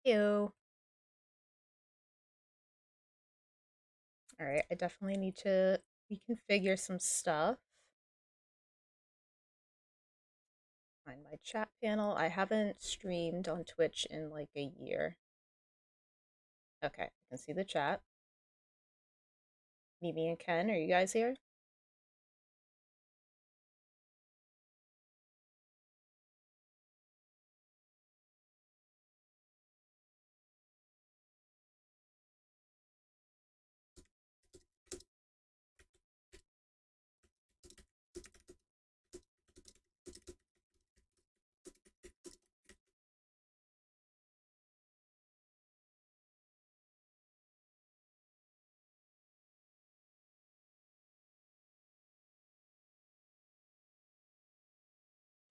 Ew. Alright, I definitely need to reconfigure some stuff. Find my chat panel. I haven't streamed on Twitch in like a year. Okay, I can see the chat. Mimi and Ken, are you guys here?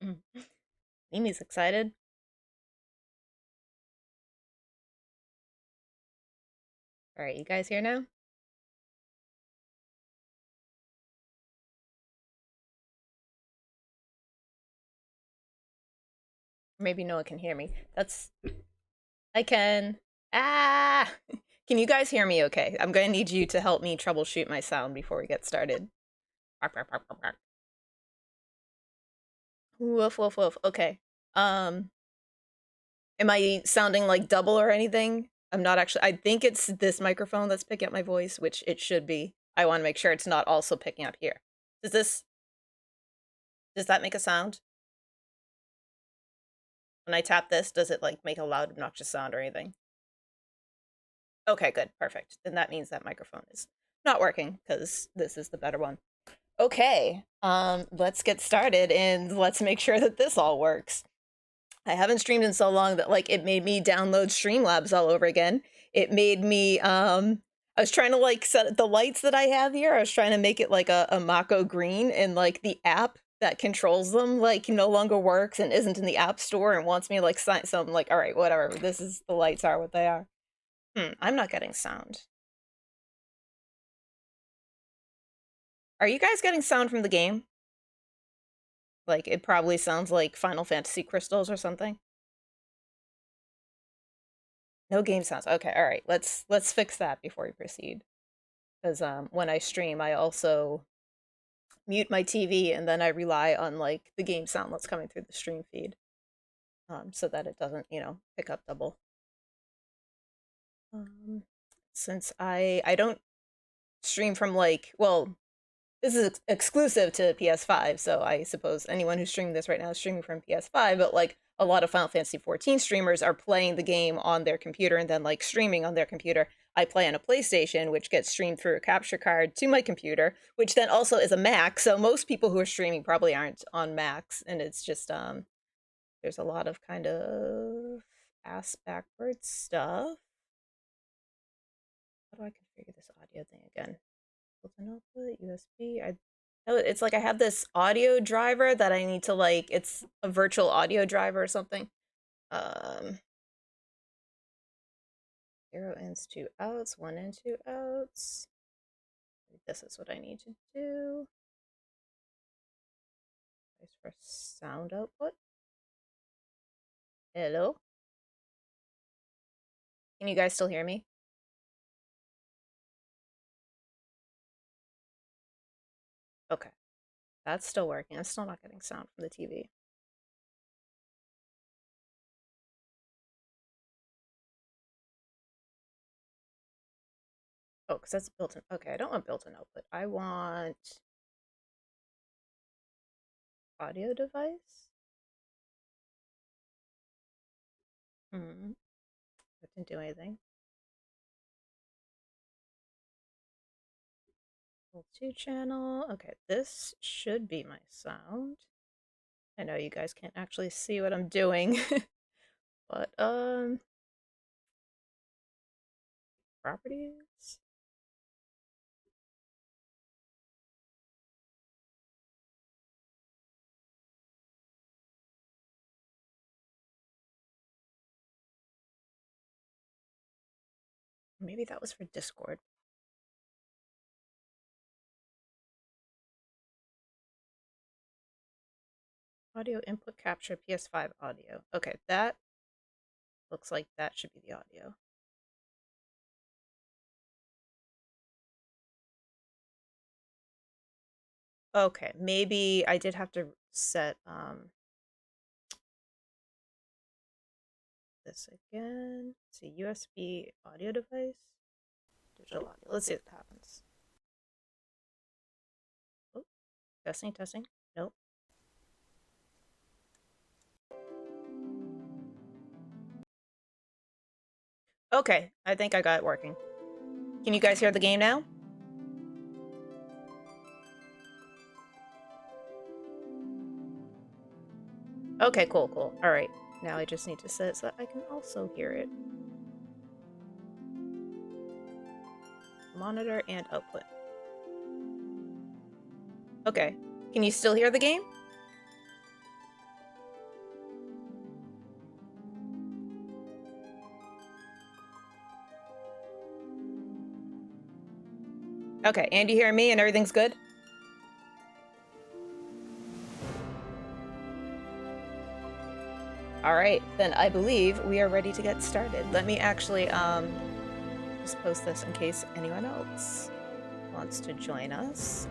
Mm. Mimi's excited. Alright, you guys here now? Maybe no one can hear me. That's... I can. Ah! Can you guys hear me okay? I'm gonna need you to help me troubleshoot my sound before we get started. Bark, bark, bark, bark, bark. Woof, woof, woof. Okay. Am I sounding like double or anything? I'm not actually. I think it's this microphone that's picking up my voice, which it should be. I want to make sure it's not also picking up here. Does that make a sound? When I tap this, does it like make a loud, obnoxious sound or anything? Okay, good, perfect. Then that means that microphone is not working because this is the better one. Okay, let's get started and let's make sure that this all works. I haven't streamed in so long that like it made me download Streamlabs all over again. It made me I was trying to like set the lights that I have here. I was trying to make it like a Mako green, and like the app that controls them like no longer works and isn't in the app store and wants me to like sign. So I'm like, all right, whatever. This is the lights are what they are. I'm not getting sound. Are you guys getting sound from the game? Like it probably sounds like Final Fantasy crystals or something. No game sounds. Okay, all right. Let's fix that before we proceed. Because when I stream, I also mute my TV and then I rely on like the game sound that's coming through the stream feed, so that it doesn't, pick up double. Since I don't stream from like, well, this is exclusive to PS5, so I suppose anyone who's streaming this right now is streaming from PS5, but like a lot of Final Fantasy 14 streamers are playing the game on their computer and then like streaming on their computer. I play on a PlayStation, which gets streamed through a capture card to my computer, which then also is a Mac. So most people who are streaming probably aren't on Macs, and it's just there's a lot of kind of ass backwards stuff. How do I configure this audio thing again? Built-in output, USB. It's like I have this audio driver that I need to like. It's a virtual audio driver or something. 0 ins, 2 outs, 1 in, 2 outs. This is what I need to do. Place for sound output. Hello? Can you guys still hear me? Okay. That's still working. I'm still not getting sound from the TV. Oh, because that's built-in. Okay, I don't want built-in output. I want audio device. That didn't do anything. Level 2 channel. Okay, this should be my sound. I know you guys can't actually see what I'm doing, but properties. Maybe that was for Discord. Audio input capture PS5 audio. Okay, that Looks like that should be the audio. Okay, maybe I did have to set this again. Let's see, USB audio device, digital audio. Let's see what happens. Oh, testing. Nope. Okay, I think I got it working. Can you guys hear the game now? Okay, cool. All right, now I just need to set it so that I can also hear it. Monitor and output. Okay, can you still hear the game? Okay, and you hear me and everything's good? All right, then I believe we are ready to get started. Let me actually just post this in case anyone else wants to join us.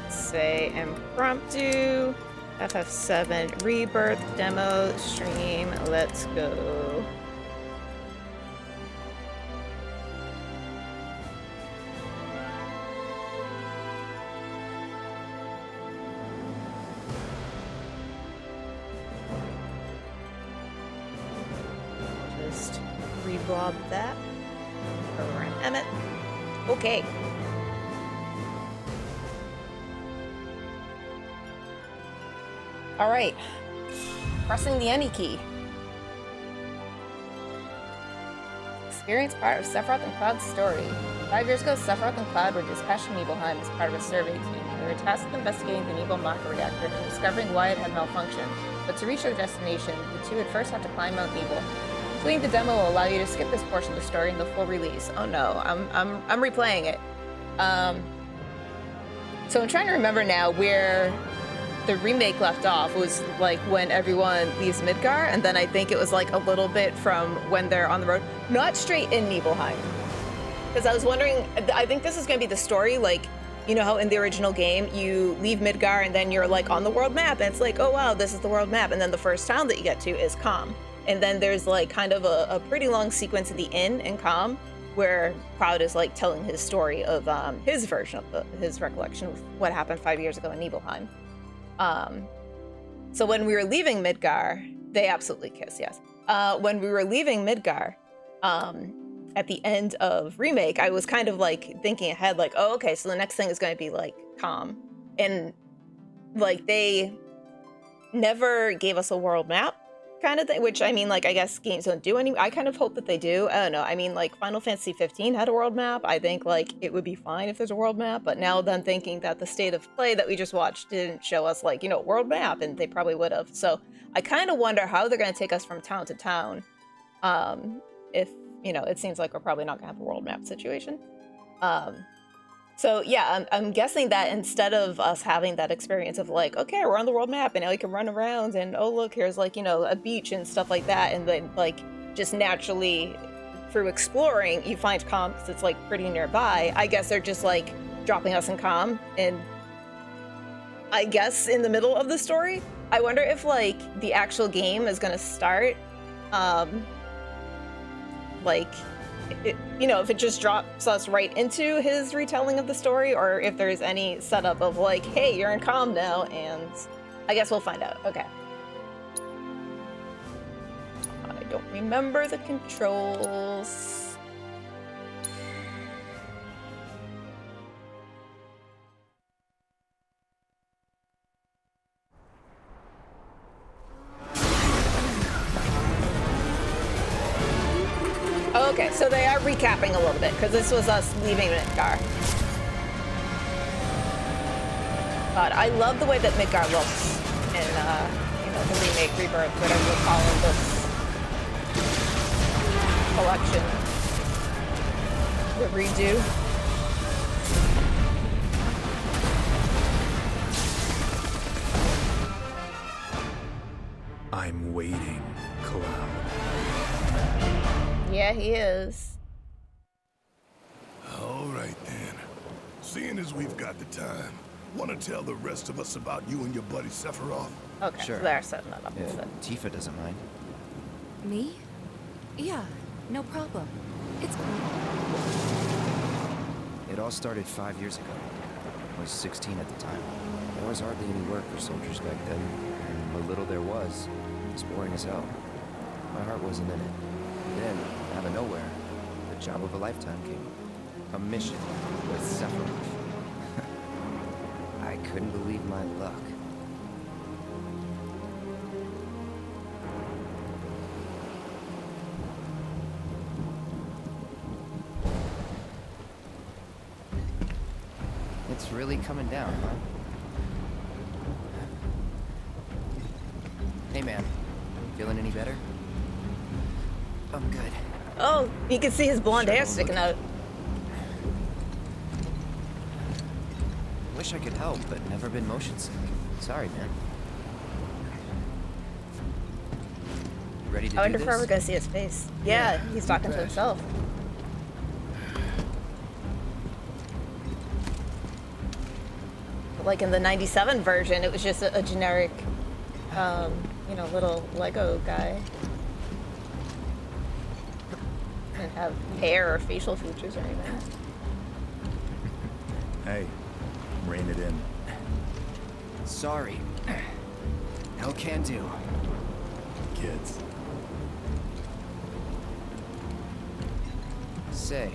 Say impromptu FF7 REBIRTH demo stream. Let's go. Just reblob that. Program Emmett. Okay. All right, pressing the any key. Experience part of Sephiroth and Cloud's story. 5 years ago, Sephiroth and Cloud were dispatched to Nibelheim as part of a survey team. They were tasked with investigating the Nibel Maka reactor and discovering why it had malfunctioned. But to reach their destination, the two would first have to climb Mount Nibel. Completing the demo will allow you to skip this portion of the story in the full release. Oh no, I'm replaying it. So I'm trying to remember now where the remake left off was like when everyone leaves Midgar, and then I think it was like a little bit from when they're on the road, not straight in Nibelheim. Because I was wondering, I think this is going to be the story, like, you know how in the original game you leave Midgar and then you're like on the world map and it's like, oh wow, this is the world map, and then the first town that you get to is Kalm. And then there's like kind of a pretty long sequence at the inn in Kalm where Cloud is like telling his story of his version of his recollection of what happened 5 years ago in Nibelheim. So when we were leaving Midgar, they absolutely kiss, yes. When we were leaving Midgar, at the end of Remake, I was kind of like thinking ahead, like, oh, okay, so the next thing is going to be like Kalm. And like they never gave us a world map kind of thing, which I mean, like, I guess games don't do any. I kind of hope that they do. I don't know. I mean, like Final Fantasy 15 had a world map. I think like it would be fine if there's a world map, but now then thinking that the State of Play that we just watched didn't show us like, you know, world map, and they probably would have. So I kind of wonder how they're going to take us from town to town. If, you know, it seems like we're probably not gonna have a world map situation. So yeah, I'm guessing that instead of us having that experience of like, okay, we're on the world map and now we can run around and oh look, here's like, you know, a beach and stuff like that, and then like just naturally through exploring you find Kalm because it's like pretty nearby. I guess they're just like dropping us in Kalm, and I guess in the middle of the story. I wonder if like the actual game is gonna start like, you know, if it just drops us right into his retelling of the story, or if there's any setup of like, hey, you're in Kalm now, and I guess we'll find out. Okay. I don't remember the controls. Okay, so they are recapping a little bit, because this was us leaving Midgar. God, I love the way that Midgar looks in, you know, the remake, rebirth, whatever you call it, this collection. The redo. I'm waiting, Cloud. Yeah, he is. All right, then. Seeing as we've got the time, want to tell the rest of us about you and your buddy Sephiroth? Okay, Sure. so they're setting that up. If Tifa doesn't mind. Me? Yeah, no problem. It's cool. It all started 5 years ago. I was 16 at the time. There was hardly any work for soldiers back then, and what little there was boring as hell. My heart wasn't in it. Then, out of nowhere, the job of a lifetime came up. A mission with Sephiroth. I couldn't believe my luck. It's really coming down, huh? Hey, man. Feeling any better? I'm good. Oh, you can see his blonde Sure hair don't sticking look out. Wish I could help, but never been motion sick. Sorry, man. Ready to I do wonder if we're ever this? gonna see his face. Yeah, he's talking to bet. himself. Like in the 97 version, it was just a generic, you know, little Lego guy. Didn't have hair or facial features or anything. Hey, rein it in. Sorry. No can do. Kids. Say,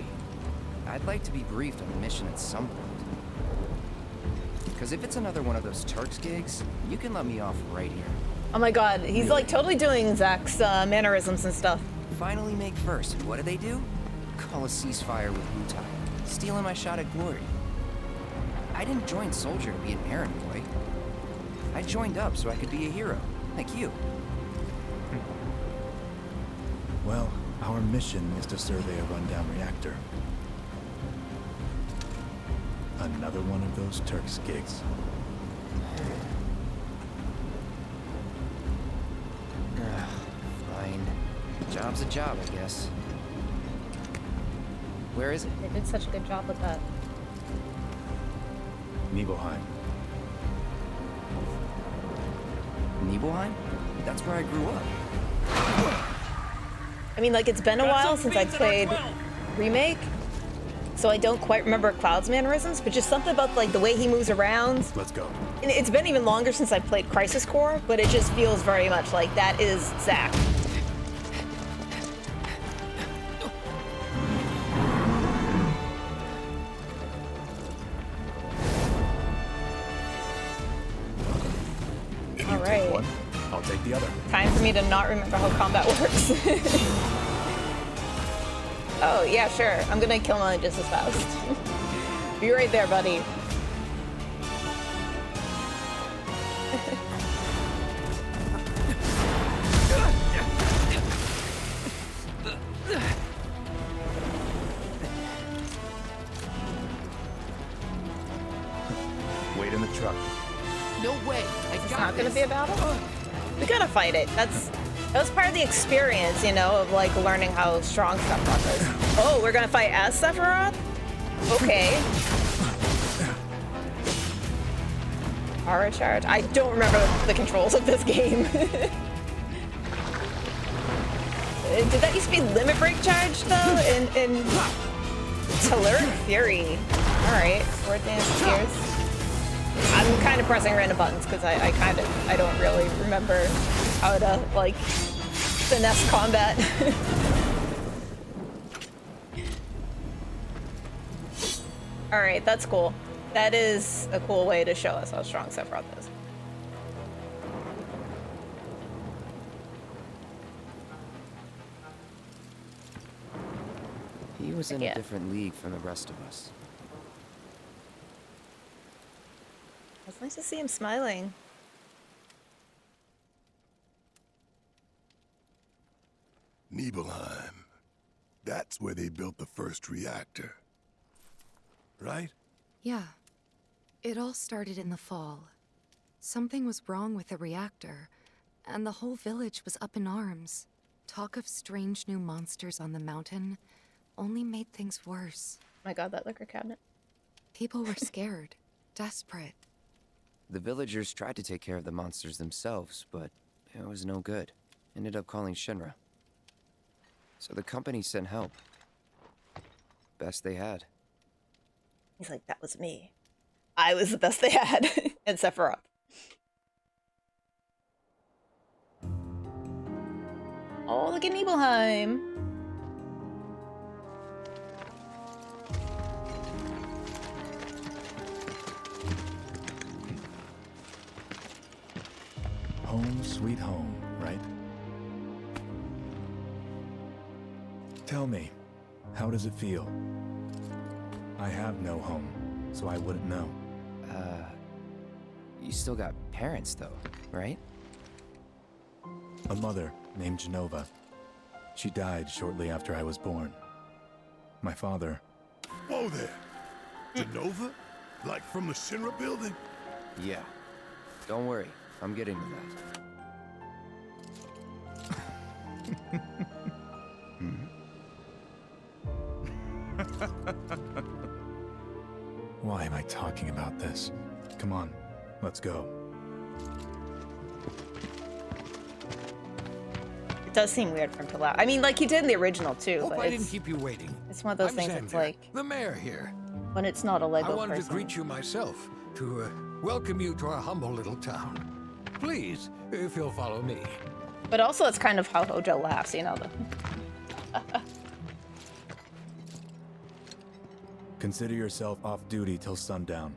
I'd like to be briefed on the mission at some point. Because if it's another one of those Turks gigs, you can let me off right here. Oh my god, he's Really? like totally doing Zach's mannerisms and stuff. Finally make first, and what do? Call a ceasefire with Wutai. Stealing my shot at glory. I didn't join Soldier to be an errand boy. I joined up so I could be a hero, like you. Well, our mission is to survey a rundown reactor. Another one of those Turks gigs. Fine. Job's a job, I guess. Where is it? They did such a good job with that. Nibelheim. Nibelheim? That's where I grew up. I mean, like, it's been a while since I played Remake, so I don't quite remember Cloud's mannerisms, but just something about, like, the way he moves around. Let's go. And it's been even longer since I played Crisis Core, but it just feels very much like that is Zach. If you All right. take one, I'll take the other. Time for me to not remember how combat works. Oh, yeah, sure. I'm gonna kill mine just as fast. Be right there, buddy. Wait in the truck. No way! It's not gonna be a battle? We gotta fight it. That was part of the experience, you know, of like learning how strong Sephiroth is. Oh, we're gonna fight as Sephiroth? Okay. Aura charge. I don't remember the controls of this game. Did that used to be limit break charge though? In Telluric Fury. Alright, Sword Dance Gears. I'm kind of pressing random buttons because I don't really remember how to like finesse combat. Alright, that's cool. That is a cool way to show us how strong Sephiroth is. He was in Yeah. a different league from the rest of us. It's nice to see him smiling. Nibelheim. That's where they built the first reactor. Right? Yeah. It all started in the fall. Something was wrong with the reactor, and the whole village was up in arms. Talk of strange new monsters on the mountain only made things worse. My god, that liquor cabinet. People were scared, desperate. The villagers tried to take care of the monsters themselves, but it was no good. Ended up calling Shinra. So the company sent help. Best they had. He's like, that was me. I was the best they had. And Sephiroth. Oh, look at Nibelheim. Home sweet home, right? Tell me, how does it feel? I have no home, so I wouldn't know. You still got parents though, right? A mother named Genova. She died shortly after I was born. My father... Whoa there! Genova? Like from the Shinra building? Yeah. Don't worry, I'm getting to that. Why am I talking about this? Come on, let's go. It does seem weird for him to laugh. I mean, like he did in the original too, Hope but I didn't it's, keep you waiting. it's one of those I'm things that's Xander, like, the mayor here. when it's not a Lego I wanted person. to greet you myself, to welcome you to our humble little town. Please, if you'll follow me. But also it's kind of how Hojo laughs, you know? Consider yourself off duty till sundown.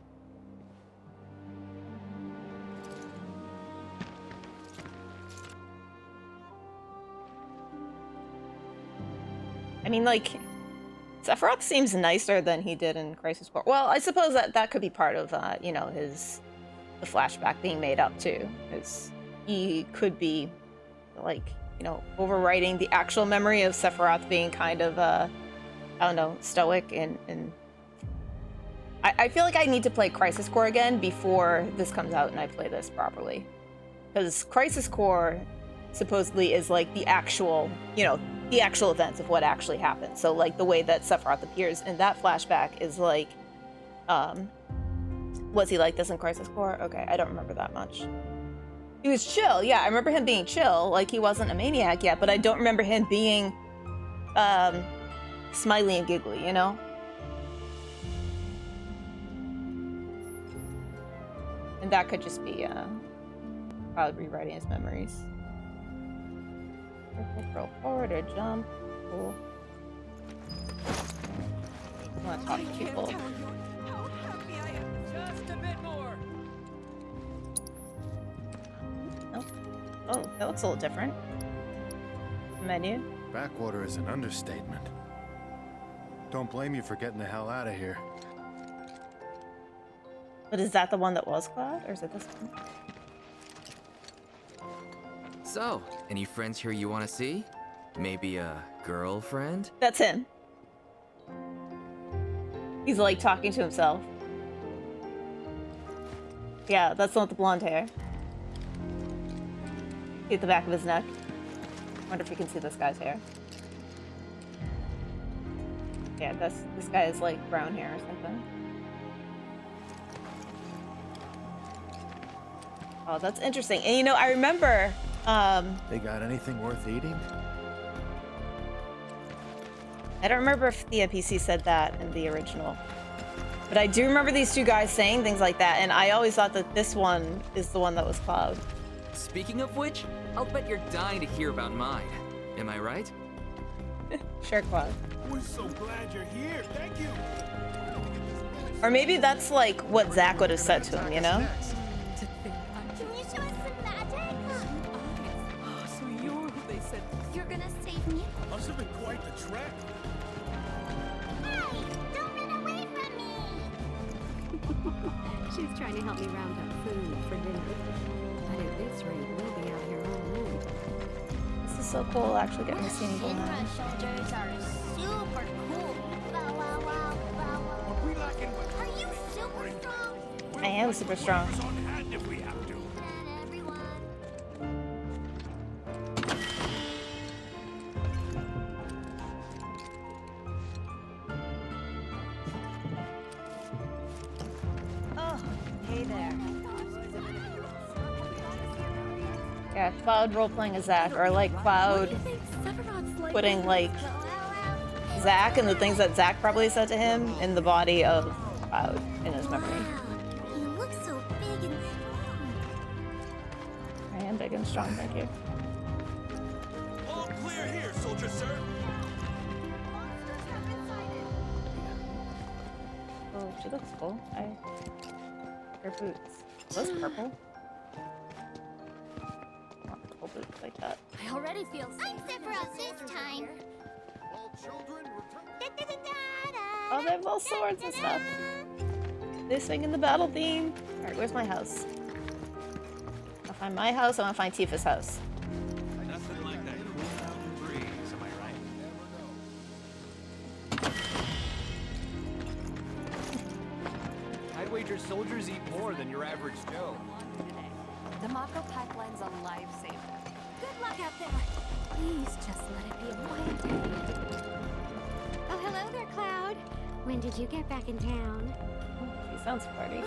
I mean, like, Sephiroth seems nicer than he did in Crisis Core. Well, I suppose that could be part of, you know, the flashback being made up too. Because he could be, like, you know, overwriting the actual memory of Sephiroth being kind of, I don't know, stoic and I feel like I need to play Crisis Core again before this comes out and I play this properly. Because Crisis Core supposedly is like the actual, you know, the actual events of what actually happened. So like the way that Sephiroth appears in that flashback is like, was he like this in Crisis Core? Okay, I don't remember that much. He was chill, yeah, I remember him being chill, like he wasn't a maniac yet, but I don't remember him being, smiley and giggly, you know? And that could just be, probably rewriting his memories. Roll forward or jump. Cool. I want to talk to people. How happy I am. Just a bit more. Oh, oh, that looks a little different. Menu. Backwater is an understatement. Don't blame you for getting the hell out of here. But is that the one that was Cloud, or is it this one? So, any friends here you want to see? Maybe a girlfriend? That's him. He's like talking to himself. Yeah, that's the one with the blonde hair. See at the back of his neck. Wonder if you can see this guy's hair. Yeah, this guy has like brown hair or something. Oh, that's interesting. And you know, I remember They got anything worth eating? I don't remember if the NPC said that in the original. But I do remember these two guys saying things like that, and I always thought that this one is the one that was Cloud. Speaking of which, I'll bet you're dying to hear about mine. Am I right? Sure, Cloud. We're so glad you're here. Thank you. Or maybe that's like what Zack would have said to him, you know? To think I'm Can you show us some magic? so you're who they said. You're gonna save me? Must have been quite the trek. She's trying to help me round up food for dinner. But at this rate, we'll be out here all night. This is so cool, actually getting to see him go Shinra on. soldiers are super cool. Bow, wow, wow, bow, wow. Are you super strong? I am super strong. On hand if we have to. And everyone. Oh, hey there. Yeah, Cloud role-playing as Zack, or like Cloud putting like Zack and the things that Zack probably said to him in the body of Cloud in his memory. Wow, you look so big and strong. I am big and strong, thank you. All clear here, soldier sir. Oh, she looks cool. Her boots. Are those purple? Not purple boots like that. I already feel I'm Sephiroth this time. All children return. Oh, they have all swords and stuff. They swing in the battle theme. Alright, where's my house? I'll find my house, I want to find Tifa's house. Nothing like that cool breeze, am I right? I'd wager soldiers eat more than your average Joe. The Mako pipeline's a lifesaver. Good luck out there. Please just let it be a quiet day. Oh, hello there, Cloud. When did you get back in town? She sounds party.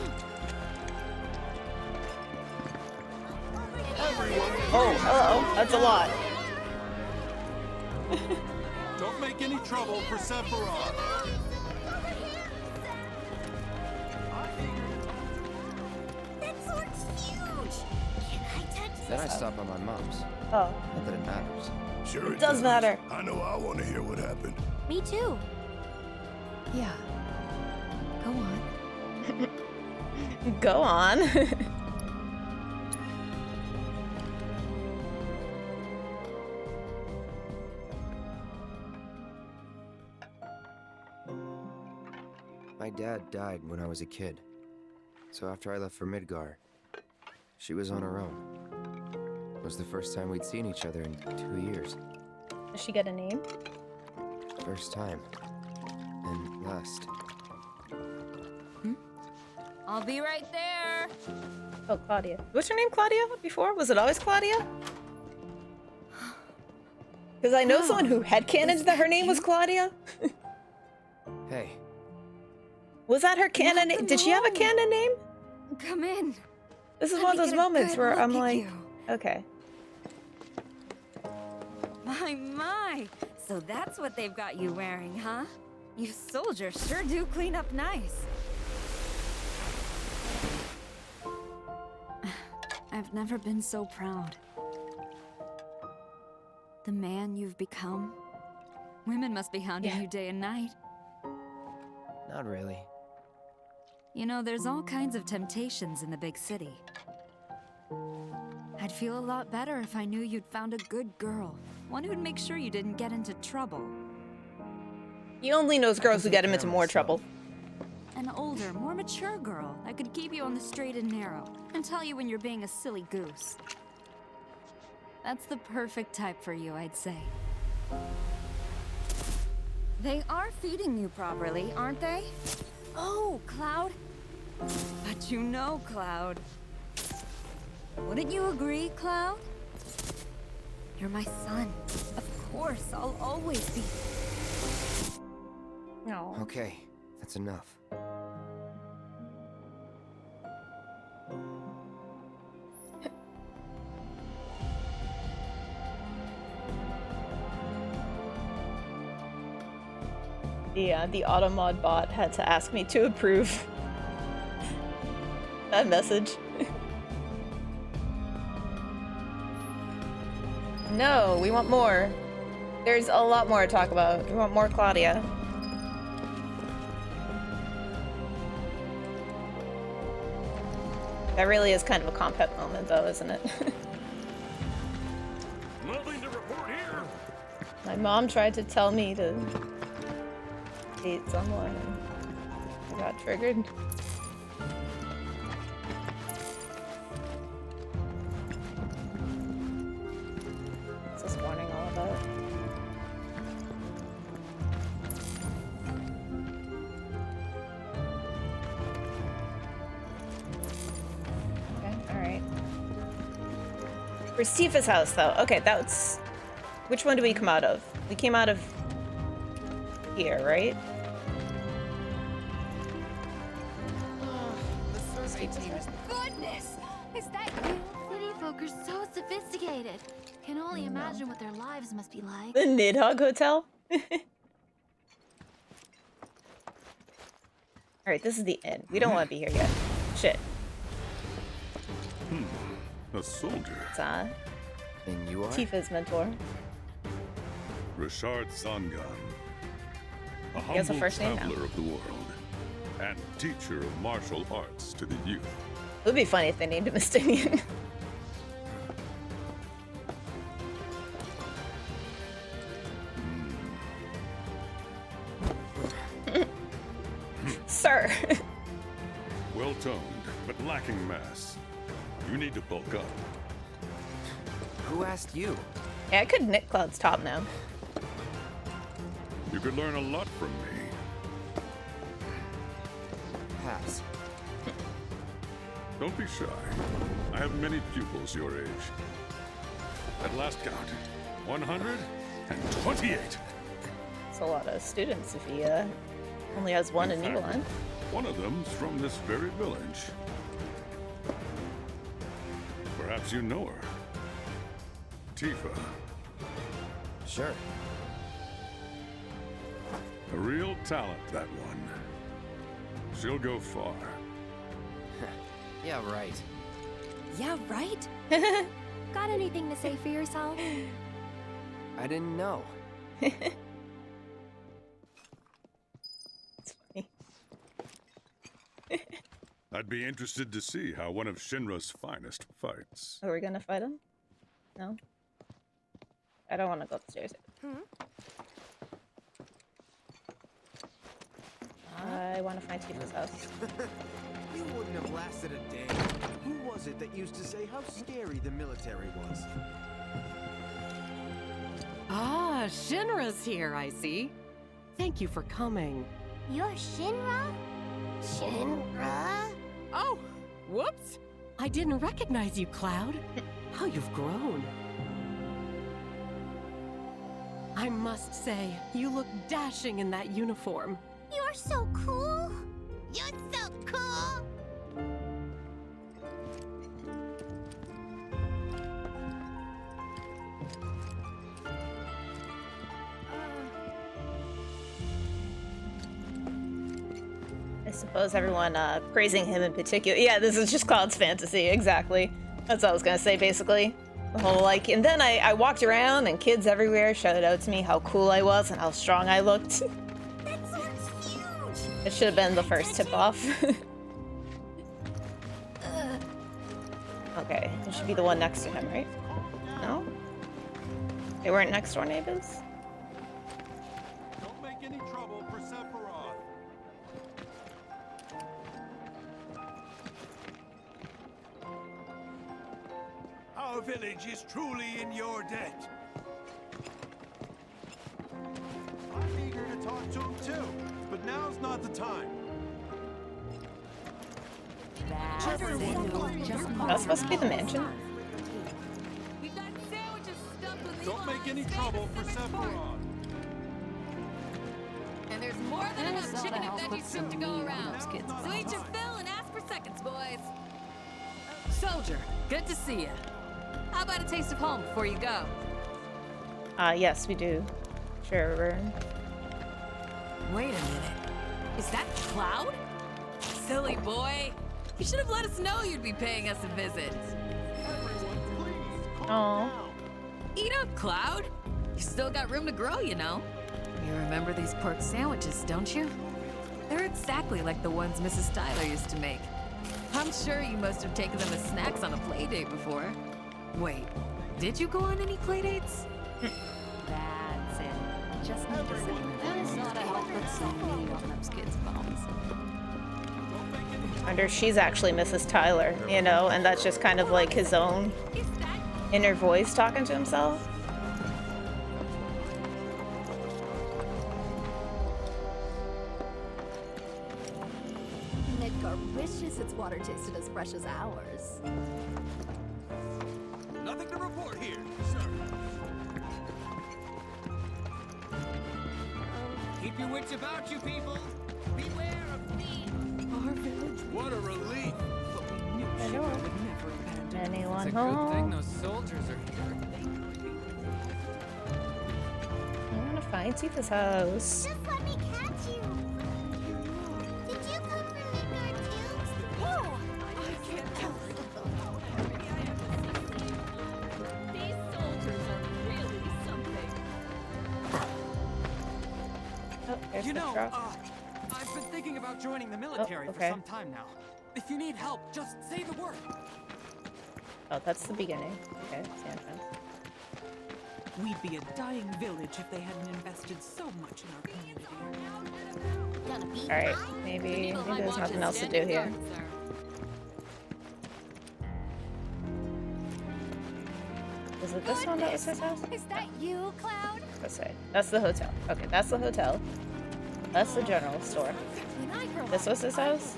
Oh, hello. That's a lot. Don't make any trouble for Sephiroth. That sword's huge. Can I touch Then I stop on my mom's. Oh, Not that it matters. Sure it does matter. I know I want to hear what happened. Me too. Yeah. Go on. Go on. My dad died when I was a kid. So after I left for Midgar, she was on her own. It was the first time we'd seen each other in 2 years. Does she get a name? First time. And last. I'll be right there. Oh, Claudia. What's her name, Claudia? Before? Was it always Claudia? Because I know someone who headcanoned that her name was Claudia. Hey, Was that her canon name? Did she have a canon name? Come in. This is Let one me of those get a moments good where look I'm at like, you. okay. My. So that's what they've got you wearing, huh? You soldiers sure do clean up nice. I've never been so proud. The man you've become. Women must be hounding you day and night. not really. You know, there's all kinds of temptations in the big city. I'd feel a lot better if I knew you'd found a good girl. One who'd make sure you didn't get into trouble. He only knows girls who get him into more trouble. An older, more mature girl that could keep you on the straight and narrow and tell you when you're being a silly goose. That's the perfect type for you, I'd say. They are feeding you properly, aren't they? Oh, Cloud. But you know, Cloud. Wouldn't you agree, Cloud? You're my son. Of course, I'll always be. No. Okay, that's enough. The automod bot had to ask me to approve that message. No, we want more. There's a lot more to talk about. We want more Claudia. That really is kind of a compet moment, though, isn't it? Nothing to report here. My mom tried to tell me to date someone, and I got triggered. Where's Tifa's house, though? Okay, that's... Which one do we come out of? We came out of... here, right? Goodness! Is that you? City folk are so sophisticated. Can only imagine what their lives must be like. The Nidhogg Hotel? Alright, this is the inn. We don't want to be here yet. Shit. A soldier. It's, And you are? Tifa's mentor. Richard Zangan. A He has a humble first name now. traveler of the world. And teacher of martial arts to the youth. It would be funny if they named him Estinian. Sir. Well-toned, but lacking mass. You need to bulk up. Who asked you? Yeah, I could knit Cloud's top now. You could learn a lot from me. Pass. Don't be shy. I have many pupils your age. At last count, 128. It's a lot of students if he only has one in Nibelheim. One of them's from this very village. Perhaps you know her. Tifa. Sure. A real talent, that one. She'll go far. Yeah, right. Yeah, right? Got anything to say for yourself? I didn't know. It's funny. I'd be interested to see how one of Shinra's finest fights. Are we gonna fight him? No? I don't want to go upstairs. I want to find Tifa's house. You wouldn't have lasted a day. Who was it that used to say how scary the military was? Ah, Shinra's here, I see. Thank you for coming. You're Shinra? Shinra? Oh, whoops. I didn't recognize you, Cloud. How you've grown. I must say, you look dashing in that uniform. You're so cool. You're so cool. I suppose everyone praising him in particular. Yeah, this is just Cloud's fantasy, exactly. That's what I was gonna say, basically. The whole, like, and then I walked around and kids everywhere shouted out to me how cool I was and how strong I looked. That sword's huge. It should have been the first tip-off. Okay, it should be the one next to him, right? No? They weren't next door neighbors? Don't make any trouble for Sephiroth. Our village is truly in your debt. I'm eager to talk to him too, but now's not the time. That was supposed to be the mansion. Don't make any trouble for Sephiroth. And there's more than enough chicken and veggie soup to go around. So eat your fill and ask for seconds, boys. Soldier, good to see you. How about a taste of home before you go? Yes, we do. Sure. Wait a minute. Is that Cloud? Silly boy. You should have let us know you'd be paying us a visit. Aww. Eat up, Cloud. You still got room to grow, you know. You remember these pork sandwiches, don't you? They're exactly like the ones Mrs. Tyler used to make. I'm sure you must have taken them as snacks on a play date before. Wait, did you go on any play dates? That's it. Just need to sit. That is not a help but some meaning on those kids' bones. I wonder if she's actually Mrs. Tyler, you know, and that's just kind of like his own inner voice talking to himself. Midgar wishes its water tasted as fresh as ours. Nothing to report. Report here, sir. Keep your wits about you, people. Beware of thieves. Our village. What a relief. But we knew she would never abandon us. Anyone It's a good thing home? those soldiers are here. I want to find Tifa's house. Just let me catch you. Did you come from Midgard too? Whoa! I can't tell. These soldiers are really something. Oh, there's You the know, truck. I've been thinking about joining the military okay. for some time now. If you need help, just say the word. Oh, that's the beginning. Okay, that's the entrance. We'd be a dying village if they hadn't invested so much in our community. Alright, maybe there's nothing else to do here. Is it this one that was his house? Is that you, Cloud? This way. That's the hotel. Okay, that's the hotel. That's the general store. When I grow This was his house?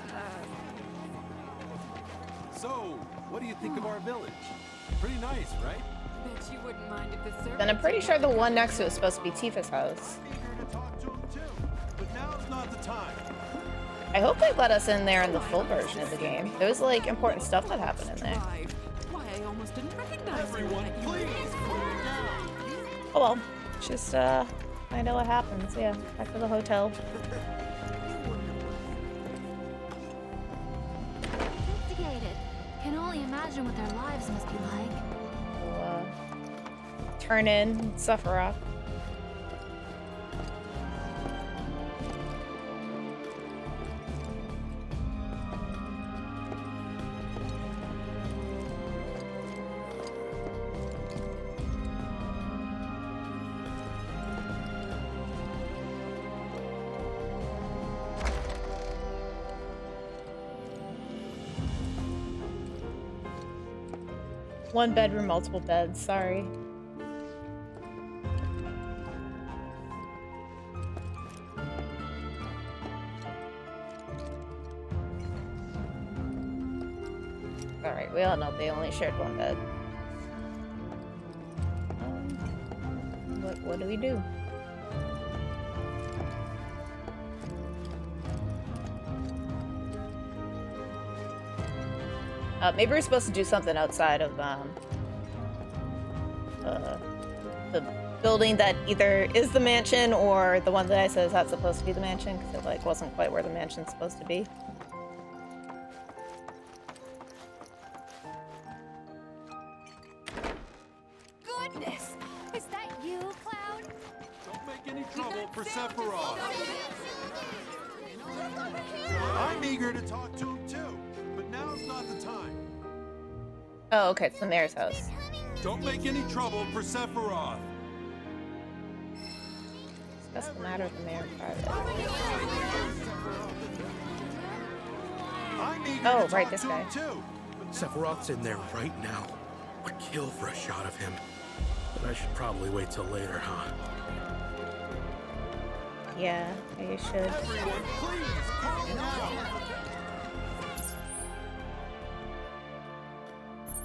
So, what do you think of our village? Pretty nice, right? Bet you wouldn't mind if the servants. Then I'm pretty sure the one next to it is supposed to be Tifa's house. Eager to talk to him too, but now's not the time. I hope they let us in there in the full version of the game. There was like important stuff that happened in there. Drive. Why, I almost didn't recognize Everyone, you. please, put her down. Oh well, just find out what happens. Yeah, back to the hotel. Sophisticated. Can only imagine what their lives must be like. We'll, turn in Sephiroth. One bedroom, multiple beds, sorry. Alright, we all know they only shared one bed. What do we do? Maybe we're supposed to do something outside of the building that either is the mansion or the one that I said is not supposed to be the mansion because it like wasn't quite where the mansion's supposed to be. Goodness! Is that you, Cloud? Don't make any trouble for Sephiroth. I'm eager to talk to him too, but now's not the time. Oh, okay, it's the mayor's house. Don't make any trouble for Sephiroth. Discuss the matter with the mayor in private. I'm eager Oh, to right, talk this to guy. him too. Sephiroth's in there right now. Would kill for a shot of him. But I should probably wait till later, huh? Yeah, you should. Everyone, please calm down.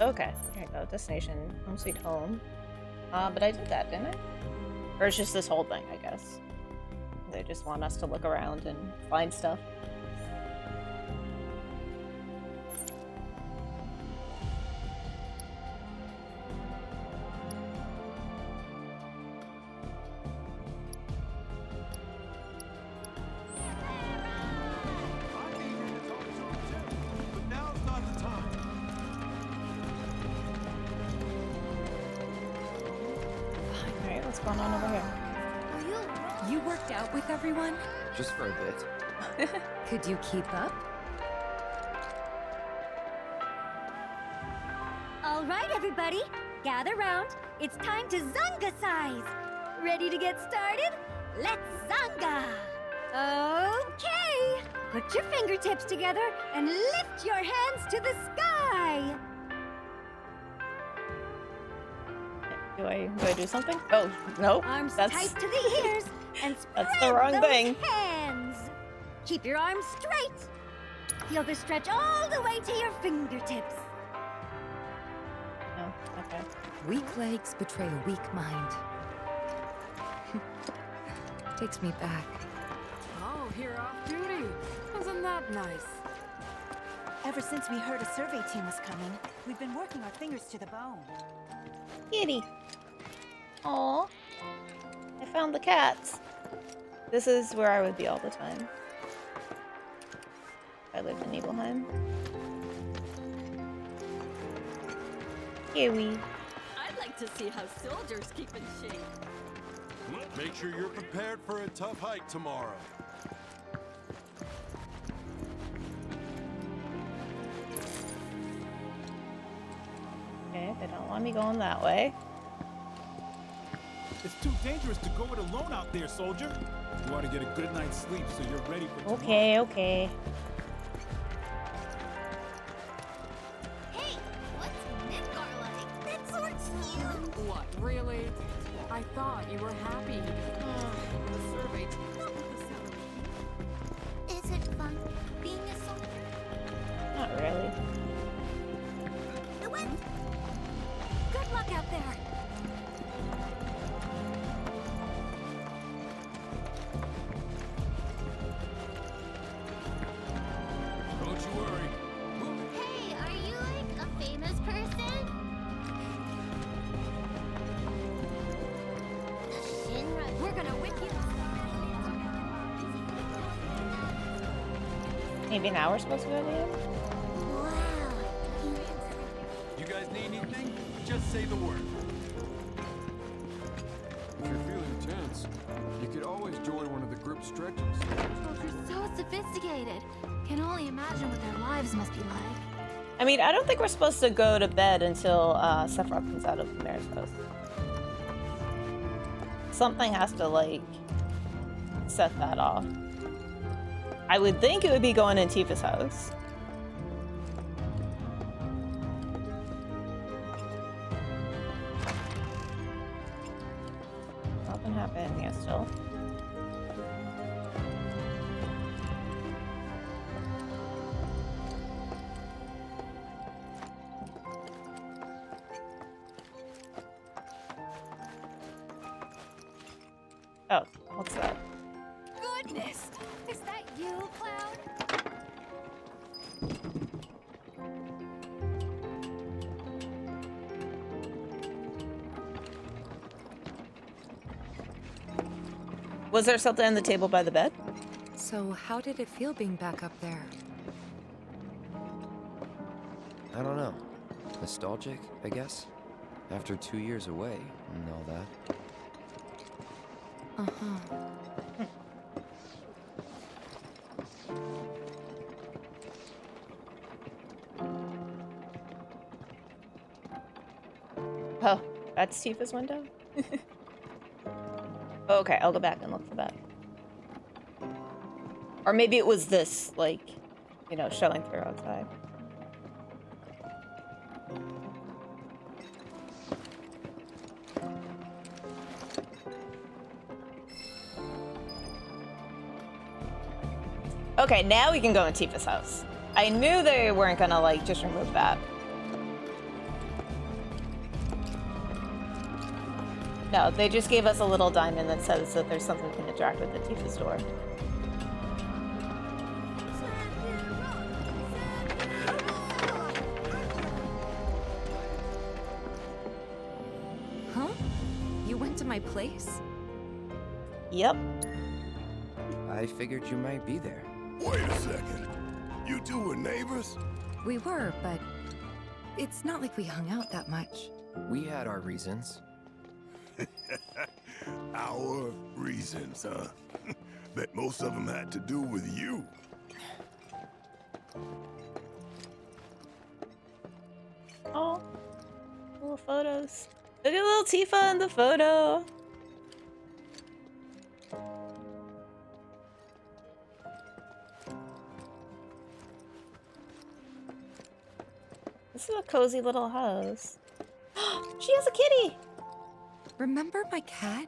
Okay, here we go. Destination, home sweet home. But I did that, didn't I? Or it's just this whole thing, I guess. They just want us to look around and find stuff. I'm eager to talk to him too, but now's not the time. Alright, what's going on over here? You worked out with everyone? Just for a bit. Could you keep up? All right, everybody, gather round. It's time to Zanga size. Ready to get started? Let's Zanga. Okay. Put your fingertips together and lift your hands to the sky. Do I do something? Oh, no. Arms That's tight to the ears and spread that's the wrong those thing. hands. Keep your arms straight. Feel the stretch all the way to your fingertips. Oh, okay. Weak legs betray a weak mind. Takes me back. Oh, you're off duty. Isn't that nice? Ever since we heard a survey team was coming, we've been working our fingers to the bone. Kitty. Aw. I found the cats. This is where I would be all the time. I lived in Nibelheim. Kiwi. I'd like to see how soldiers keep in shape. Make sure you're prepared for a tough hike tomorrow. Okay, they don't want me going that way. It's too dangerous to go it alone out there, soldier. You want to get a good night's sleep so you're ready for tomorrow. Okay, okay. Hey, what's Midgar like? That sword's cute. What, really? I thought you were happy. The survey team. Is it fun being a soldier? Not really. The wind. Good luck out there. Don't you worry. Hey, are you like a famous person? The Shinra. We're gonna whip you. Maybe now we're supposed to go to the end? You guys need anything? Just say the word. If you're feeling tense, you could always join one of the group stretches. They're so sophisticated. Can only imagine what their lives must be like. I mean, I don't think we're supposed to go to bed until Sephiroth comes out of the mayor's house. Something has to, like, set that off. I would think it would be going in Tifa's house. Nothing happened yet still. Oh, what's that? Goodness! Is that you, Cloud? Was there something on the table by the bed? So how did it feel being back up there? I don't know. Nostalgic, I guess? After 2 years away and all that. Uh-huh. Oh, that's Tifa's window? Okay, I'll go back and look for that. Or maybe it was this, like, you know, showing through outside. Okay, now we can go in Tifa's house. I knew they weren't gonna, like, just remove that. No, they just gave us a little diamond that says that there's something we can interact with at Tifa's door. Huh? You went to my place? Yep. I figured you might be there. Wait a second. You two were neighbors? We were, but it's not like we hung out that much. We had our reasons. Our reasons, huh? Bet most of them had to do with you. Oh, little photos. Look at little Tifa in the photo. This is a cozy little house. She has a kitty. Remember my cat?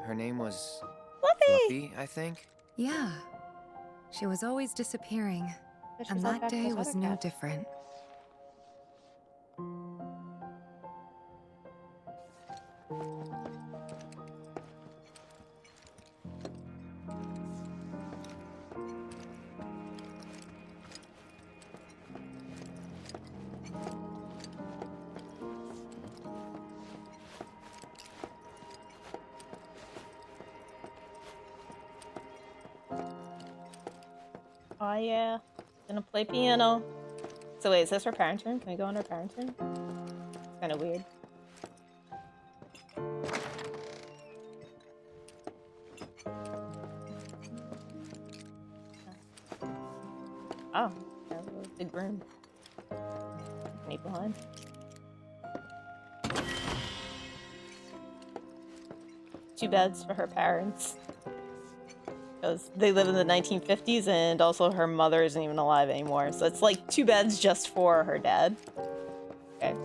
Her name was... Fluffy, I think? Yeah. She was always disappearing. But she And was like that that to day those was other no cats. different. Oh yeah, gonna play piano. So wait, is this her parent room? Can we go in her parent room? It's kind of weird. Oh, that's a big room. Me behind. Two beds for her parents. Because they live in the 1950s and also her mother isn't even alive anymore. So it's like 2 beds just for her dad. Okay.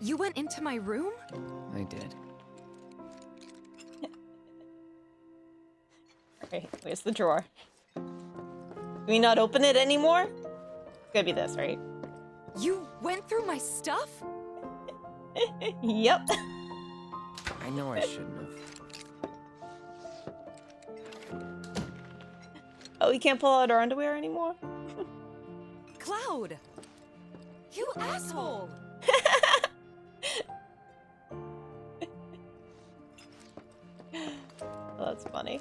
You went into my room? I did. Okay, where's the drawer? Can we not open it anymore? It's gonna be this, right? You went through my stuff? Yep. I know I shouldn't have. Oh, we can't pull out our underwear anymore? Cloud! You asshole! Oh, that's funny.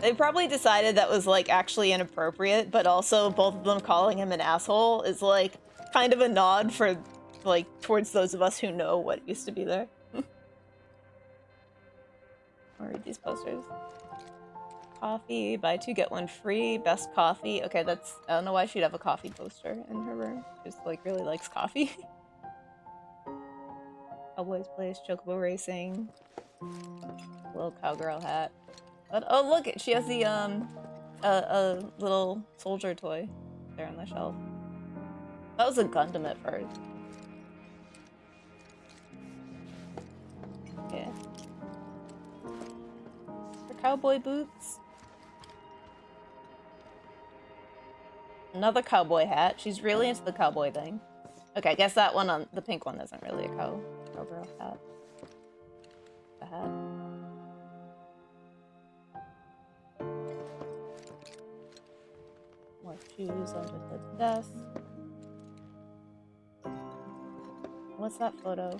They probably decided that was like actually inappropriate, but also both of them calling him an asshole is like kind of a nod for like towards those of us who know what used to be there. I'll read these posters. Coffee, buy 2 get 1 free, best coffee. Okay, that's, I don't know why she'd have a coffee poster in her room. Just like really likes coffee. Cowboys Place, Chocobo Racing. Little cowgirl hat. But oh look, she has the a little soldier toy there on the shelf. That was a Gundam at first. Yeah. Her cowboy boots. Another cowboy hat. She's really into the cowboy thing. Okay, I guess that one on the pink one isn't really a cowgirl hat. The hat. More shoes under the desk. What's that photo?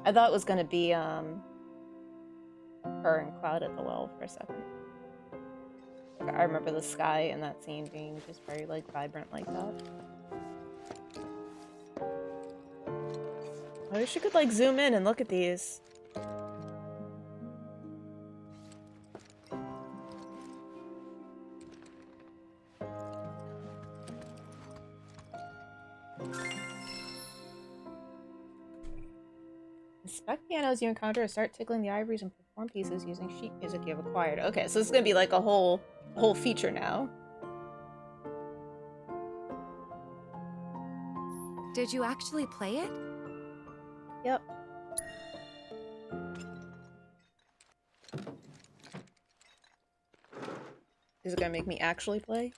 I thought it was gonna be her and Cloud at the well for a second. I remember the sky in that scene being just very like vibrant like that. I wish you could like zoom in and look at these. Inspect pianos you encounter or start tickling the ivories and perform pieces using sheet music you have acquired. Okay, so this is gonna be like a whole feature now. Did you actually play it? Yep. Is it gonna make me actually play?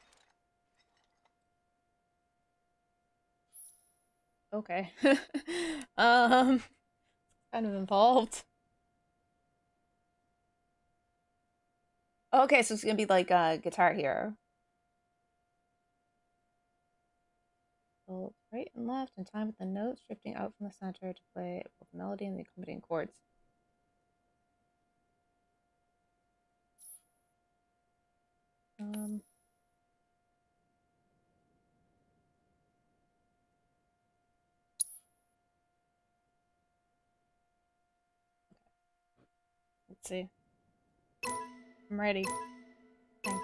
Okay. Kind of involved. Okay, so it's gonna be like Guitar Hero. Hold right and left in time with the notes drifting out from the center to play both the melody and the accompanying chords. Let's see. I'm ready. Thanks.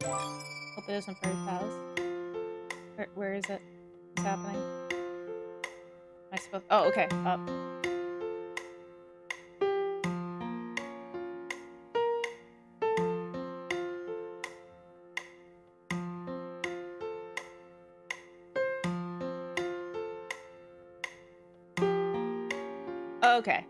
Hope it isn't very fast. Where is it? What's happening? Am I supposed? Oh, okay. Up. Okay.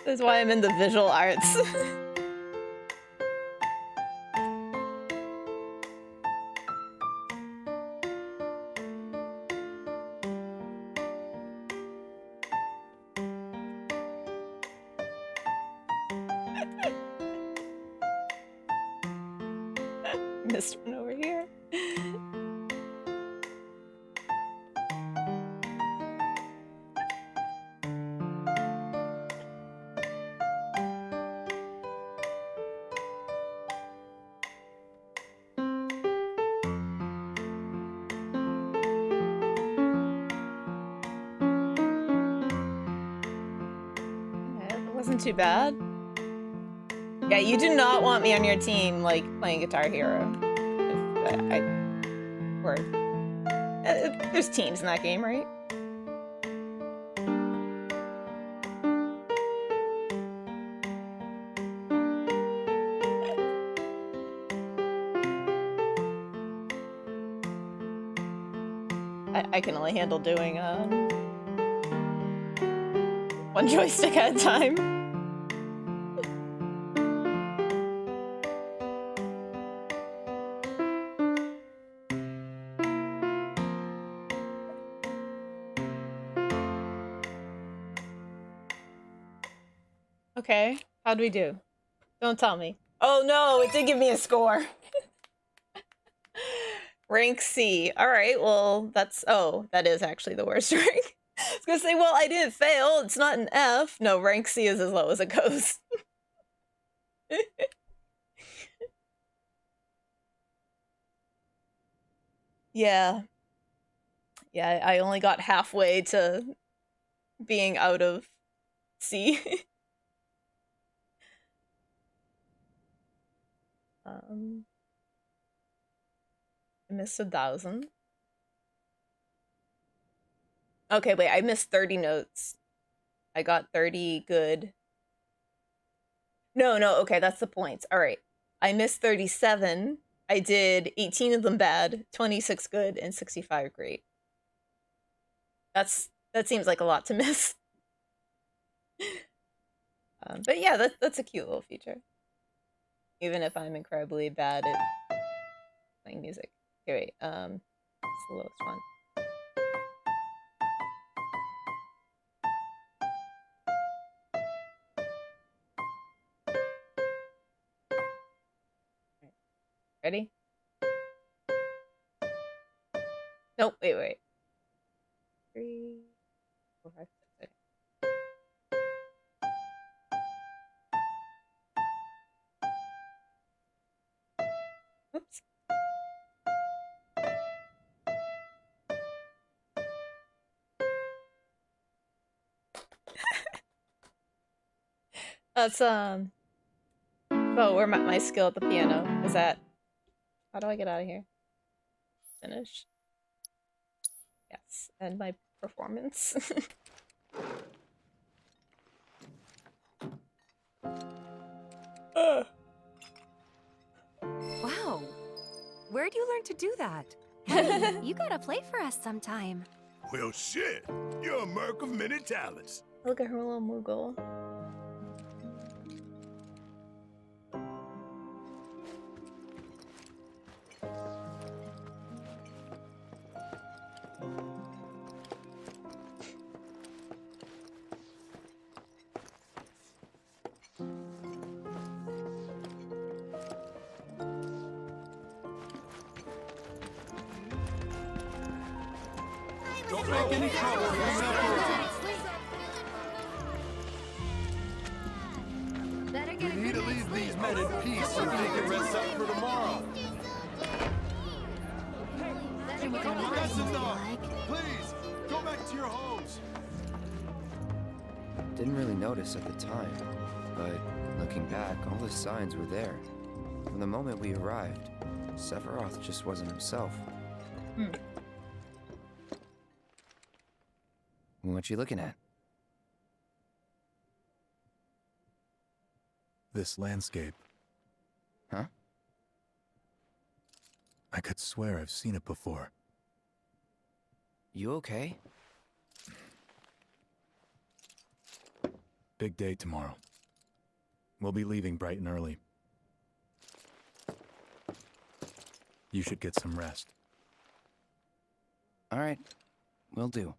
That's why I'm in the visual arts. Missed one over here. It wasn't too bad. Yeah, you do not want me on your team, like, playing Guitar Hero. There's teams in that game, right? I can only handle doing one joystick at a time. Okay, how'd we do? Don't tell me. Oh no, it did give me a score. Rank C. Alright, well, that's... Oh, that is actually the worst rank. I was gonna say, well, I didn't fail. It's not an F. No, rank C is as low as it goes. Yeah. Yeah, I only got halfway to being out of C. I missed 1,000. Okay, wait, I missed 30 notes. I got 30 good. No, okay, that's the points. All right. I missed 37. I did 18 of them bad, 26 good, and 65 great. That seems like a lot to miss. But yeah, that's a cute little feature. Even if I'm incredibly bad at playing music. Okay, wait, it's the lowest one. Ready? Nope, wait. 3, 4, 5, 6, okay. Oops. That's, oh, where my skill at the piano is at. How do I get out of here? Finish. Yes, and my performance. Wow. Where'd you learn to do that? Hey, you gotta play for us sometime. Well, shit. You're a merc of many talents. Look at her little Moogle. Don't make any trouble for Sephiroth. We need to leave these men in peace so they can rest up for tomorrow. That's enough. Please, go back to your homes. Didn't really notice at the time, but looking back, all the signs were there. From the moment we arrived, Sephiroth just wasn't himself. What you looking at? This landscape. Huh? I could swear I've seen it before. You okay? Big day tomorrow. We'll be leaving bright and early. You should get some rest. All right, will do.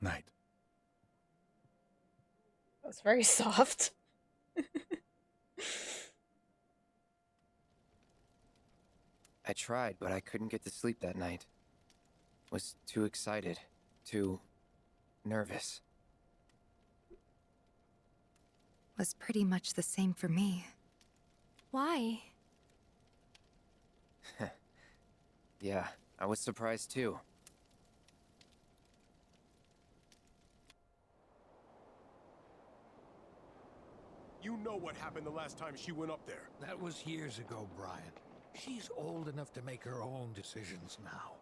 Night. That's very soft. I tried, but I couldn't get to sleep that night. Was too excited, too nervous. Was pretty much the same for me. Why? Yeah, I was surprised too. You know what happened the last time she went up there. That was years ago, Brian. She's old enough to make her own decisions now.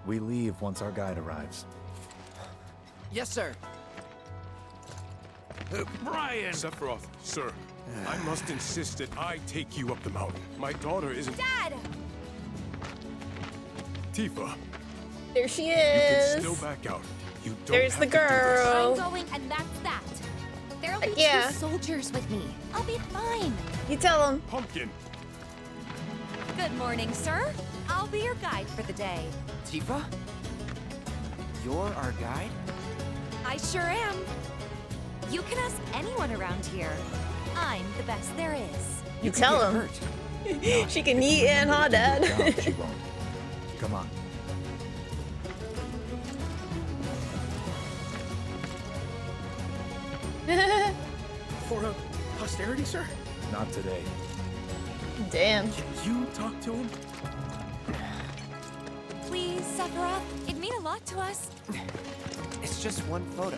We leave once our guide arrives. Yes, sir. Brian! Sephiroth, sir, I must insist that I take you up the mountain. My daughter isn't... Dad! Tifa, There she you is. can still back out. You don't There's have the to do this. girl. I'm going, and that's that. There'll be Yeah. 2 soldiers with me. I'll be fine. You tell him. Pumpkin. Good morning, sir. I'll be your guide for the day. Tifa? You're our guide? I sure am. You can ask anyone around here. I'm the best there is. You tell him. She can eat and ha, Dad. No, she won't. Come on. For posterity, sir? Not today. Damn. Can you talk to him? Please, Sephiroth. It'd mean a lot to us. It's just one photo.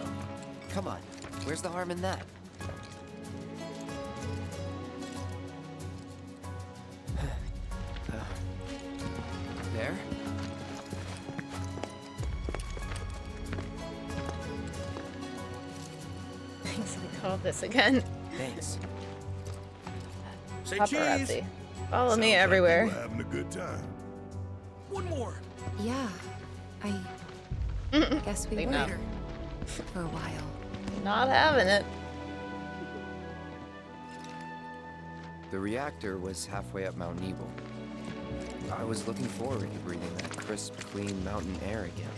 Come on, where's the harm in that? There? Thanks, I called this again. Thanks. Say Paparazzi. cheese. Follow me Sounds like everywhere. you were having a good time. One more. Yeah, I guess we Think were not. for a while. Not having it. The reactor was halfway up Mount Nebel. I was looking forward to breathing that crisp, clean mountain air again.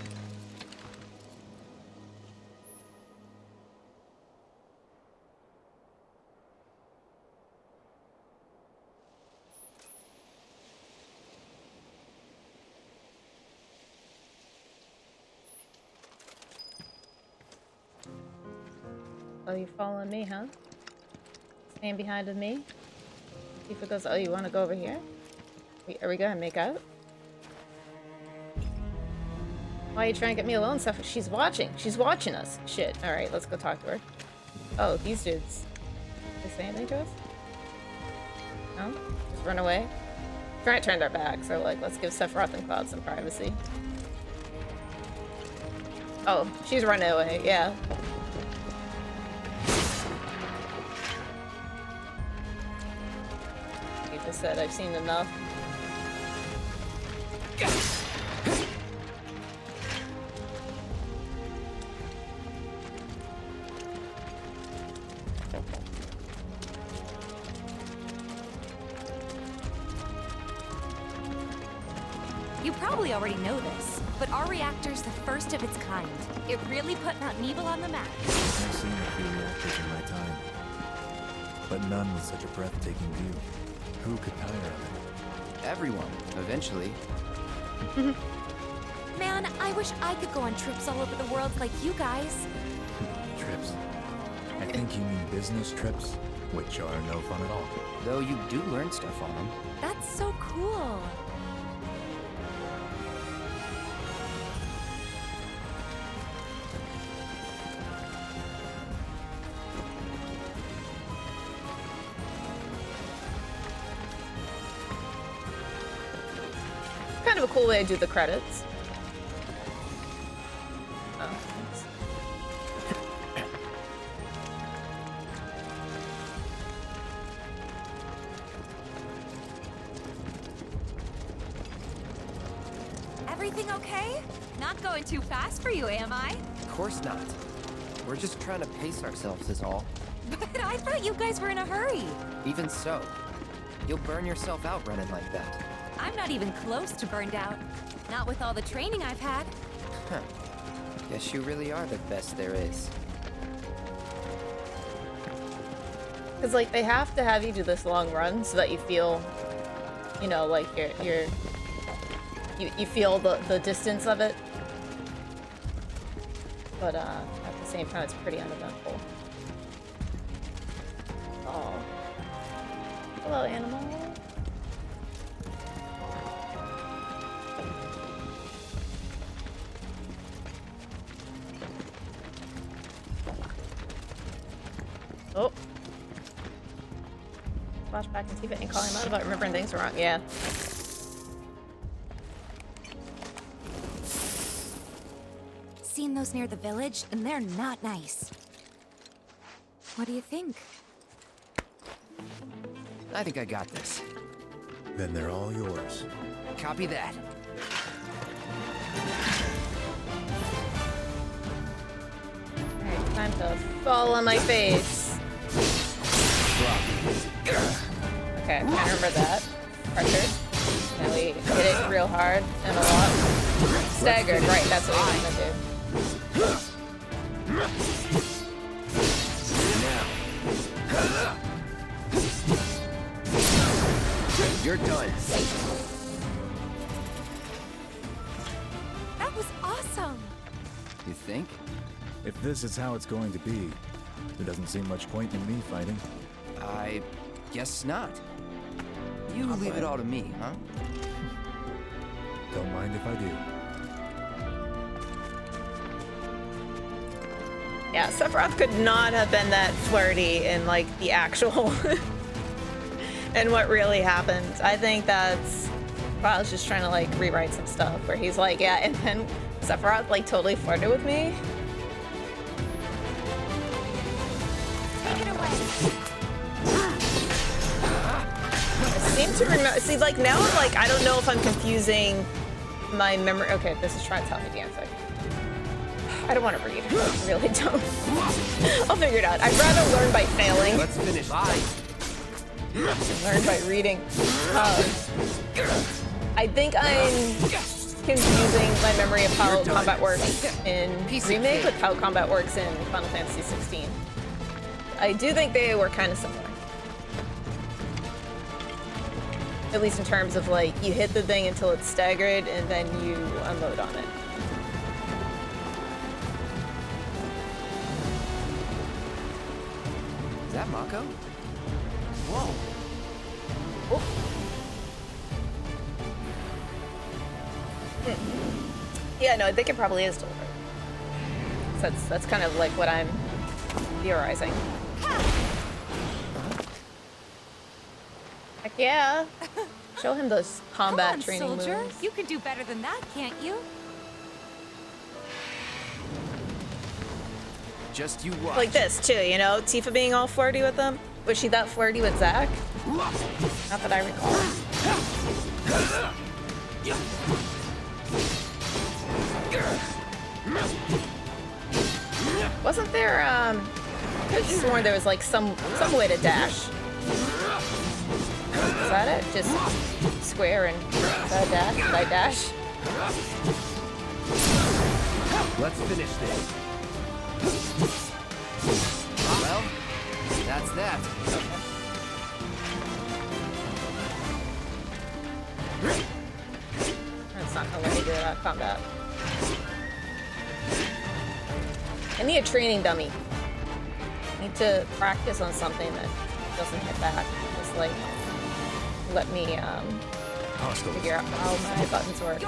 Oh, you following me, huh? Staying behind with me? Tifa goes, oh, you want to go over here? Are we gonna make out? Why are you trying to get me alone, Sephiroth? She's watching. She's watching us. Shit. Alright, let's go talk to her. Oh, these dudes. Did they say anything to us? No? Just run away? Trying to turn their back, so like, let's give Sephiroth and Cloud some privacy. Oh, she's running away, yeah. Tifa said, I've seen enough. You probably already know this, but our reactor's the first of its kind. It really put Mount Nebel on the map. I've seen a few reactors in my time, but none with such a breathtaking view. Who could tire of it? Everyone, eventually. Man, I wish I could go on trips all over the world like you guys. Trips. I think you mean business trips, which are no fun at all. Though you do learn stuff on them. That's so cool. Kind of a cool way to do the credits. Oh, thanks. Everything okay? Not going too fast for you, am I? Of course not. We're just trying to pace ourselves is all. But I thought you guys were in a hurry. Even so, you'll burn yourself out running like that. I'm not even close to burned out. Not with all the training I've had. Huh. Guess you really are the best there is. Because, like, they have to have you do this long run so that you feel, you know, like you feel the distance of it. But, at the same time, it's pretty uneventful. Oh. Hello, animal. Oh. Flashback and Tifa and calling him out about remembering things wrong. Yeah. Seen those near the village, and they're not nice. What do you think? I think I got this. Then they're all yours. Copy that. Alright, time to fall on my face. Okay, I can't remember that. Pressure. And we hit it real hard and a lot. Staggered, right, that's what we want to do. You're done. That was awesome! You think? If this is how it's going to be, there doesn't seem much point in me fighting. I guess not. You leave it all to me, huh? Don't mind if I do. Yeah, Sephiroth could not have been that flirty in, like, the actual... and what really happened. I think that's... I was just trying to, like, rewrite some stuff where he's like, yeah, and then Sephiroth, like, totally flirted with me. Take it away. I seem to remember... See, like, now I'm like, I don't know if I'm confusing my memory... Okay, this is trying to tell me dancing. I don't want to read. I really don't. I'll figure it out. I'd rather learn by failing. Let's finish. Bye. Learn by reading. I think I'm confusing my memory of how combat works in Remake with how combat works in Final Fantasy 16. I do think they were kind of similar. At least in terms of, like, you hit the thing until it's staggered and then you unload on it. Is that Mako? Whoa. Oh. Yeah, no, I think it probably is deliberate. So that's kind of like what I'm theorizing. Heck yeah! Show him those combat Come on, training soldier. moves. You can do better than that, can't you? Just you watch. Like this too, you know, Tifa being all flirty with them. Was she that flirty with Zack? Not that I recall. Wasn't there I could have sworn there was like some way to dash. Is that it? Just square and dash? Did I dash? Let's finish this. Well, that's that. That's not gonna let me do that combat. I need a training dummy. I need to practice on something that doesn't hit back. Just like let me figure out how my buttons work.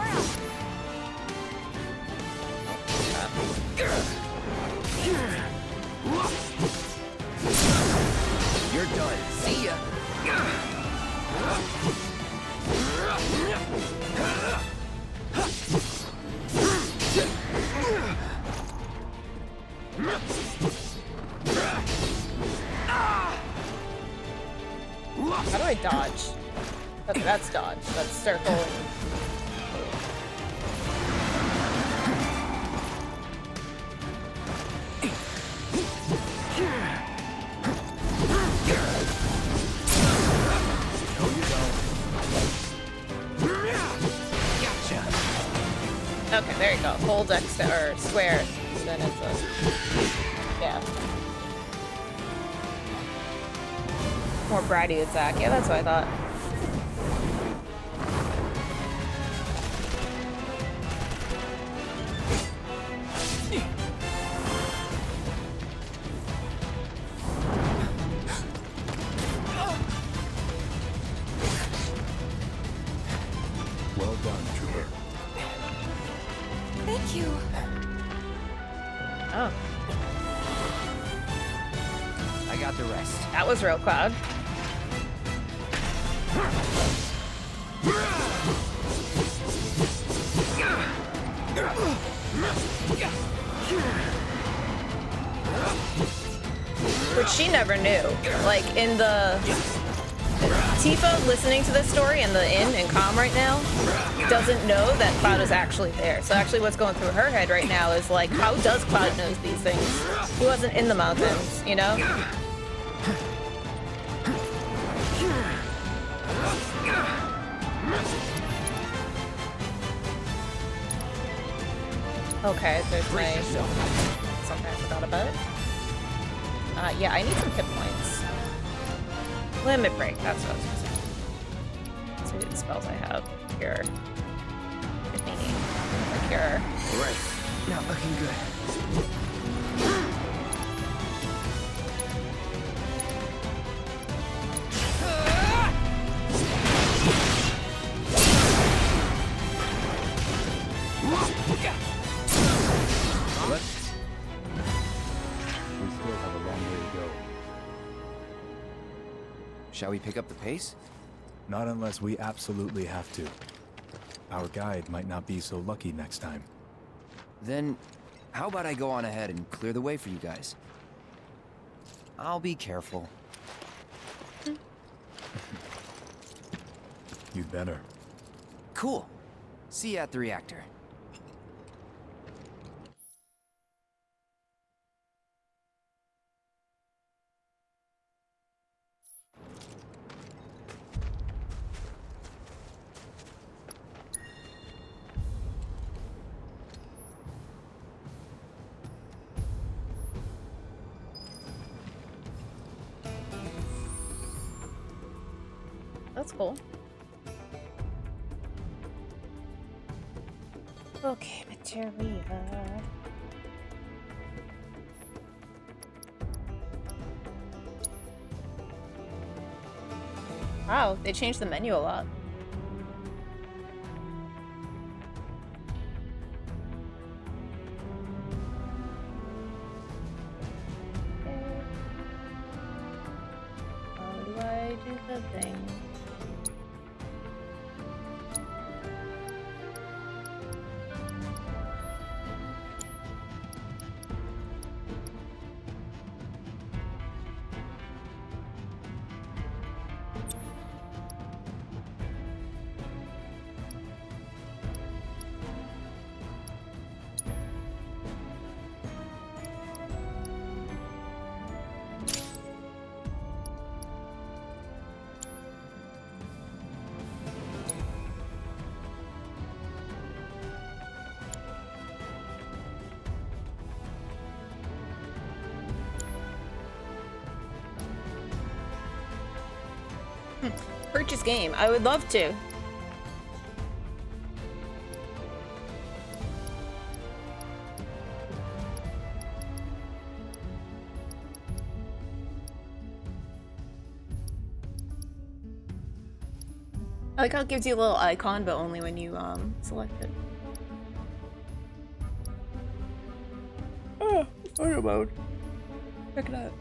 You're done. See ya. How do I dodge? That's dodge. That's circle. There you go. Hold X or square. And then it's a... Yeah. More bratty attack. Yeah, that's what I thought. Well done, Trooper. Thank you. Oh. I got the rest. That was real, Cloud. Which she never knew. Like, in the... Tifa, listening to this story in the inn and calm right now, doesn't know that Cloud is actually there. So actually what's going through her head right now is like, how does Cloud knows these things? He wasn't in the mountains, you know? Okay, there's my... something I forgot about. Yeah, I need some hit points. Limit break, that's what I was gonna say. Let's see the spells I have. Cure. Cure. Right. Not looking good. We still have a long way to go. Shall we pick up the pace? Not unless we absolutely have to. Our guide might not be so lucky next time. Then, how about I go on ahead and clear the way for you guys? I'll be careful. You'd better. Cool. See you at the reactor. That's cool. Okay, Materia. Wow, they changed the menu a lot. Okay. How do I do the thing? Purchase game. I would love to. I like how it gives you a little icon, but only when you select it. Oh, photo mode. Check it out.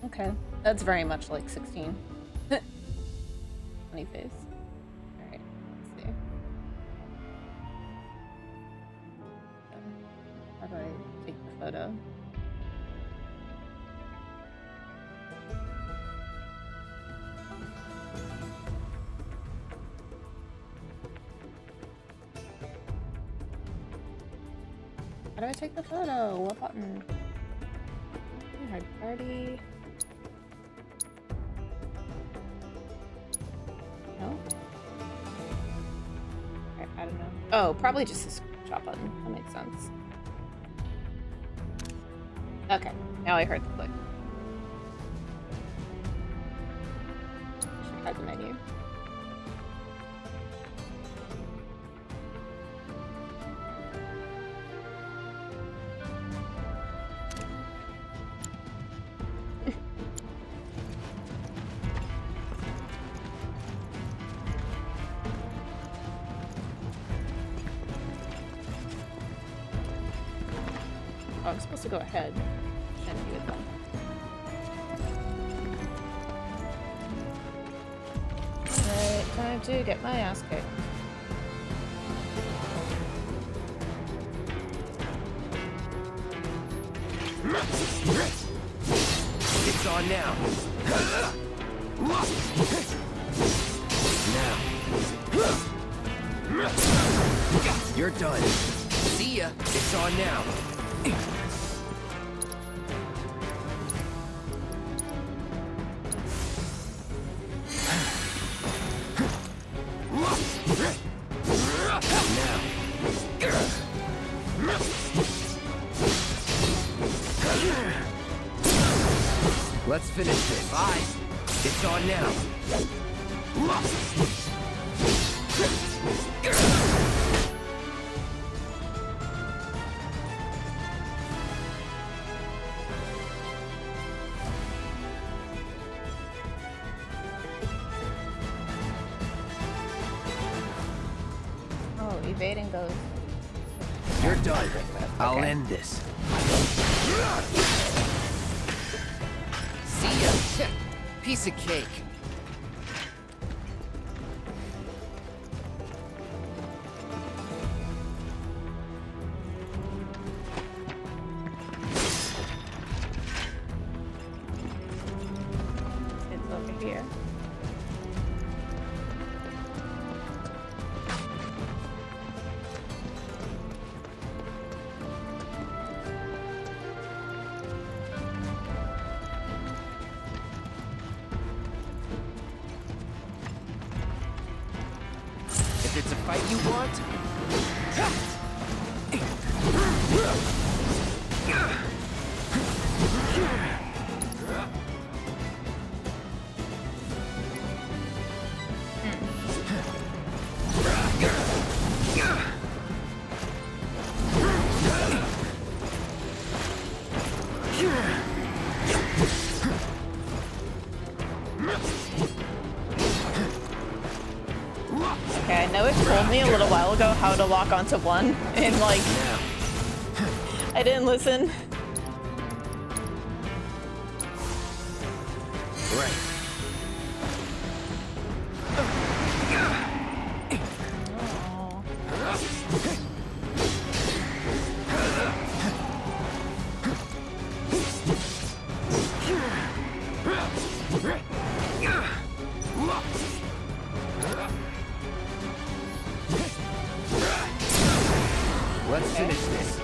Okay, that's very much like 16. Funny face. Alright, let's see. How do I take the photo? How do I take the photo? What button? Hard party. No? I don't know. Oh, probably just chop button. That makes sense. Okay, now I heard the click. Should try the menu. Oh, I'm supposed to go ahead. Shouldn't do it then. Alright, time to get my ass kicked. It's on now. Now. You're done. See ya. It's on now. Let's finish this. Bye. It's on now. Oh, evading those. You're done. I'll end this. See ya. Piece of cake. It's over here. If it's a fight you want, Okay, I know it told me a little while ago how to lock onto one, and like, I didn't listen. right. Let's finish this.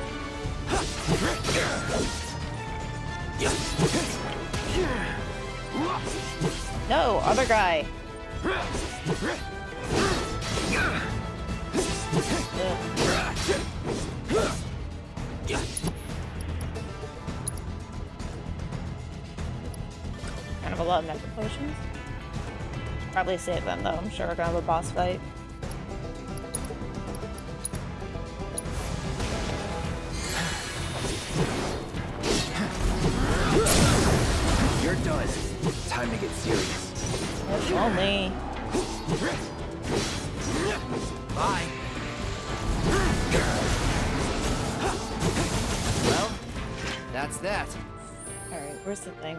No, other guy. Kind of a lot of nectar potions. Probably save them though. I'm sure we're gonna have a boss fight. You're done. Time to get serious. If only. Bye. Well, that's that. Alright, where's the thing?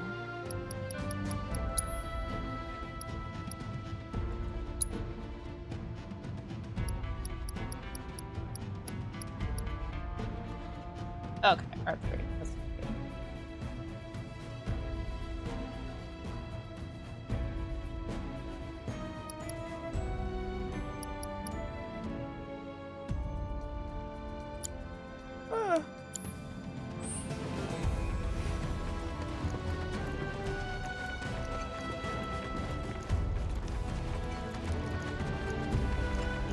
Okay, R3. That's good.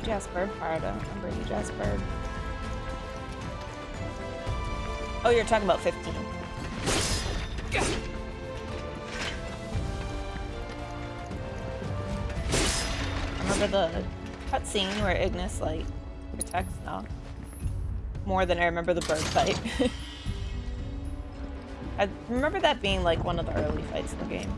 Jasper, I don't remember you, Jasper. Oh, you're talking about 15. Remember the cutscene where Ignis, like, protects Noct? More than I remember the bird fight. I remember that being, like, one of the early fights in the game.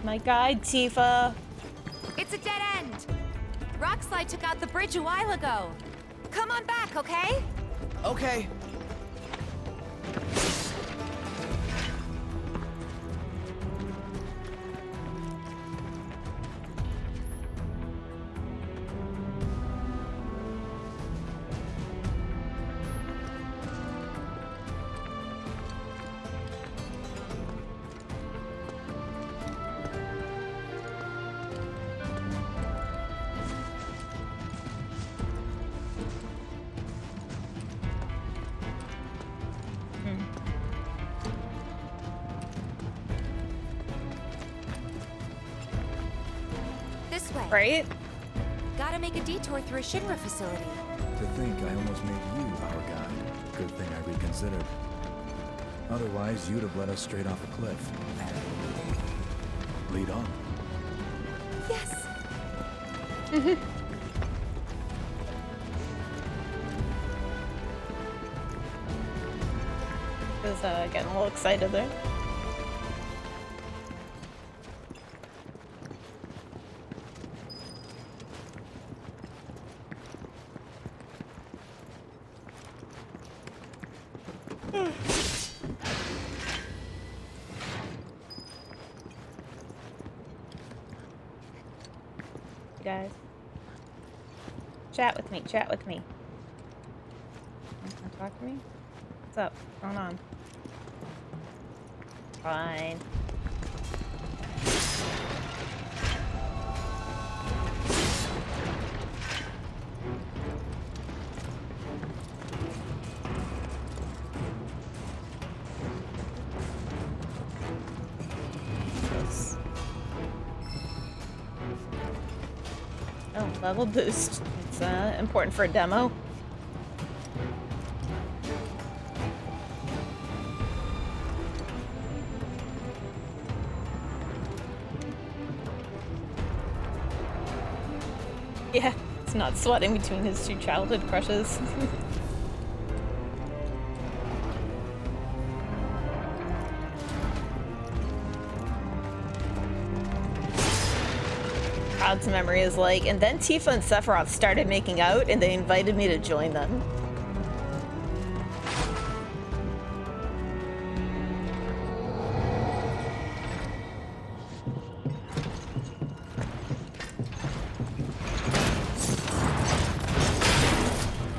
My guide, Tifa. It's a dead end. Rockslide took out the bridge a while ago. Come on back, okay? Okay. Right? Gotta make a detour through a Shinra facility. To think I almost made you our guide. Good thing I reconsidered. Otherwise, you'd have led us straight off a cliff. Lead on. Yes. Is getting a little excited there. Guys, chat with me, chat with me. You wanna talk to me? What's up? What's going on? Fine. Oh, level boost. It's important for a demo. Yeah, it's not sweating between his two childhood crushes. Proud to memory is like, and then Tifa and Sephiroth started making out and they invited me to join them.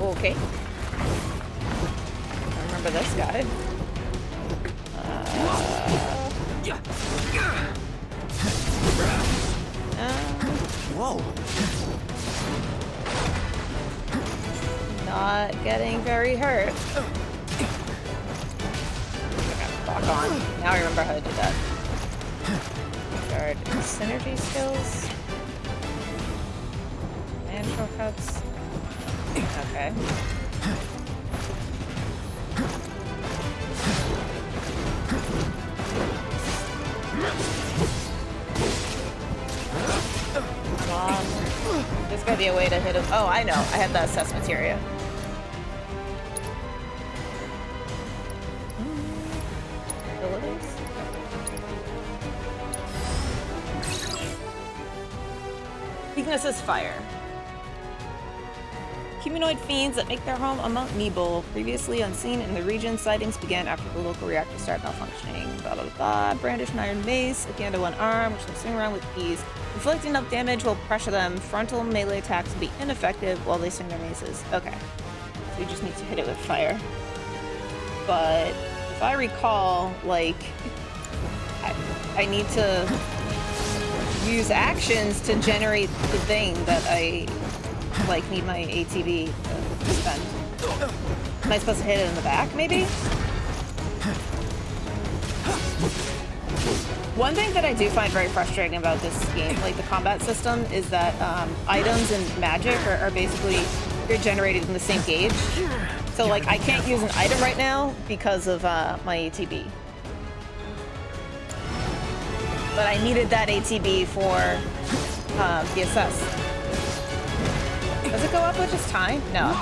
Okay. I remember this guy. Whoa. Not getting very hurt. Okay, lock on. Now I remember how to do that. Guard synergy skills. And shortcuts. Okay. Come on. There's gotta be a way to hit him. Oh, I know. I have that assess materia. Abilities? Weakness is fire. Humanoid fiends that make their home on Mount Nebel, previously unseen in the region. Sightings began after the local reactor started malfunctioning. Blah, blah, blah. Brandish an iron mace at the end of one arm, which they swing around with ease. Inflicting enough damage will pressure them. Frontal melee attacks will be ineffective while they swing their maces. Okay. So you just need to hit it with fire. But the if I recall, like, I need to use actions to generate the thing that I, like, need my ATB to spend. Am I supposed to hit it in the back, maybe? One thing that I do find very frustrating about this game, like the combat system, is that items and magic are basically, you're generated in the same gauge. So, like, I can't use an item right now because of my ATB. But I needed that ATB for PSS. Does it go up with just time? No.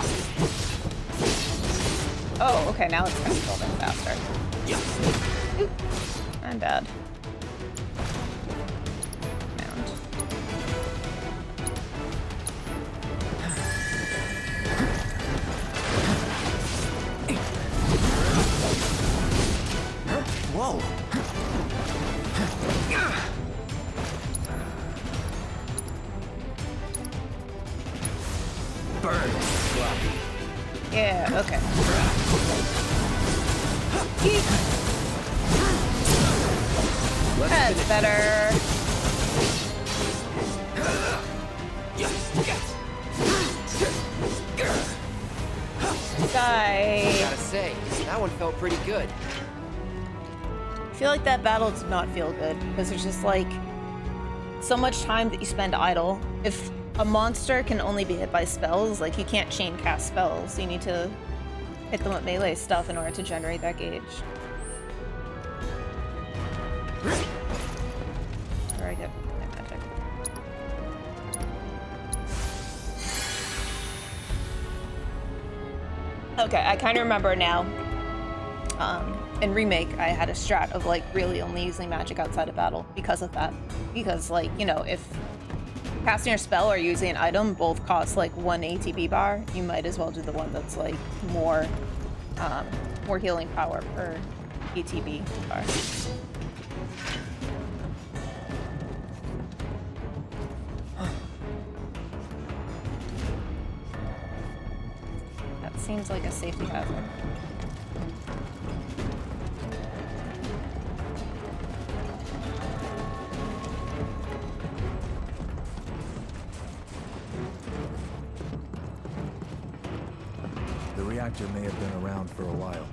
Oh, okay, now it's kind of building faster. Oop. I'm bad. Whoa! Burn, sloppy. Yeah, okay. That's better. Die. Gotta say, that one felt pretty good. I feel like that battle did not feel good because there's just like so much time that you spend idle. If a monster can only be hit by spells, like you can't chain cast spells. You need to hit them with melee stuff in order to generate that gauge. Where I get my magic. Okay, I kind of remember now. In Remake, I had a strat of like really only using magic outside of battle because of that. Because, like, you know, if casting your spell or using an item both cost like 1 ATB bar, you might as well do the one that's like more healing power per ATB bar. That seems like a safety hazard. The reactor may have been around for a while,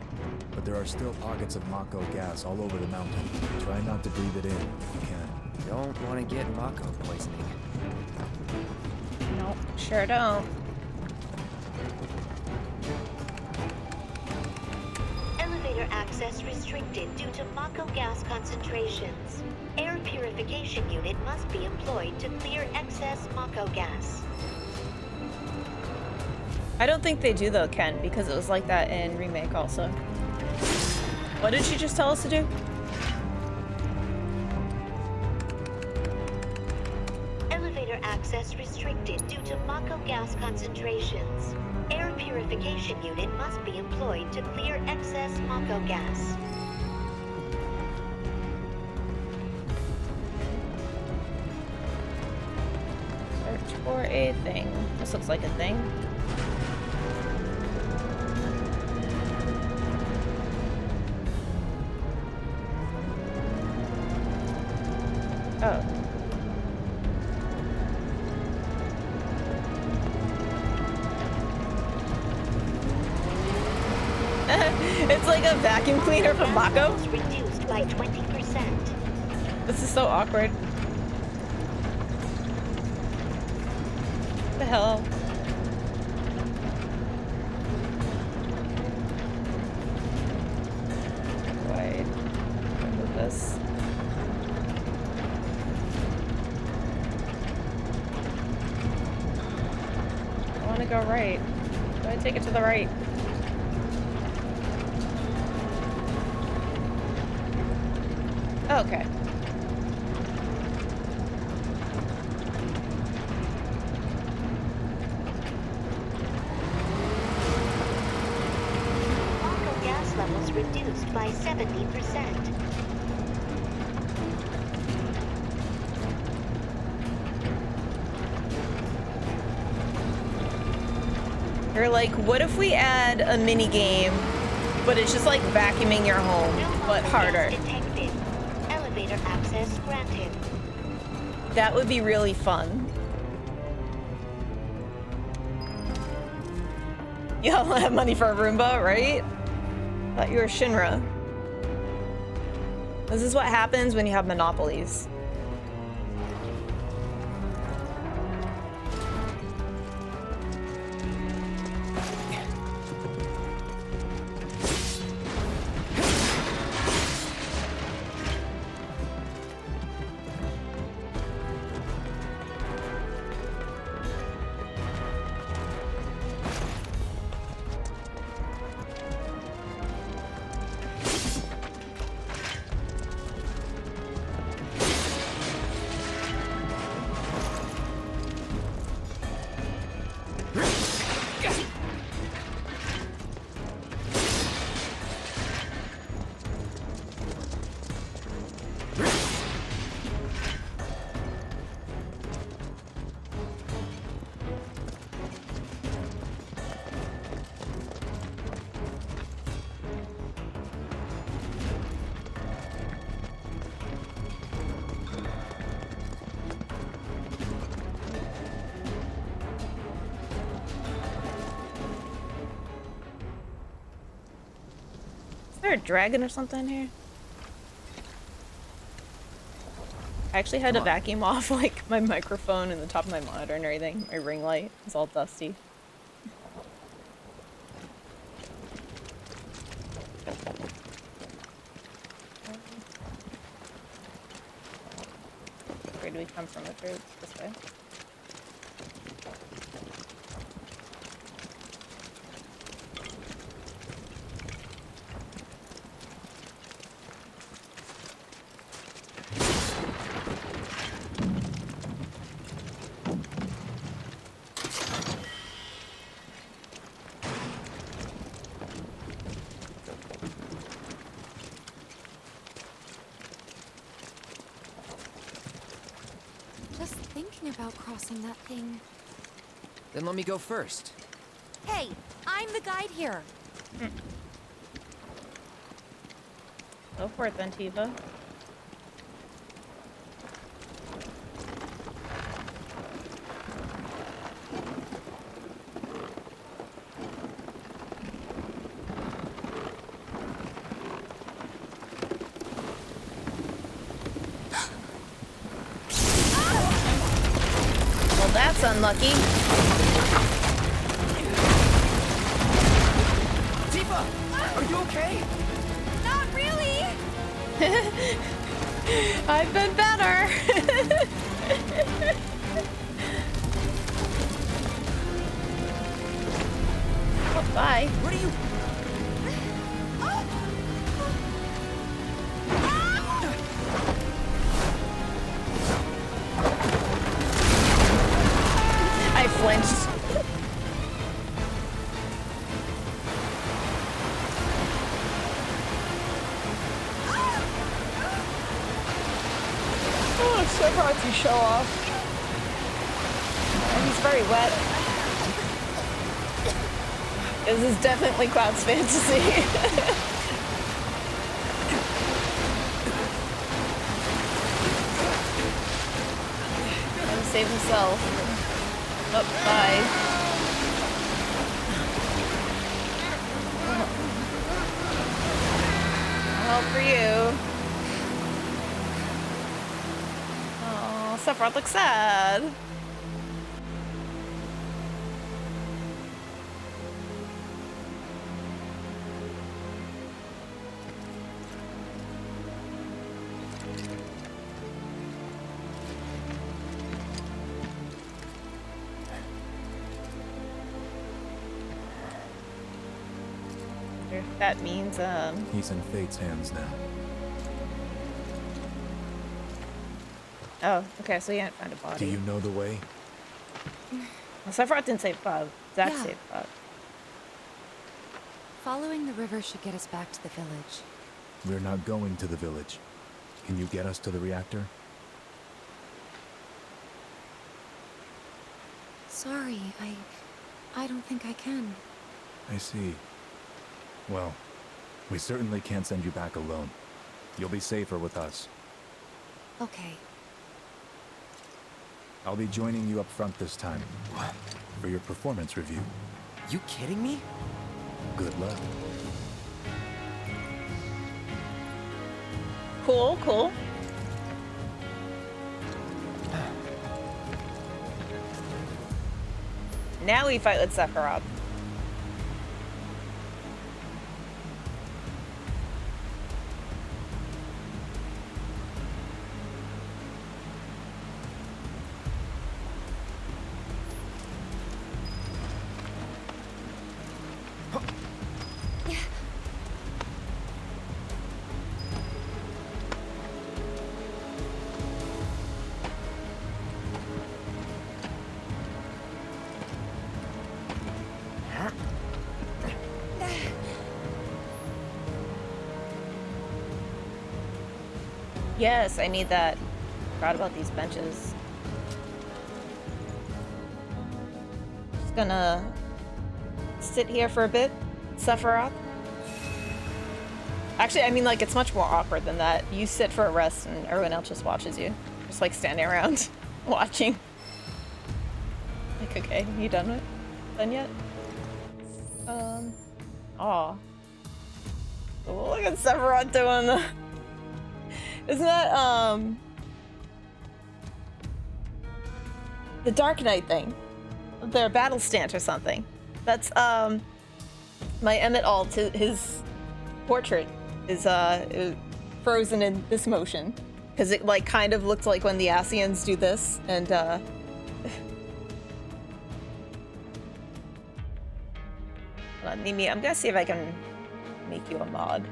but there are still pockets of Mako gas all over the mountain. Try not to breathe it in if you can. Don't want to get Mako poisoning. Nope, sure don't. Elevator access restricted due to Mako gas concentrations. Air purification unit must be employed to clear excess Mako gas. I don't think they do though, Ken, because it was like that in Remake also. What did she just tell us to do? Elevator access restricted due to Mako gas concentrations. Air purification unit must be employed to clear excess Mako gas. Search for a thing. This looks like a thing. Oh. It's like a vacuum cleaner from Mako. Reduced by 20%. This is so awkward. What the hell? Wait. Remove this. I want to go right. Do I take it to the right? Okay. Mako gas levels reduced by 70%. Or like, what if we add a mini game But it's just like vacuuming your home, but harder. Detected. Elevator access granted. That would be really fun. You don't have money for a Roomba, right? Thought you were Shinra. This is what happens when you have monopolies. Is there a dragon or something in here? I actually had to vacuum off like my microphone and the top of my monitor and everything. My ring light is all dusty. Where do we come from? If it's this way. About crossing that thing. Then let me go first. Hey, I'm the guide here. Go for it then, Tifa. That's unlucky. Tifa, are you okay? Not really. I've been better. Oh, bye. What are you? I flinched. Oh, it's so hard to show off. And he's very wet. This is definitely Cloud's fantasy. Let him save himself. Oh, bye. Well, for you. Oh, Sephiroth looks sad. That means, He's in Fate's hands now. Oh, okay, so you haven't found a body. Do you know the way? Well, Sephiroth didn't save Bob. Zack saved Bob. Following the river should get us back to the village. We're not going to the village. Can you get us to the reactor? Sorry, I don't think I can. I see. Well, We certainly can't send you back alone. You'll be safer with us. Okay. I'll be joining you up front this time. For your performance review. You kidding me? Good luck. Cool, cool. Now we fight with Sephiroth. Yes, I need that. Forgot about these benches. Just gonna sit here for a bit. Sephiroth. Actually, I mean, like, it's much more awkward than that. You sit for a rest and everyone else just watches you. Just, like, standing around watching. Like, okay, you done yet? Aw. Oh, look at Sephiroth doing the... Isn't that, the Dark Knight thing? Their battle stance or something. That's, my Emmett Alt, his portrait is, frozen in this motion. Because it, like, kind of looked like when the Asians do this, and, Mimi, I'm gonna see if I can make you a mod.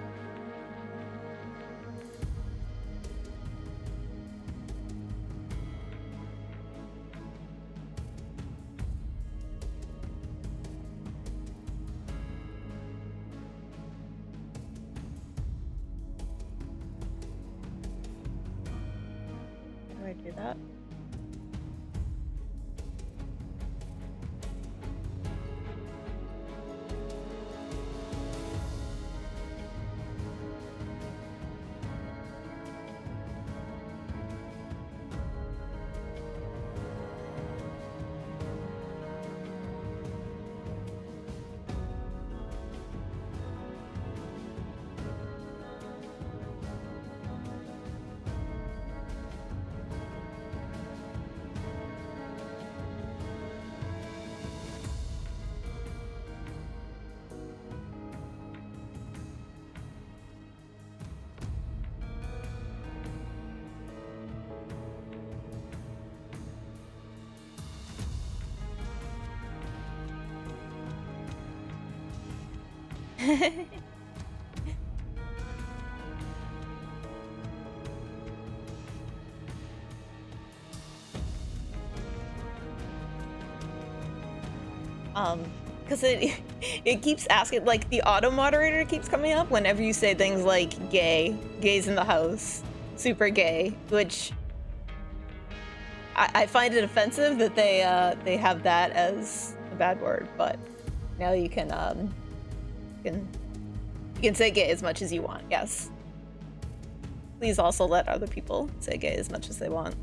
How do I do that? Because it keeps asking, like, the auto moderator keeps coming up whenever you say things like gay, gays in the house, super gay, which I find it offensive that they have that as a bad word, but now you can say gay as much as you want, yes. Please also let other people say gay as much as they want.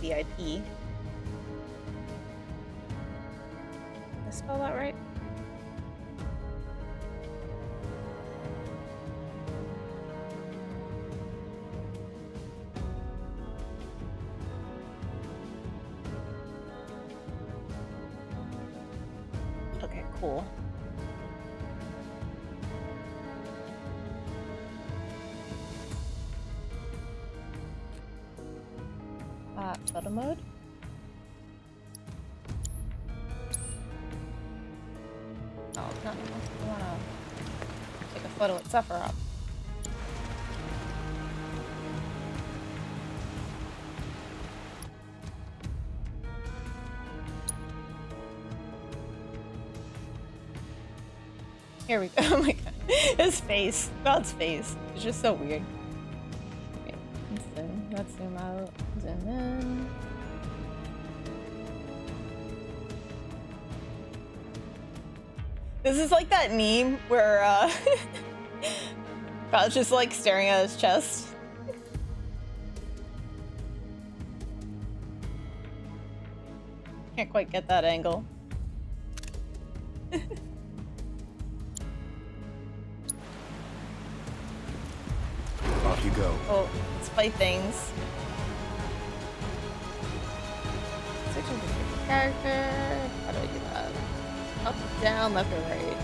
VIP. Did I spell that right? Okay, cool. Photo mode? Oh, no. I wanna take a photo with Sephiroth. Here we go. Oh my god. His face. God's face. It's just so weird. Okay, let's zoom out. Zoom in. This is like that meme where God's just like staring at his chest. Can't quite get that angle. Off you go. Oh, let's fight things. Search and describe the character. How do I do that? Up, down, left, or right.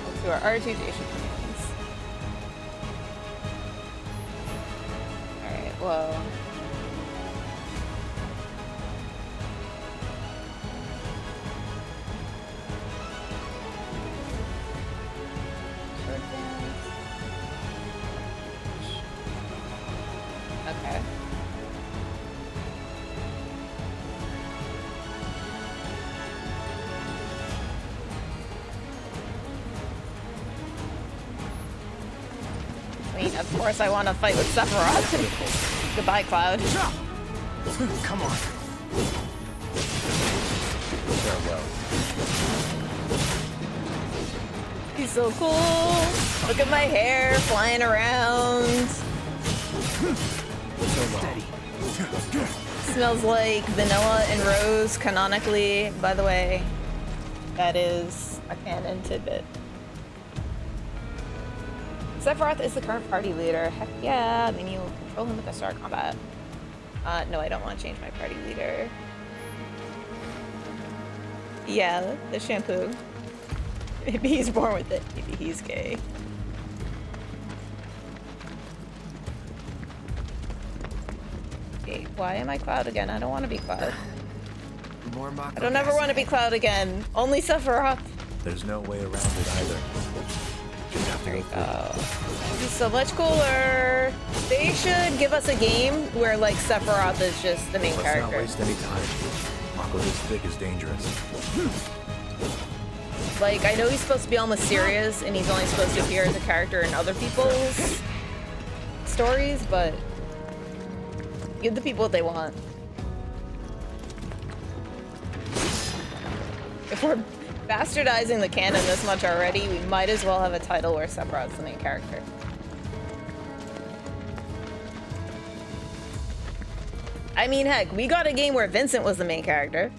Let's do our R2 station commands. Alright, whoa. Okay. I mean, of course I want to fight with Sephiroth. Goodbye, Cloud. Come on. Farewell. He's so cool. Look at my hair flying around. Steady. Smells like vanilla and rose canonically, by the way. That is a canon tidbit. Sephiroth is the current party leader. Heck yeah, then you'll control him at the start of combat. No, I don't want to change my party leader. Yeah, the shampoo. Maybe he's born with it. Maybe he's gay. Wait, why am I Cloud again? I don't want to be Cloud. More I don't ever want to be Cloud again. Only Sephiroth. There's no way around it either. Just have to go through. This is so much cooler. They should give us a game where like Sephiroth is just the main Let's character. not waste any time. Mako this thick is dangerous. Like, I know he's supposed to be all mysterious and he's only supposed to appear as a character in other people's stories, but give the people what they want. If we're bastardizing the canon this much already, we might as well have a title where Sephiroth's the main character. I mean, heck, we got a game where Vincent was the main character.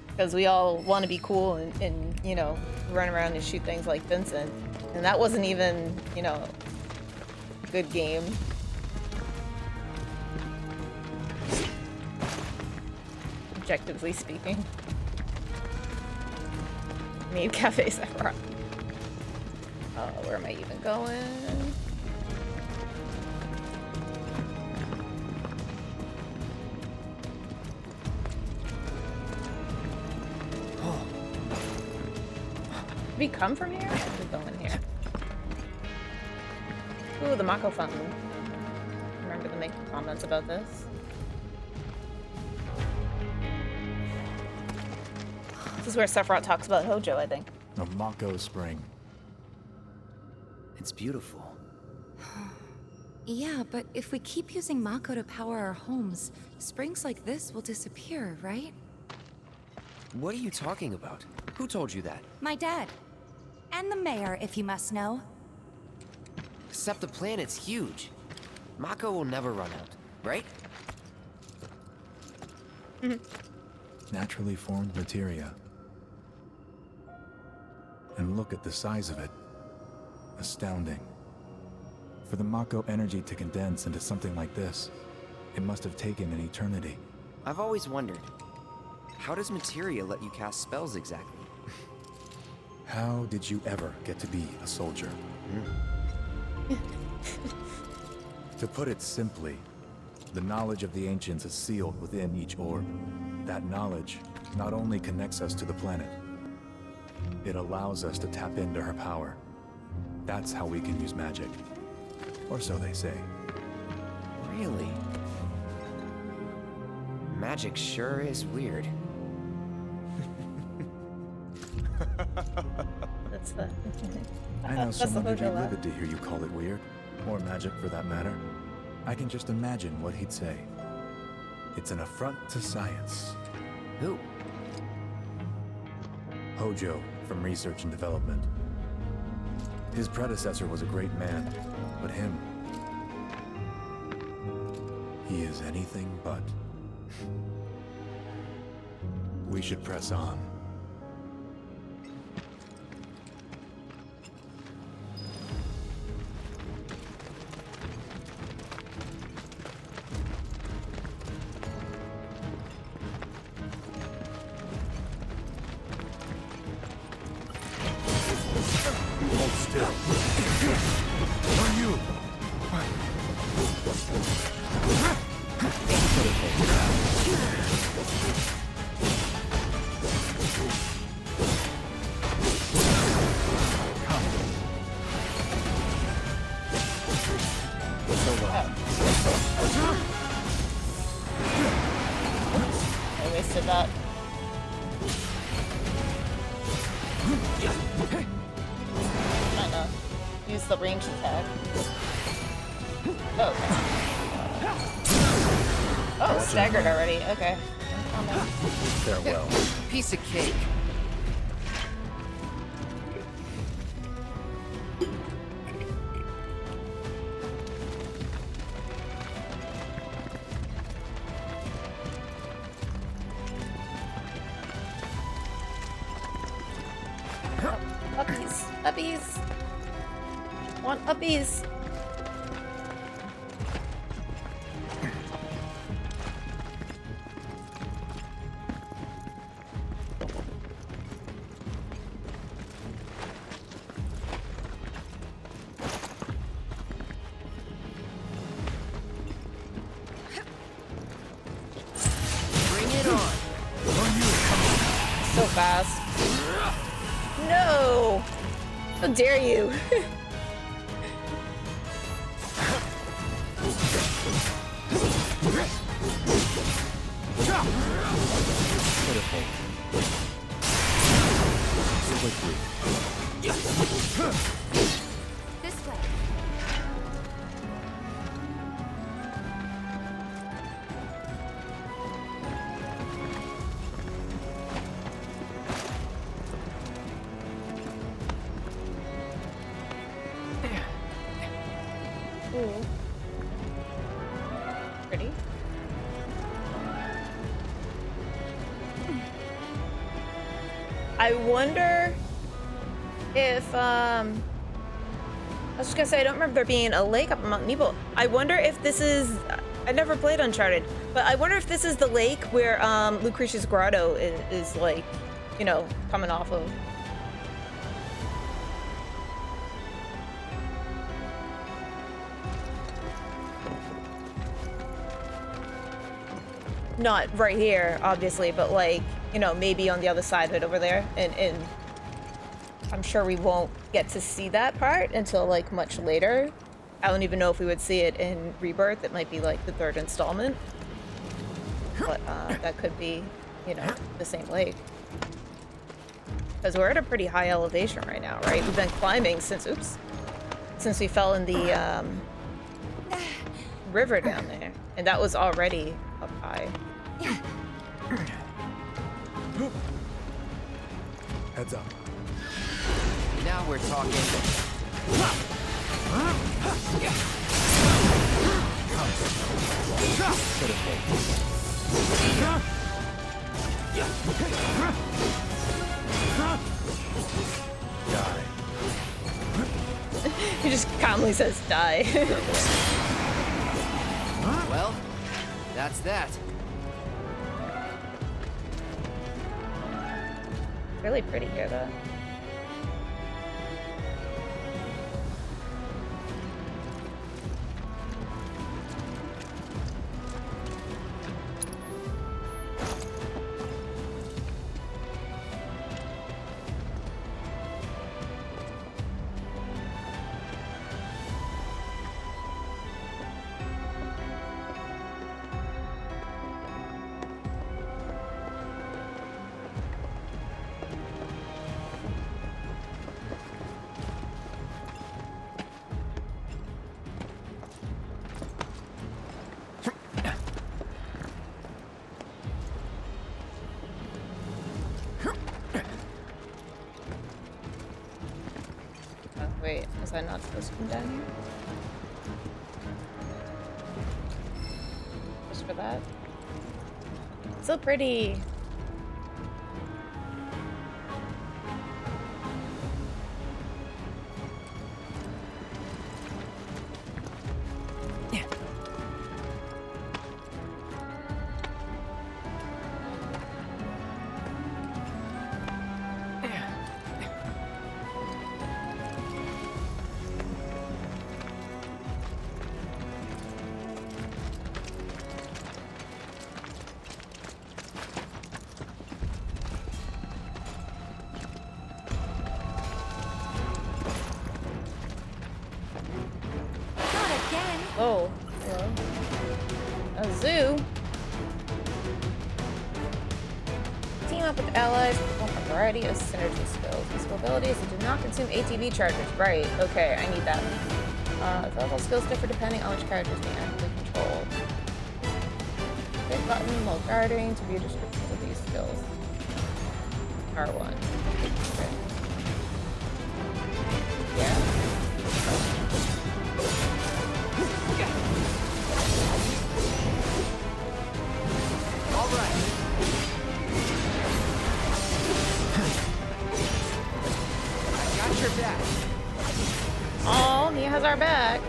Because we all want to be cool and, you know, run around and shoot things like Vincent. And that wasn't even, you know, a good game. Objectively speaking. Made Cafe Sephiroth. Where am I even going? Did we come from here? Or did we go in here? Ooh, the Mako fountain. Remember to make comments about this. This is where Sephiroth talks about Hojo, I think. A Mako spring. It's beautiful. Yeah, but if we keep using Mako to power our homes, springs like this will disappear, right? What are you talking about? Who told you that? My dad. And the mayor, if you must know. Except the planet's huge. Mako will never run out, right? Naturally formed materia. And look at the size of it. Astounding. For the Mako energy to condense into something like this, it must have taken an eternity. I've always wondered, how does Materia let you cast spells exactly? How did you ever get to be a soldier? To put it simply, the knowledge of the ancients is sealed within each orb. That knowledge not only connects us to the planet, it allows us to tap into her power. That's how we can use magic. Or so they say. Really? Magic sure is weird. The That's the. I know That's the someone who'd be Hojo laugh. livid to hear you call it weird, or magic for that matter. I can just imagine what he'd say. It's an affront to science. Who? Hojo, from Research and Development. His predecessor was a great man, but him... he is anything but. We should press on. Hold still. On you. I wasted that. I know. Use the range attack. Oh, okay. Oh, staggered already. Okay. Farewell. Piece of cake. Uppies. Uppies. Want uppies. Bring it on. So fast. No! How dare you? This way. Ooh. Pretty. I wonder if, I was just gonna say, I don't remember there being a lake up in Mount Nebo. I wonder if this is, I never played Uncharted, but I wonder if this is the lake where, Lucretia's Grotto is like, you know, coming off of. Not right here, obviously, but like, you know, maybe on the other side of it over there. And I'm sure we won't get to see that part until like much later. I don't even know if we would see it in Rebirth. It might be like the third installment. But that could be, you know, the same lake. Because we're at a pretty high elevation right now, right? We've been climbing since, oops, since we fell in the river down there. And that was already up high. Heads up. Now we're talking. Die. He just calmly says die. Well, that's that. Really pretty here, though. Was I not supposed to come down here? Just for that? So pretty! Oh, hello. A zoo? Team up with allies, perform a variety of synergy skills. Useful abilities that do not consume ATB charges. Right, okay, I need that. Level skills differ depending on which character is being actively controlled. Hit button while guarding to view descriptions of these skills. R1. Okay. Yeah. Oh, he has our back.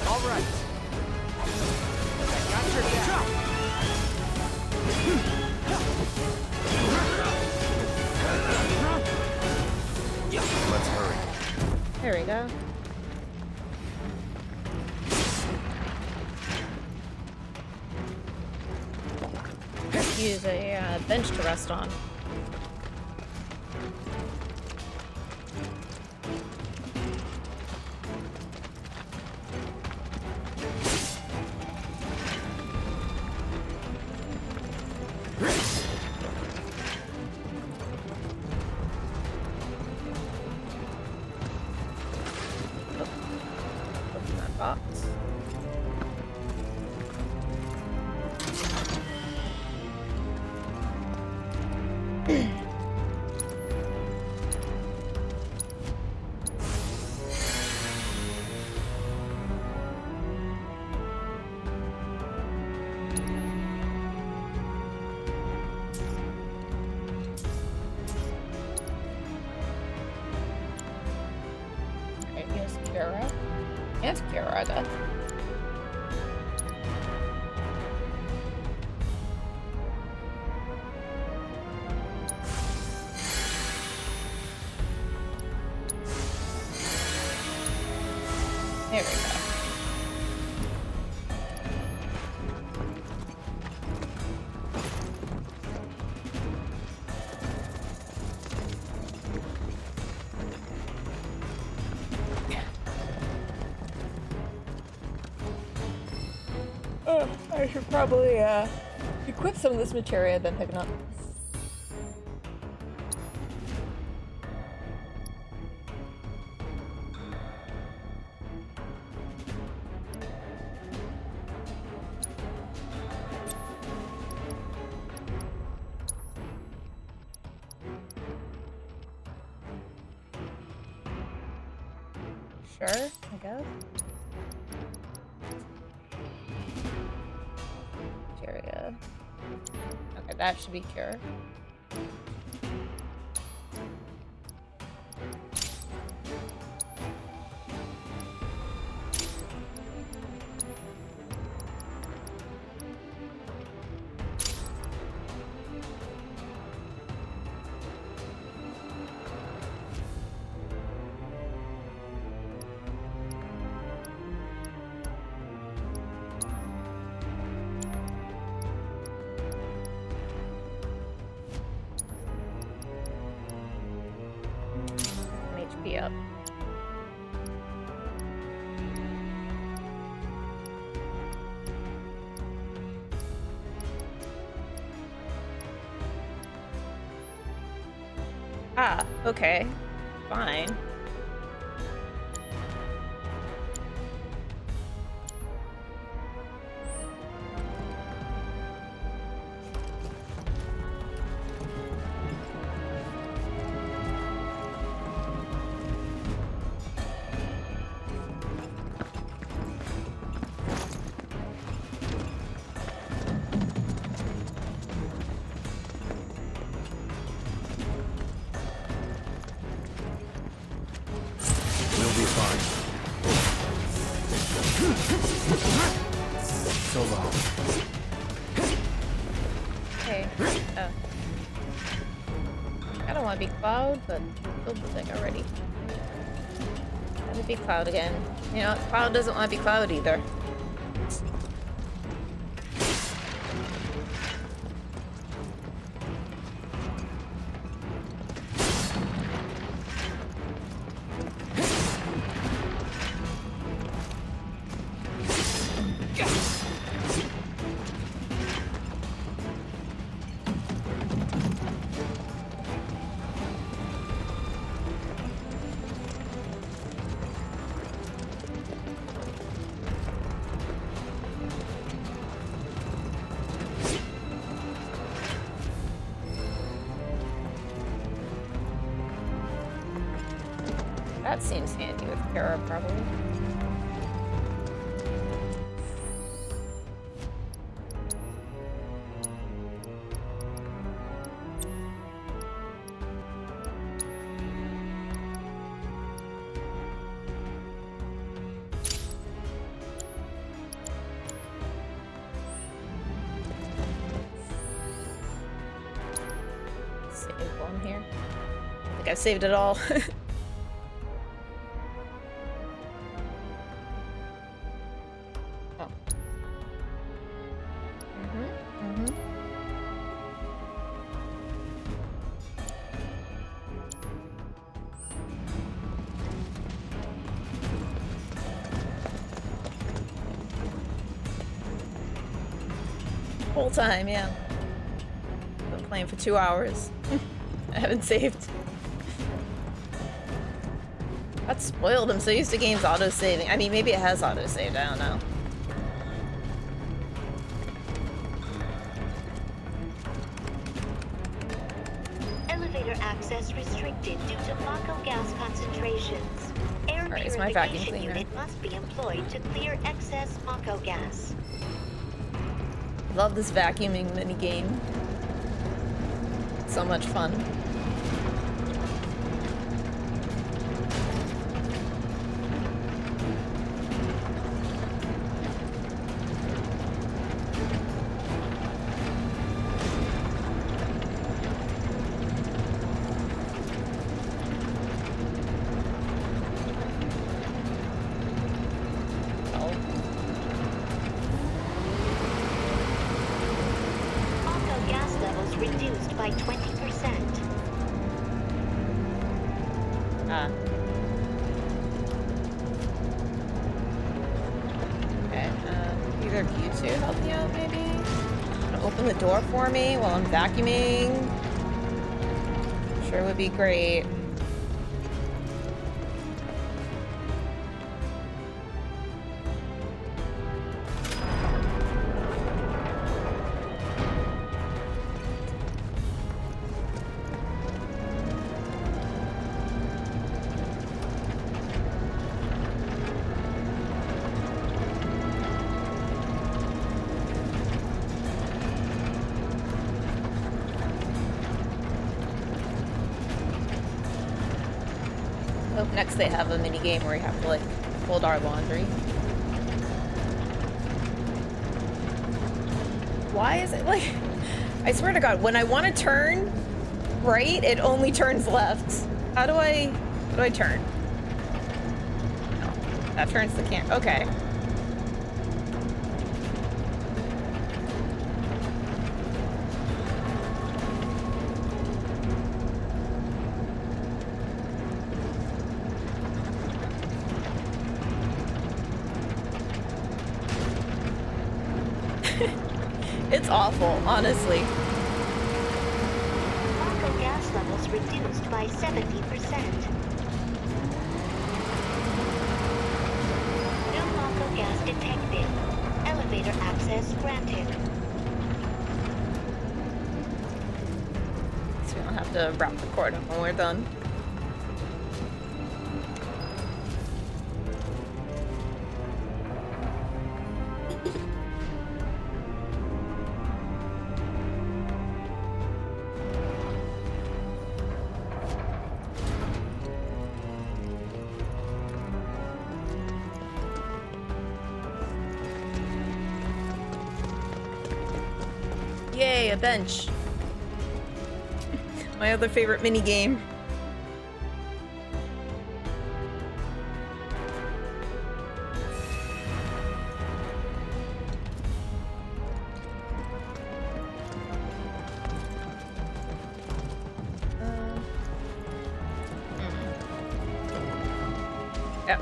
All right. There we go. Let's use a bench to rest on. There we go. Oh, I should probably equip some of this materia, then pick it up. Sure, I guess. Materia. Okay, that should be cure. up. Ah, okay. Fine. So long. Okay. I don't want to be Cloud, but killed the thing already. Let me be Cloud again. You know, Cloud doesn't want to be Cloud either. That seems handy with Kara, probably. Save one here. I think I saved it all. Whole time, yeah. Been playing for 2 hours. I haven't saved. That spoiled. I'm so used to games auto-saving. I mean, maybe it has auto-saved, I don't know. Elevator access restricted due to Mako gas concentrations. Air Alright, my vacuum purification cleaner. unit must be employed to clear excess Mako gas. Love this vacuuming minigame. So much fun. Mako gas levels reduced by 20%. Okay, either of you two help me out, maybe? Open the door for me while I'm vacuuming. Sure would be great. Oh, next they have a mini game where you have to like fold our laundry. Why is it like? I swear to God, when I want to turn right, it only turns left. How do I turn? No, that turns the camera. Okay. awful, honestly. Mako gas levels reduced by 70%. No Mako gas detected. Elevator access granted. So we don't have to wrap the cord up when we're done. Yay, a bench. My other favorite mini game. Yeah.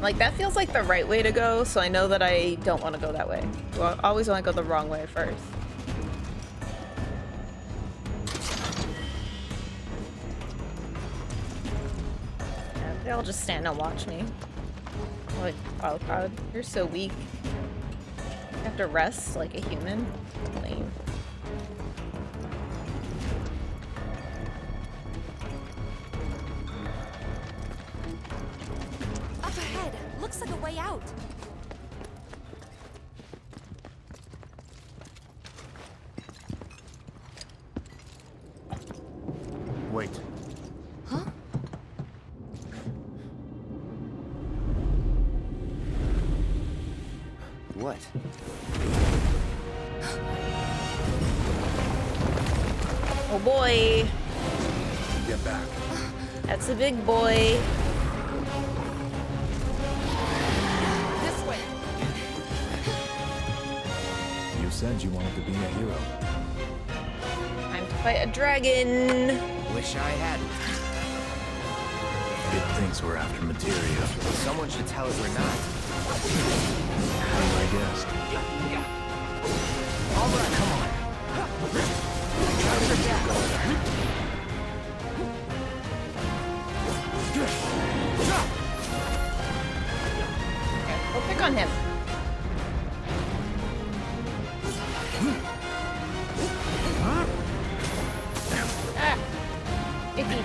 Like, that feels like the right way to go, so I know that I don't want to go that way. Well, I always want to go the wrong way first. They'll just stand and watch me. Like, oh god, you're so weak. You have to rest like a human. Lame. Up ahead! Looks like a way out! Wait. Huh? What? Oh boy. Get back. That's a big boy. This way! You said you wanted to be a hero. Time to fight a dragon. Wish I hadn't. It thinks we're after materia. Someone should tell it we're not. I guessed. Alright, come on. Okay, we'll pick on him. Ah! Icky.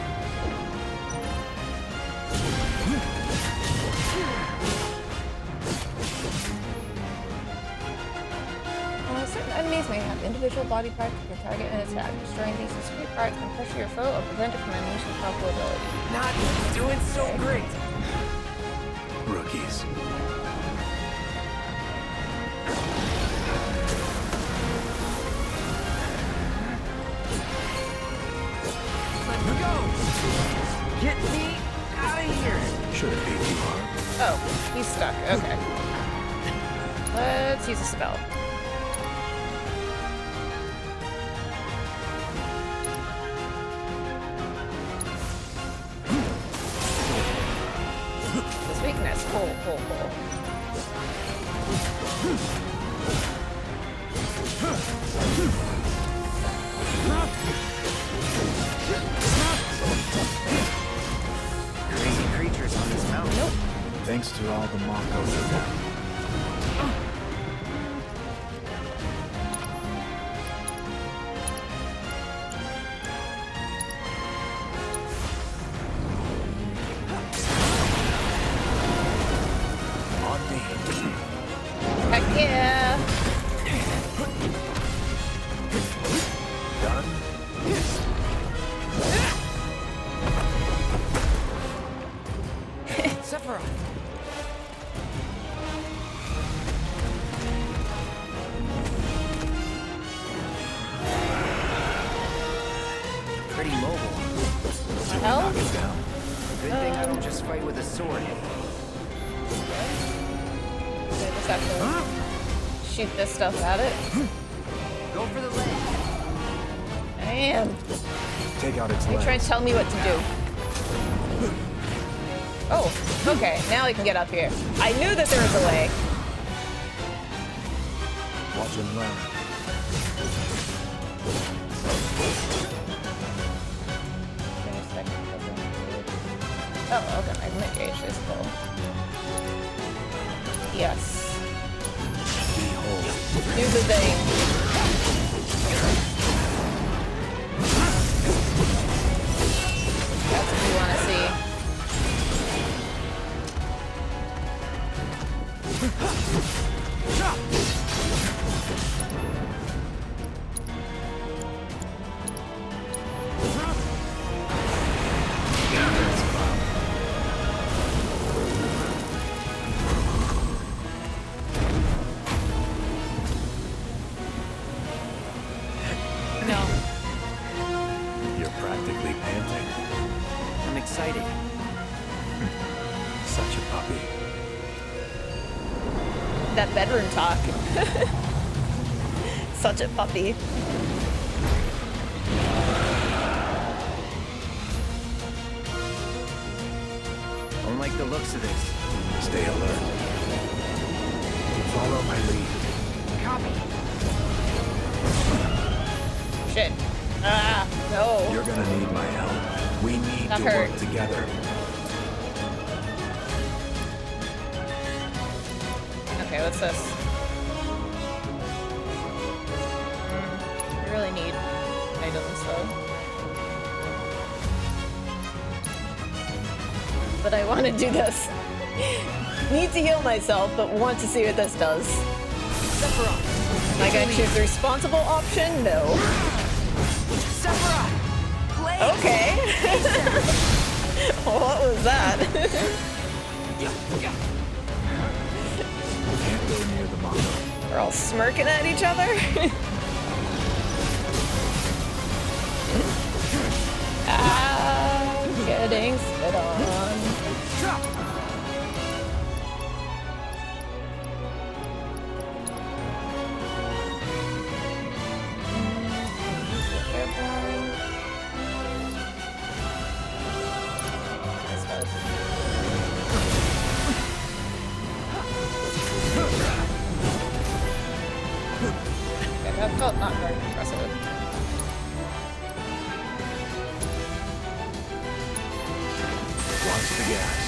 Certain enemies may have individual body parts that can target and attack. Destroying these discrete parts can pressure your foe or prevent it from unleashing powerful ability. Not doing so great. Rookies. Let's go! Get me out of here! Shouldn't be too hard. Oh, he's stuck. Okay. Let's use a spell. His weakness. Pull. Crazy creatures on this mountain. Nope. Thanks to all the Makos around. Heck yeah! Done? Sephiroth! Pretty mobile. Hell? Knock it down. Good thing I don't just fight with a sword. So I just have to shoot this stuff at it. Go for the leg. I am. Take out its You're legs. trying to tell me what to do. Oh, okay. Now I can get up here. I knew that there was a way. Watch him run. Oh, okay, magnet gauge is cool. Yes. Do the thing. That's what we want to see. That bedroom talk. Such a puppy. Don't like the looks of this. Stay alert. Follow my lead. Copy. Shit. Ah, no. You're gonna need my help. We need That to hurt. work together. Okay, what's this? I really need items though. But I want to do this. Need to heal myself, but want to see what this does. Sephiroth! Am I gonna choose the responsible option? No. Sephiroth! Okay. What was that? Can't go near the Mako. We're all smirking at each other. Ah, getting spit on. That felt not very impressive. Watch the gas.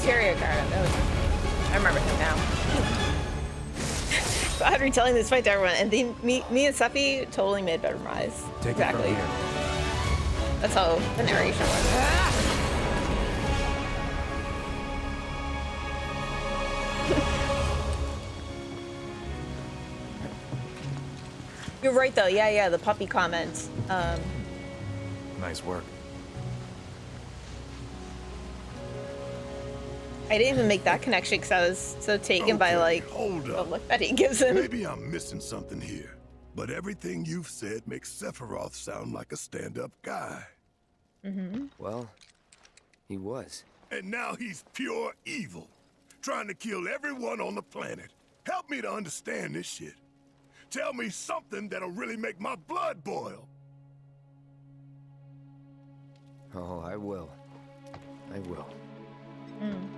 Materia card. I remember him now. So I had retelling this fight to everyone, and me and Sephi totally made better rise. Take exactly. it from here. That's how the narration was. You're right though. Yeah, the puppy comment. Nice work. I didn't even make that connection because I was so taken by like the look that he gives him. Maybe I'm missing something here, but everything you've said makes Sephiroth sound like a stand-up guy. Mm-hmm. Well, he was. And now he's pure evil, trying to kill everyone on the planet. Help me to understand this shit. Tell me something that'll really make my blood boil. Oh, I will. I will. Mm.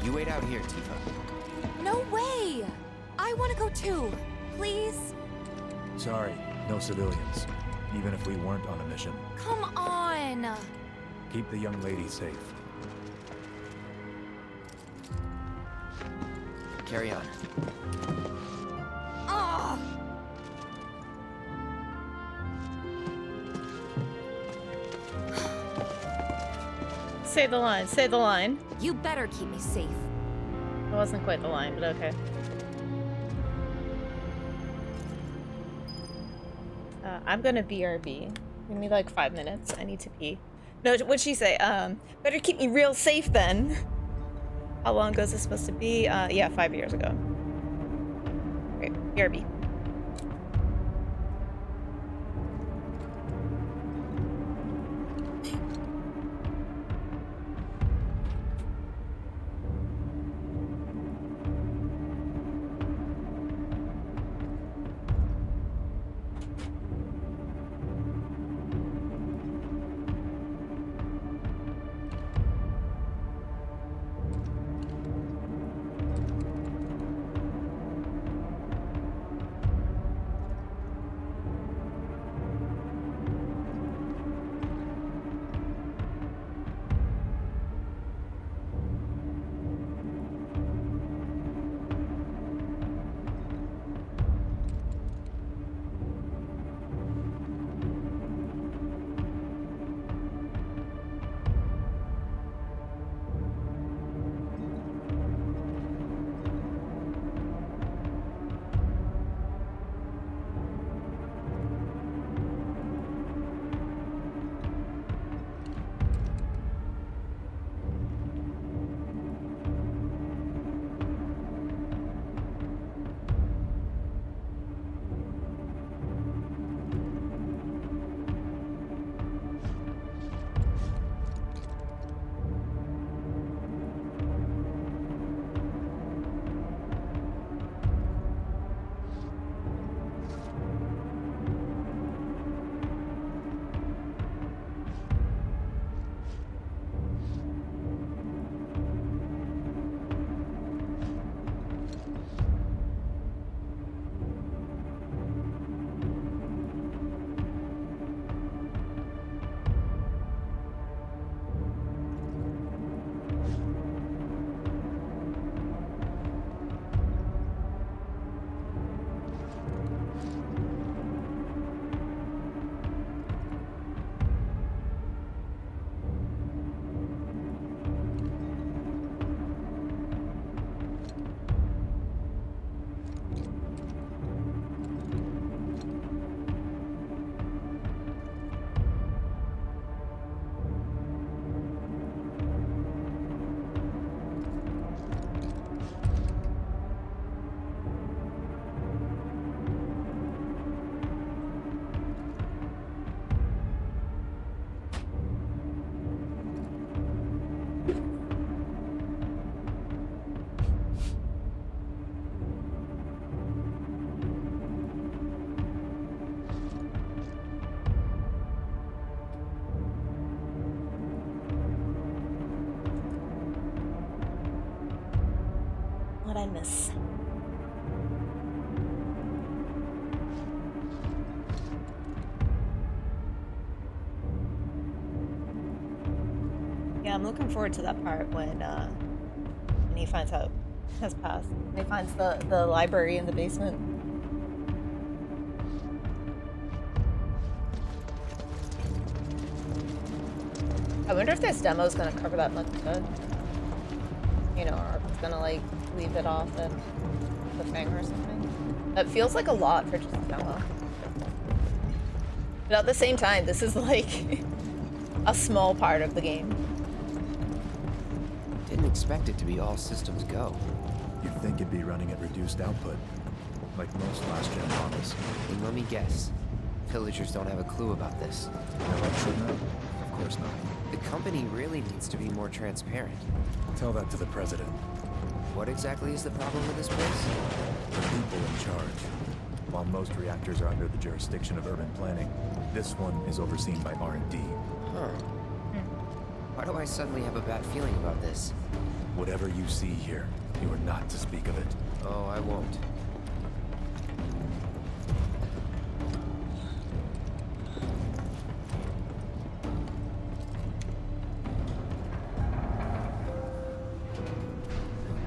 You wait out here, Tifa. No way! I want to go too. Please? Sorry, no civilians. Even if we weren't on a mission. Come on! Keep the young lady safe. Carry on. Oh! Say the line, say the line. You better keep me safe. It wasn't quite the line, but okay. I'm gonna BRB. Give me like 5 minutes. I need to pee. No, what'd she say? Better keep me real safe then. How long ago is this supposed to be? Yeah, 5 years ago. Great, BRB. What'd I miss? Yeah, I'm looking forward to that part when he finds out has passed. When he finds the library in the basement. I wonder if this demo is gonna cover that much good. You know, or if it's gonna like leave it off at the finger or something. That feels like a lot for just a demo. But at the same time, this is like a small part of the game. Didn't expect it to be all systems go. You'd think it'd be running at reduced output, like most last-gen models. And let me guess, villagers don't have a clue about this. No, I should know. Of course not. The company really needs to be more transparent. Tell that to the president. What exactly is the problem with this place? The people in charge. While most reactors are under the jurisdiction of urban planning, this one is overseen by R&D. Huh. Why do I suddenly have a bad feeling about this? Whatever you see here, you are not to speak of it. Oh, I won't.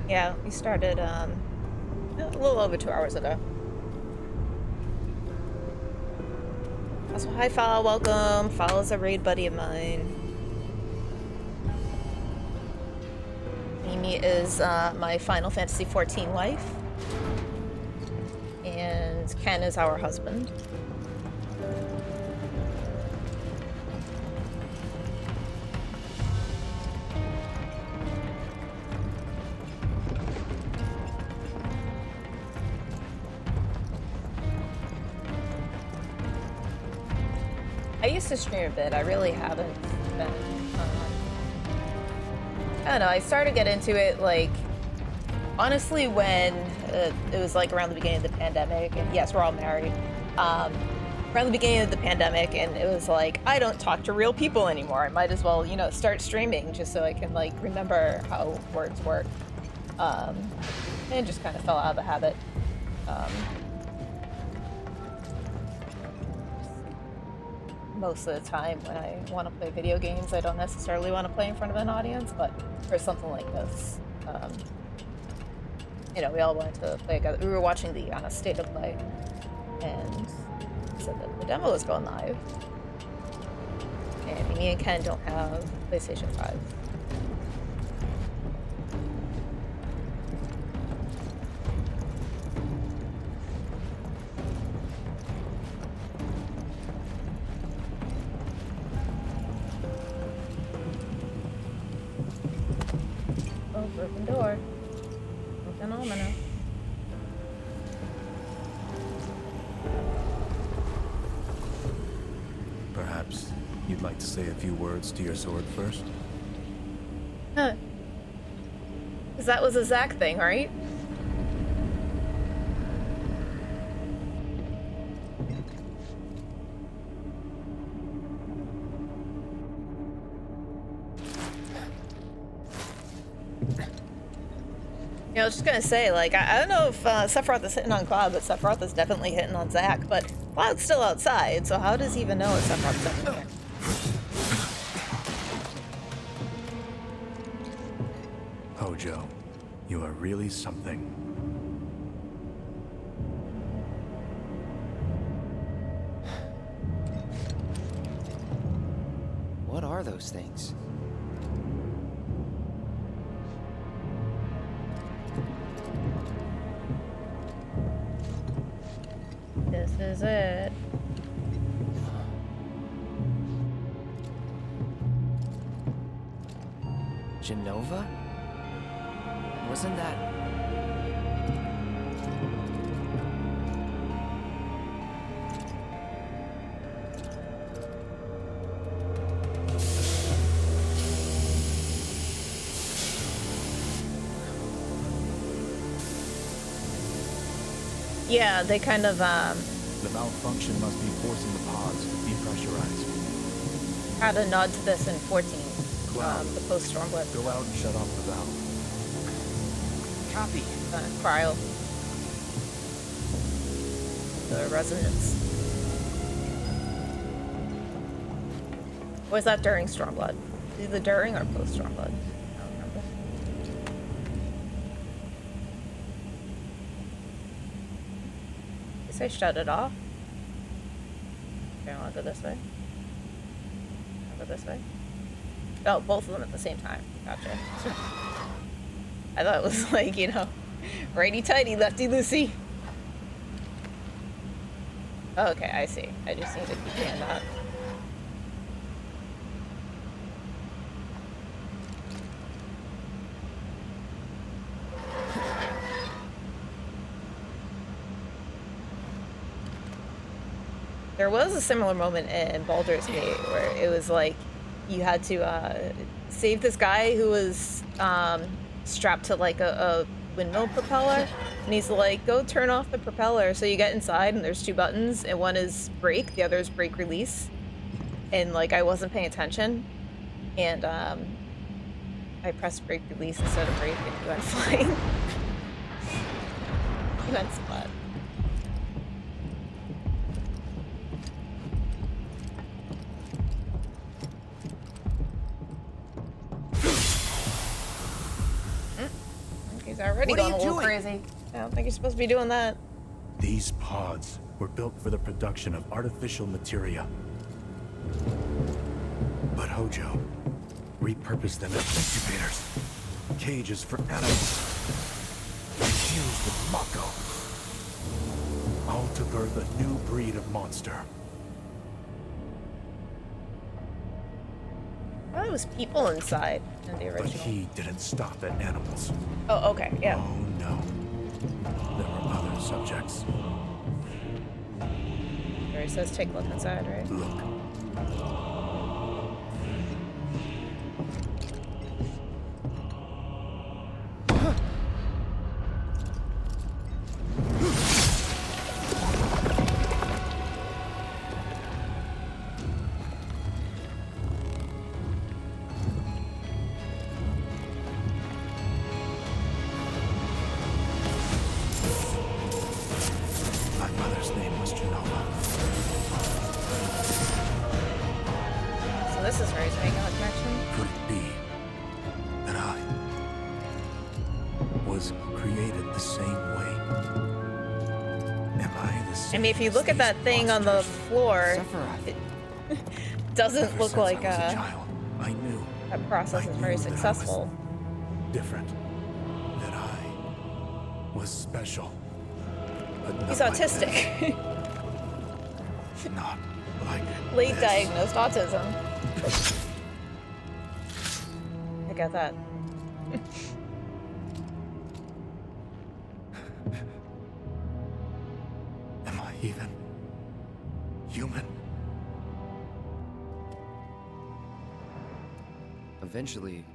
Yeah, we started a little over 2 hours ago. Also, hi Fal, welcome. Fal is a raid buddy of mine. Mimi is my Final Fantasy XIV wife. And Ken is our husband. I used to stream a bit. I really haven't been. I don't know. I started to get into it, like, honestly, when it was like around the beginning of the pandemic. And yes, we're all married. Around the beginning of the pandemic, and it was like, I don't talk to real people anymore. I might as well, you know, start streaming just so I can like remember how words work. And just kind of fell out of the habit. Most of the time when I want to play video games, I don't necessarily want to play in front of an audience, but for something like this, you know, we all wanted to play together. We were watching the State of Play, and said that the demo was going live, and me and Ken don't have PlayStation 5. Broken door. Phenomenal. Perhaps you'd like to say a few words to your sword first? Huh. Because that was a Zack thing, right? You know, I was just gonna say, like, I don't know if Sephiroth is hitting on Cloud, but Sephiroth is definitely hitting on Zack, but Cloud's still outside, so how does he even know what Sephiroth's doing here? Hojo, you are really something. What are those things? This is it. Genova? Wasn't that... Yeah, they kind of, The malfunction must be forcing the pods to depressurize. had a nod to this in 14, Cloud, the post-Stormblood. go out and shut off the valve. Copy. Cryo. The resonance. Was that during Stormblood? Either during or post-Stormblood? I don't remember. Did I shut it off? Okay, I want to go this way. I'll go this way. Oh, both of them at the same time. Gotcha. I thought it was like, you know, righty-tighty, lefty-loosey. Oh, okay, I see. I just need to keep hand up. There was a similar moment in Baldur's Gate where it was like you had to save this guy who was strapped to like a windmill propeller, and he's like, go turn off the propeller. So you get inside and there's two buttons, and one is brake, the other is brake release. And like I wasn't paying attention, and I pressed brake release instead of brake, and he went flying. He went splat. He's already gone a little crazy. I don't think you're supposed to be doing that. These pods were built for the production of artificial materia. But Hojo repurposed them as incubators, cages for animals, infused with Mako, all to birth a new breed of monster. I thought it was people inside in the original. But he didn't stop at animals. Oh, okay, yeah. Oh no. There were other subjects. Where he says take a look inside, right? Look. This is where he's making a connection. Could it be that I was created the same way? Am I the same? I mean, if you look at that thing on the floor, it doesn't look like I knew that process is very successful. Different. That I was special. But He's not like autistic. this. Not like Late this. diagnosed autism. I got that. Am I even human? Eventually,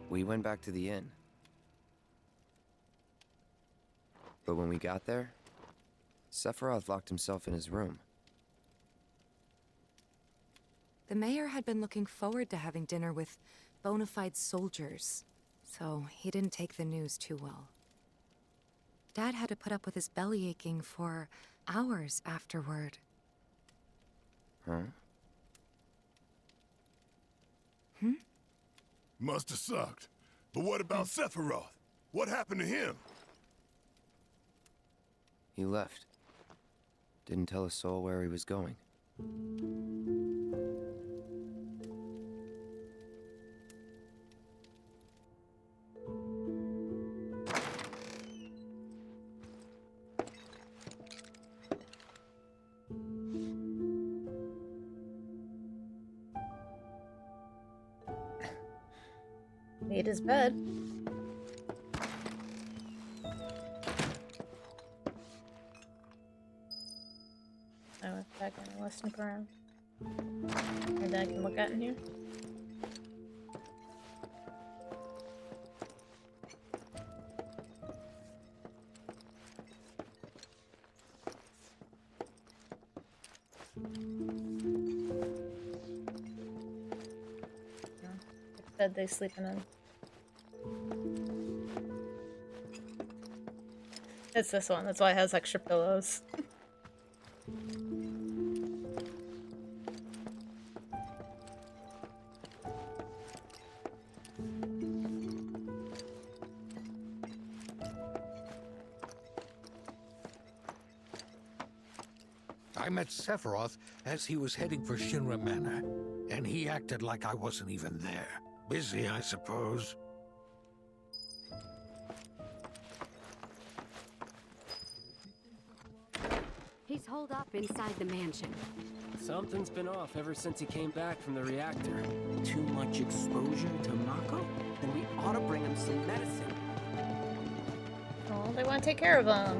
we went back to the inn. But when we got there, Sephiroth locked himself in his room. The mayor had been looking forward to having dinner with bona fide soldiers, so he didn't take the news too well. Dad had to put up with his belly aching for hours afterward. Huh? Must have sucked. But what about Sephiroth? What happened to him? He left. Didn't tell a soul where he was going. Made his bed. I went back and let's snoop around. And I can look at in here. No, the bed they sleeping in. It's this one. That's why it has extra pillows. I met Sephiroth as he was heading for Shinra Manor, and he acted like I wasn't even there. Busy, I suppose. He's holed up inside the mansion. Something's been off ever since he came back from the reactor. Too much exposure to Mako? Then we ought to bring him some medicine. Oh, they want to take care of him.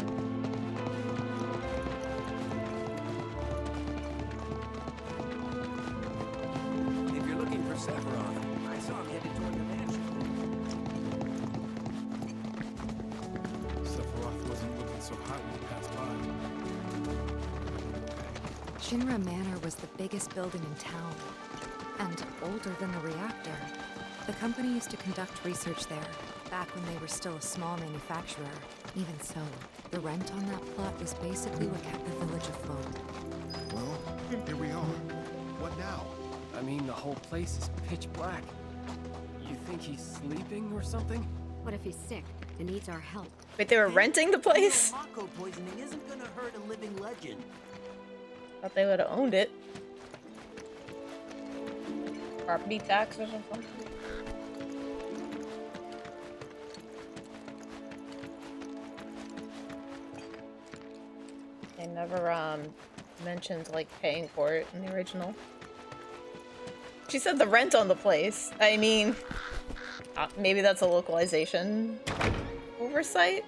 If you're looking for Sephiroth, I saw him headed toward the mansion. Sephiroth wasn't looking so hot when he passed by. Shinra Manor was the biggest building in town, and older than the reactor. The company used to conduct research there, back when they were still a small manufacturer. Even so, the rent on that plot was basically what kept the village afloat. Well, here we are. What now? I mean, the whole place is pitch black. You think he's sleeping or something? What if he's sick? and needs our help. Wait, they were renting the place? Mako poisoning isn't gonna hurt a living legend. Thought they would have owned it. Property tax or something. They never mentioned like paying for it in the original. She said the rent on the place. I mean, maybe that's a localization oversight?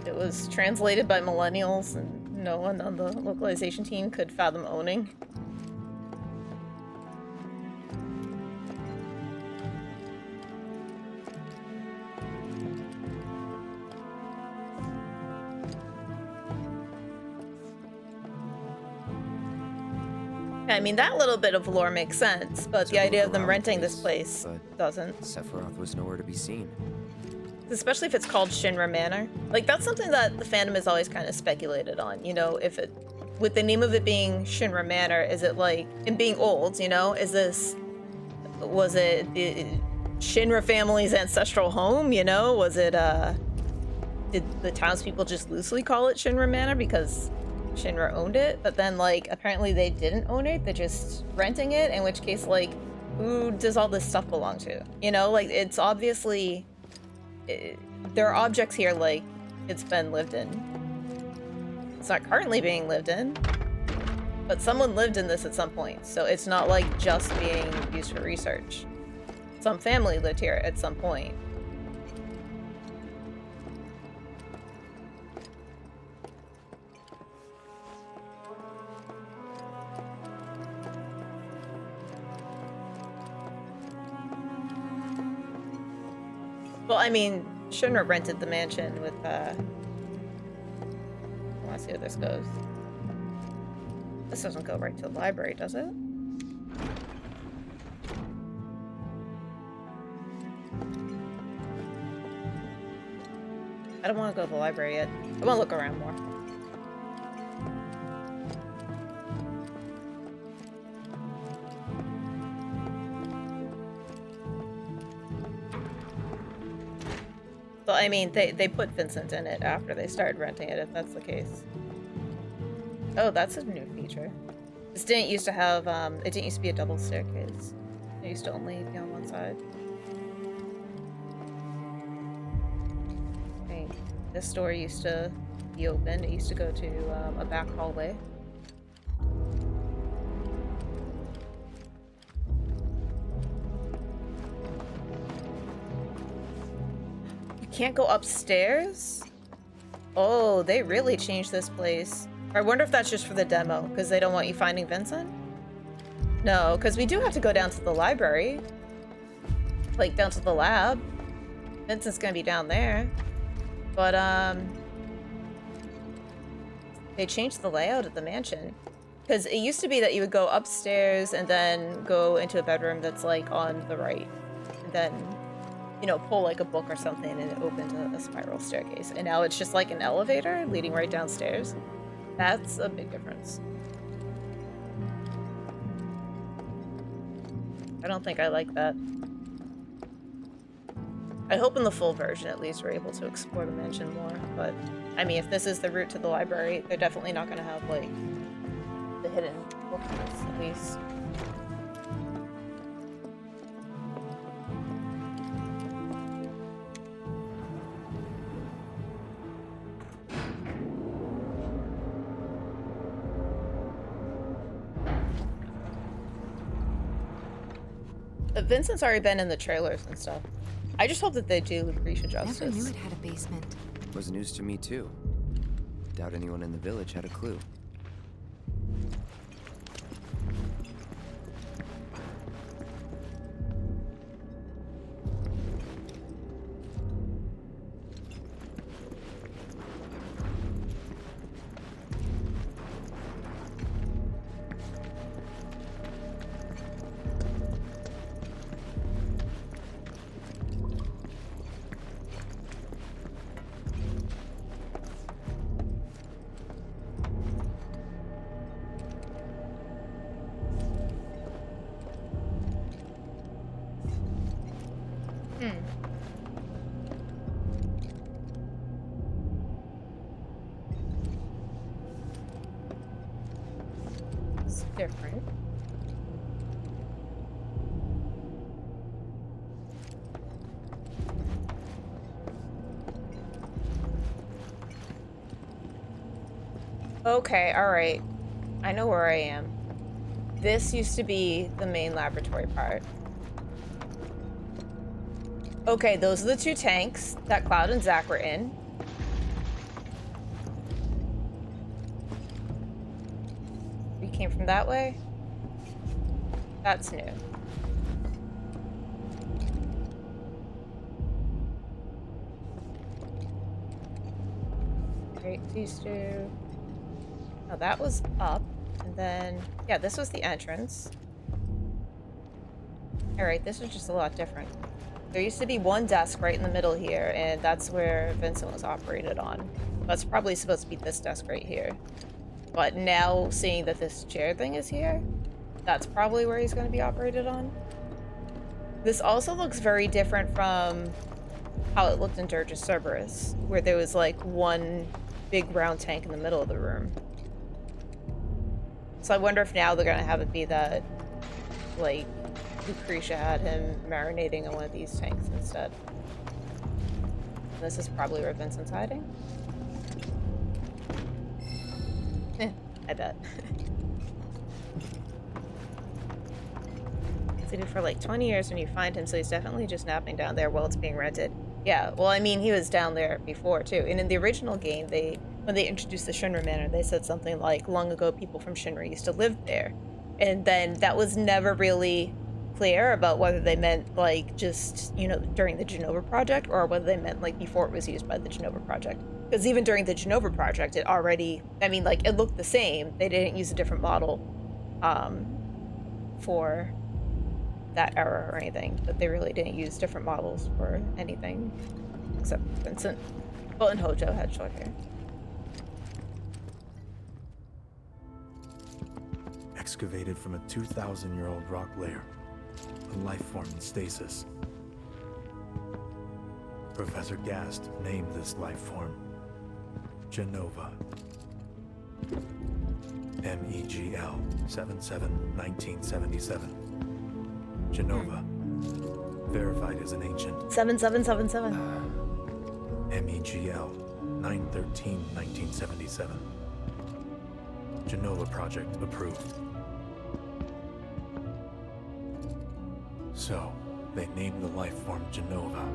It was translated by millennials and no one on the localization team could fathom owning. I mean, that little bit of lore makes sense, but the idea of them renting this place doesn't. Sephiroth was nowhere to be seen. Especially if it's called Shinra Manor. Like, that's something that the fandom has always kind of speculated on, you know, if it, with the name of it being Shinra Manor, is it like, and being old, you know, was it the Shinra family's ancestral home, you know? Was it, did the townspeople just loosely call it Shinra Manor because Shinra owned it? But then, like, apparently they didn't own it, they're just renting it, in which case, like, who does all this stuff belong to? You know, like, it's obviously... there are objects here like it's been lived in. It's not currently being lived in, but someone lived in this at some point, so it's not like just being used for research. Some family lived here at some point. Well, I mean, Shinra rented the mansion with, I want to see where this goes. This doesn't go right to the library, does it? I don't want to go to the library yet. I want to look around more. Well, I mean, they put Vincent in it after they started renting it, if that's the case. Oh, that's a new feature. This didn't used to have, it didn't used to be a double staircase. It used to only be on one side. I think this door used to be open. It used to go to a back hallway. Can't go upstairs? Oh, they really changed this place. I wonder if that's just for the demo, because they don't want you finding Vincent? No, because we do have to go down to the library. Like, down to the lab. Vincent's gonna be down there. But, they changed the layout of the mansion. Because it used to be that you would go upstairs and then go into a bedroom that's, like, on the right. And then... you know, pull like a book or something and it opened a spiral staircase. And now it's just like an elevator leading right downstairs. That's a big difference. I don't think I like that. I hope in the full version at least we're able to explore the mansion more, but I mean, if this is the route to the library, they're definitely not going to have like the hidden bookmarks at least. But Vincent's already been in the trailers and stuff. I just hope that they do Lucretia justice. Never knew it had a basement. Was news to me too. Doubt anyone in the village had a clue. is different. Okay, alright. I know where I am. This used to be the main laboratory part. Okay, those are the two tanks that Cloud and Zack were in. We came from that way? That's new. Right, these two. Oh, that was up. And then, yeah, this was the entrance. Alright, this was just a lot different. There used to be one desk right in the middle here, and that's where Vincent was operated on. That's probably supposed to be this desk right here. But now, seeing that this chair thing is here, that's probably where he's going to be operated on. This also looks very different from how it looked in Dirge of Cerberus, where there was like one big round tank in the middle of the room. So I wonder if now they're going to have it be that, like, Lucretia had him marinating in one of these tanks instead. And this is probably where Vincent's hiding. I bet. He's hidden for like 20 years when you find him, so he's definitely just napping down there while it's being rented. Yeah, well, I mean, he was down there before, too. And in the original game, when they introduced the Shinra Manor, they said something like, long ago, people from Shinra used to live there. And then that was never really clear about whether they meant, like, just, you know, during the Genova Project, or whether they meant, like, before it was used by the Genova Project. Because even during the Genova Project, it already, I mean, like, it looked the same. They didn't use a different model for that era or anything, but they really didn't use different models for anything except Vincent. Well, and Hojo had short hair. Excavated from a 2,000-year-old rock layer, a life form in stasis. Professor Gast named this life form Genova. MEGL 77-1977. Genova. Verified as an ancient. 7777. MEGL 9/13/1977. Genova project approved. So, they named the life form Genova.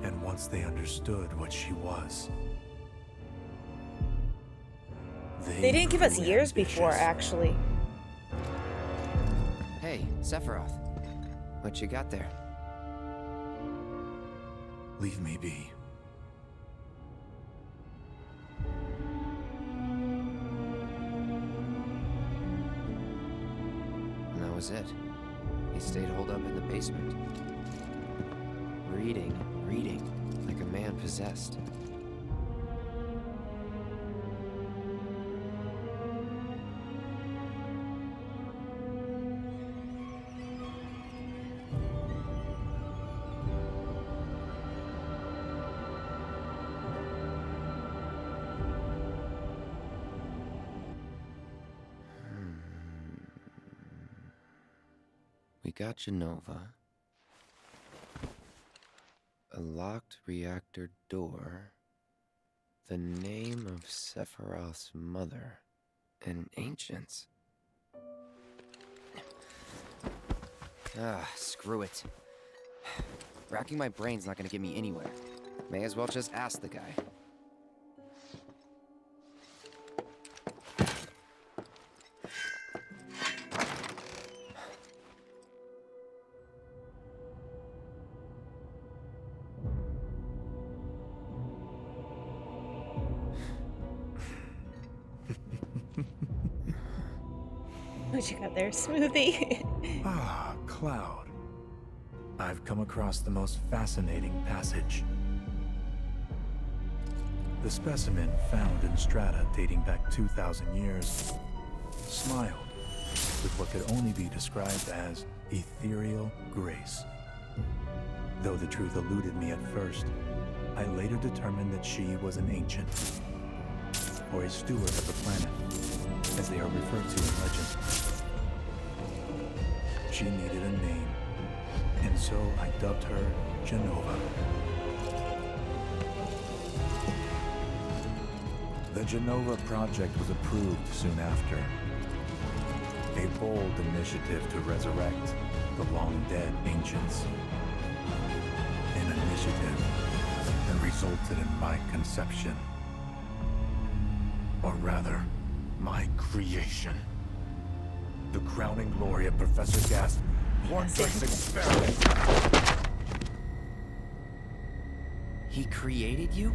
And once they understood what she was, they didn't give us years before, actually. Hey, Sephiroth. What you got there? Leave me be. And that was it. He stayed holed up in the basement. Reading, like a man possessed. We got Genova. A locked reactor door. The name of Sephiroth's mother. And ancients. Screw it. Racking my brain's not gonna get me anywhere. May as well just ask the guy. What you got there, smoothie? Ah, Cloud. I've come across the most fascinating passage. The specimen found in strata dating back 2,000 years smiled with what could only be described as ethereal grace. Though the truth eluded me at first, I later determined that she was an ancient, or a steward of the planet, as they are referred to in legend. She needed a name, and so I dubbed her Genova. The Genova project was approved soon after. A bold initiative to resurrect the long-dead ancients. An initiative that resulted in my conception. Or rather, my creation. The crowning glory of Professor Gas' Horndrake's experiment. He created you?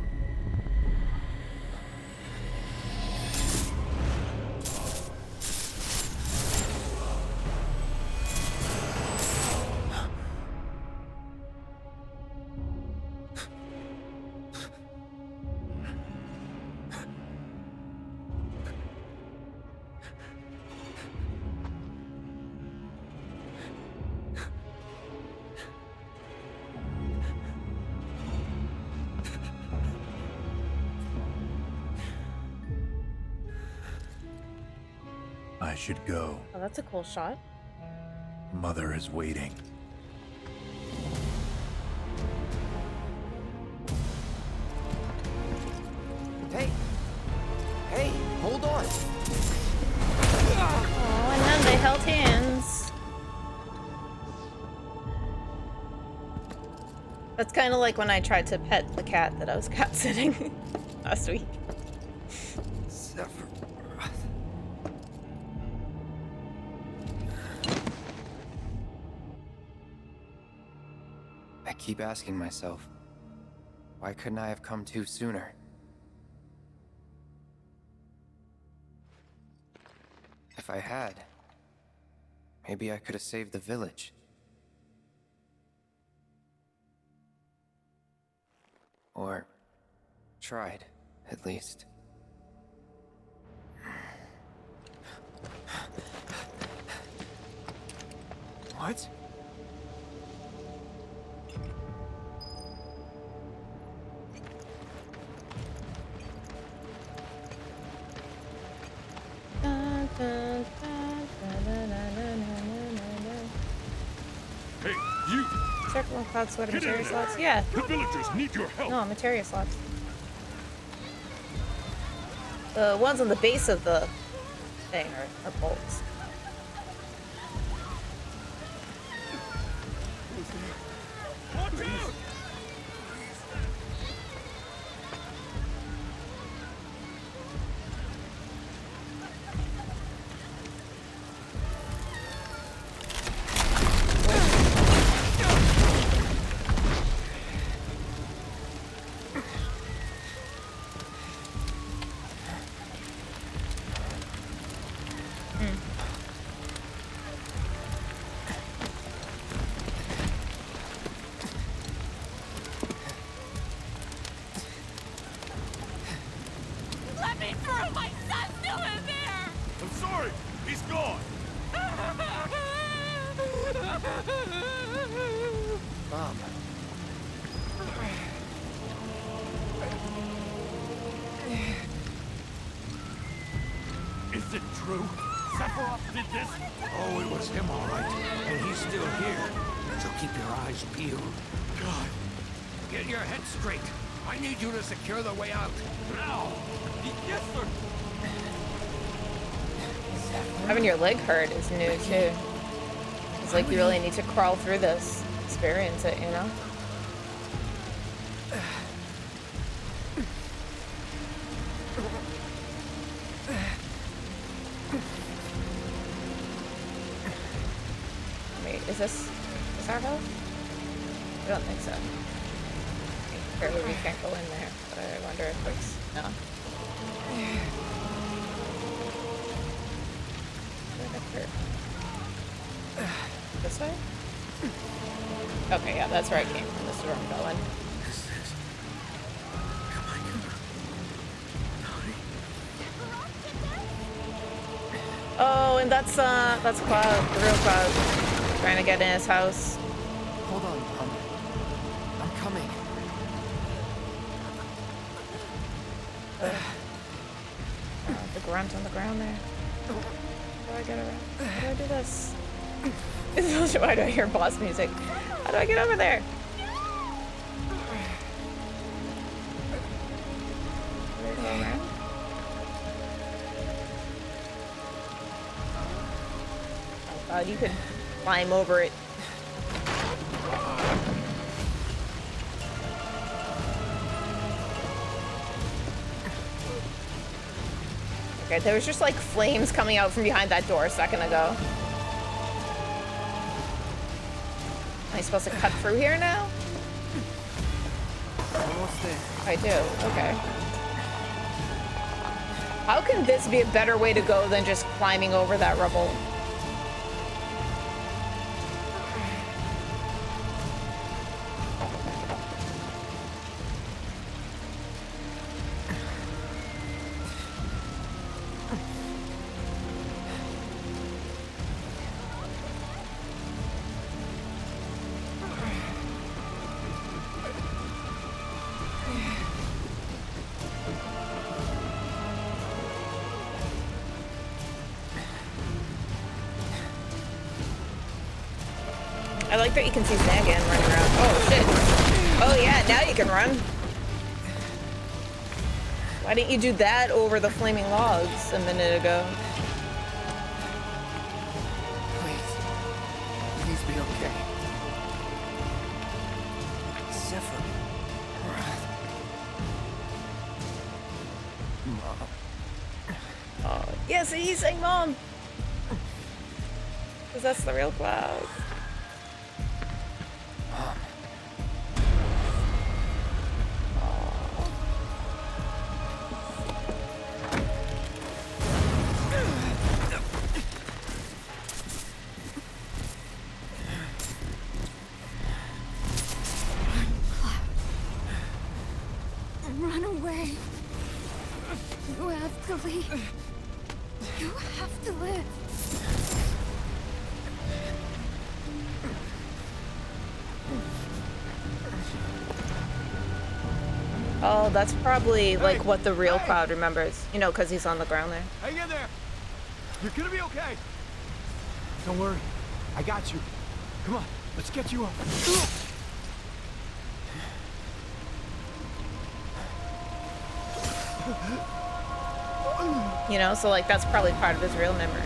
I should go. Oh, that's a cool shot. Mother is waiting. Hey! Hey, hold on! Oh, and then they held hands. That's kind of like when I tried to pet the cat that I was cat sitting last week. Sephiroth. I keep asking myself, why couldn't I have come to sooner? If I had, maybe I could have saved the village. Or tried, at least. What? Hey, you! Circle and cloud sweater Get in materia there. slots? Yeah. The villagers need your help. No, materia slots. The ones on the base of the thing are bolts. Watch out! Let me through! My son's still in there! I'm sorry! He's gone! Mom. Is it true? Sephiroth did this? Oh, it was him, all right. And he's still here. So keep your eyes peeled. God. Get your head straight. I need you to secure the way out. Now! Yes, sir! Having your leg hurt is new too. It's like you really need to crawl through this, experience it, you know? Wait, is this our house? I don't think so. Apparently we can't go in there, but I wonder if it's no. This way? Okay, yeah, that's where I came from. This is where I'm going. Oh, and that's Cloud, the real Cloud, trying to get in his house. Hold on, Mom. I'm coming. The grunt on the ground there. How do I get around? How do I do this? Why do I hear boss music? How do I get over there? Where do I go around? Oh god, you could climb over it. Okay, there was just like flames coming out from behind that door a second ago. Am I supposed to cut through here now? Almost there. I do, okay. How can this be a better way to go than just climbing over that rubble? I like that you can see Sagan running around. Oh shit. Oh yeah, now you can run. Why didn't you do that over the flaming logs a minute ago? Please be okay. Sephiroth. Mom. Oh, yes, he's saying mom. Because that's the real Cloud. Run away. You have to leave. You have to live. Oh, that's probably like what the real Cloud remembers. You know, because he's on the ground there. Hang in there. You're gonna be okay. Don't worry. I got you. Come on, let's get you up. You know, so like that's probably part of his real memory.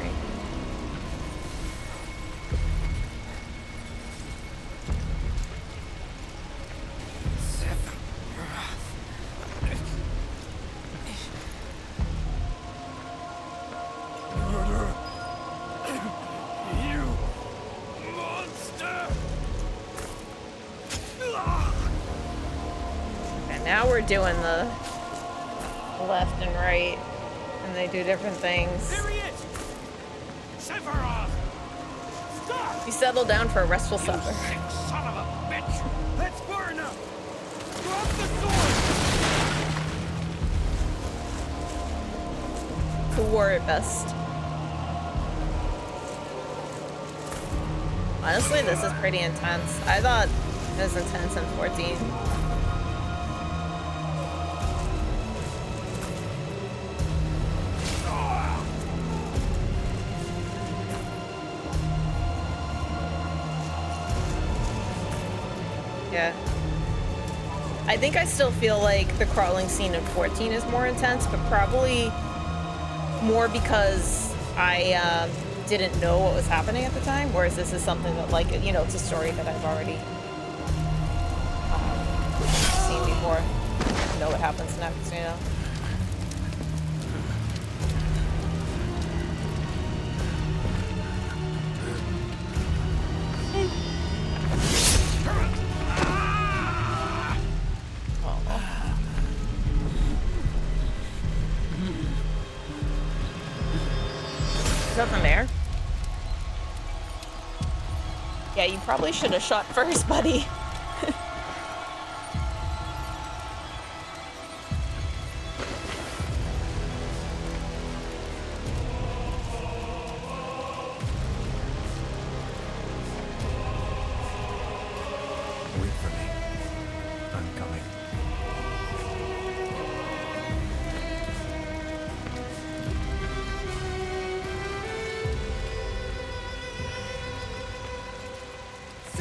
And now we're doing the left and right, and they do different things. There he is! Sephiroth! Stop! You settle down for a restful supper. Sick son of a bitch! That's far enough! Drop the sword! Who wore it best? Honestly, this is pretty intense. I thought it was intense in 14. Yeah. I think I still feel like the crawling scene in 14 is more intense, but probably more because I didn't know what was happening at the time, whereas this is something that, like, you know, it's a story that I've already seen before. I know what happens next, you know? Nothing there. Yeah, you probably should have shot first, buddy. Wait for me. I'm coming.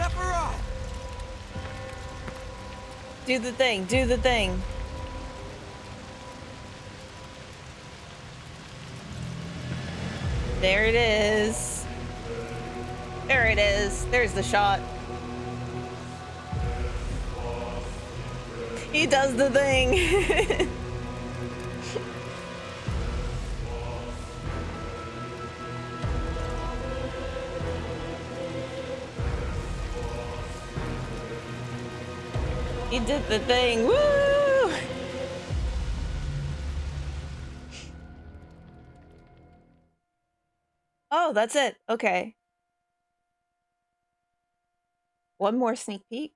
Sephiroth! Do the thing, do the thing. There it is. There it is. There's the shot. He does the thing. He did the thing. Woo! Oh, that's it. Okay. One more sneak peek.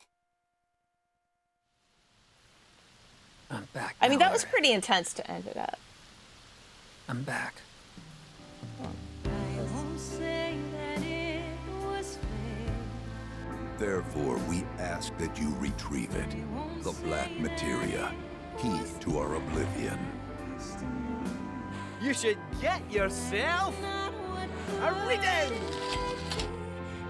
I'm back. I mean, that was pretty intense to end it at. I'm back. Therefore, we ask that you retrieve it. The Black Materia, key to our oblivion. You should get yourself a reading!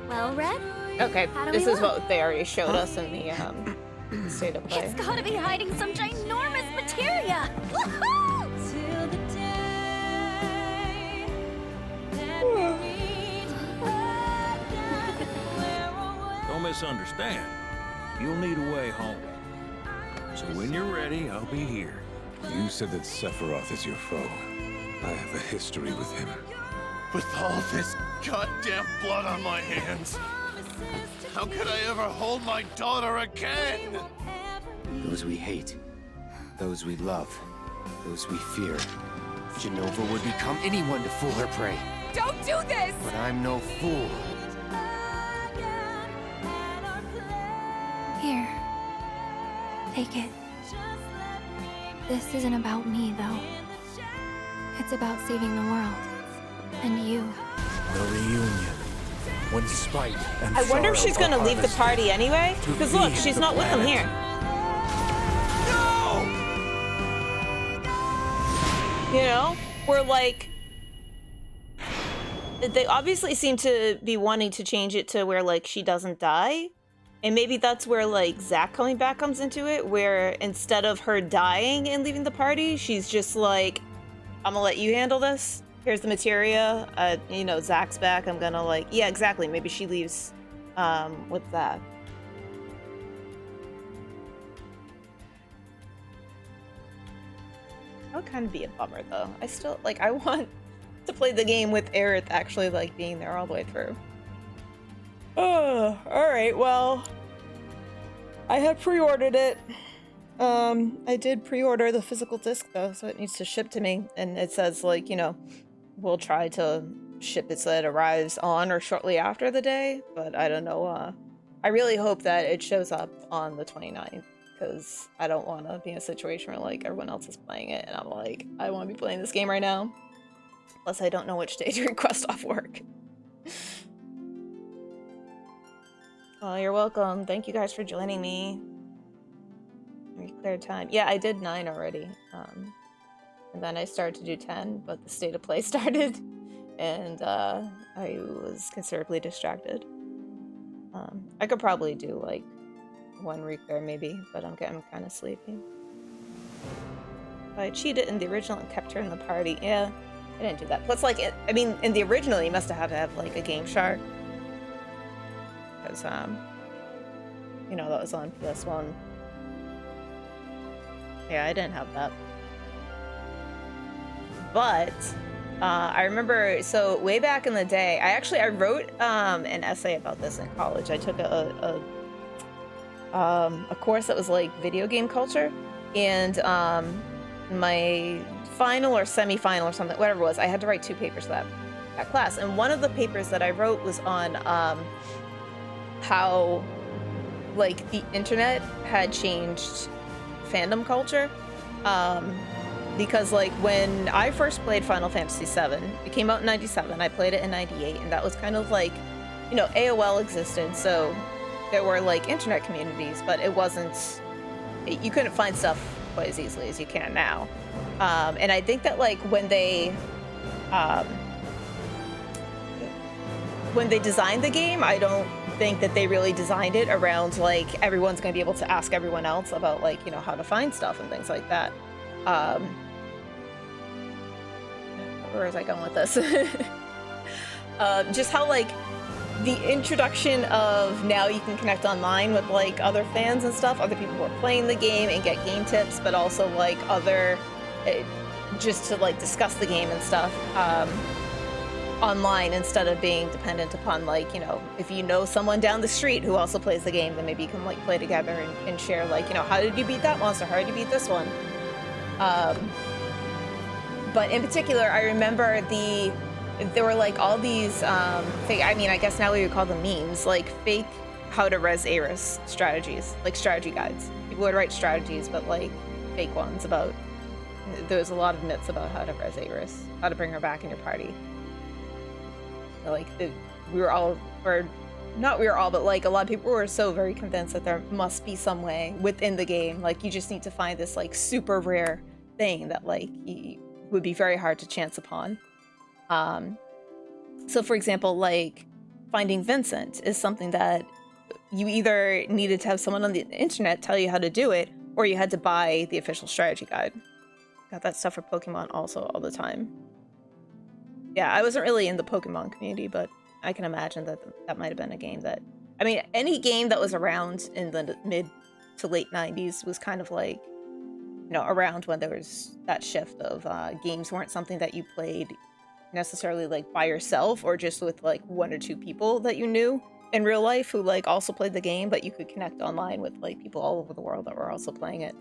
Well, Red? Okay, How do this we is look? what they already showed us in the state of play. It's gotta be hiding some ginormous materia! Woohoo! Don't misunderstand. You'll need a way home. So when you're ready, I'll be here. You said that Sephiroth is your foe. I have a history with him. With all this goddamn blood on my hands, how could I ever hold my daughter again? Those we hate, those we love, those we fear. Jenova would become anyone to fool her prey. Don't do this! But I'm no fool. Here. Take it. This isn't about me, though. It's about saving the world. And you. The reunion. When spite and I wonder if sorrow she's gonna are leave the harvested party anyway. to Because look, feed she's the not with them planet. here. You know? We're like... They obviously seem to be wanting to change it to where, like, she doesn't die. And maybe that's where, like, Zack coming back comes into it, where instead of her dying and leaving the party, she's just like, I'm gonna let you handle this. Here's the materia. You know, Zack's back. I'm gonna, like... Yeah, exactly. Maybe she leaves with Zack. That would kind of be a bummer, though. I still, like, I want to play the game with Aerith actually, like, being there all the way through. Oh, alright, well... I had pre-ordered it. I did pre-order the physical disc, though, so it needs to ship to me. And it says, like, you know, we'll try to ship it so that it arrives on or shortly after the day, but I don't know, I really hope that it shows up on the 29th. Because I don't want to be in a situation where, like, everyone else is playing it, and I'm like, I want to be playing this game right now. Plus, I don't know which day to request off work. Oh, you're welcome. Thank you guys for joining me. We cleared time. Yeah, I did 9 already. And then I started to do 10, but the state of play started, and I was considerably distracted. I could probably do, like, 1 reclear maybe, but I'm kind of sleepy. I cheated in the original and kept her in the party. Yeah, I didn't do that. Plus, like, I mean, in the original, you must have had to have, like, a game shark. Because, you know, that was on PS1. Yeah, I didn't have that. But, I remember, so way back in the day, I wrote an essay about this in college. I took a course that was like video game culture, and my final or semi-final or something, whatever it was, I had to write 2 papers for that class. And one of the papers that I wrote was on how, like, the internet had changed fandom culture. Because, like, when I first played Final Fantasy VII, it came out in 97, I played it in 98, and that was kind of like, you know, AOL existed, so there were, like, internet communities, but it wasn't... You couldn't find stuff quite as easily as you can now. And I think that, like, when they... when they designed the game, I don't think that they really designed it around like everyone's going to be able to ask everyone else about like, you know, how to find stuff and things like that. Where was I going with this? Just how like the introduction of now you can connect online with like other fans and stuff, other people who are playing the game and get game tips, but also like other just to like discuss the game and stuff online instead of being dependent upon like, you know, if you know someone down the street who also plays the game, then maybe you can like play together and share like, you know, how did you beat that monster? How did you beat this one? But in particular, I remember there were like all these fake, I mean, I guess now we would call them memes, like fake how to res Aerith strategies, like strategy guides. People would write strategies, but like fake ones about, there was a lot of myths about how to res Aerith, how to bring her back in your party. Like we were all, or not we were all, but like a lot of people were so very convinced that there must be some way within the game. Like you just need to find this like super rare thing that like would be very hard to chance upon. So for example, like finding Vincent is something that you either needed to have someone on the internet tell you how to do it, or you had to buy the official strategy guide. Got that stuff for Pokemon also all the time. Yeah, I wasn't really in the Pokemon community, but I can imagine that that might have been a game that, I mean, any game that was around in the mid to late 90s was kind of like, you know, around when there was that shift of games weren't something that you played necessarily like by yourself or just with like one or two people that you knew in real life who like also played the game, but you could connect online with like people all over the world that were also playing it,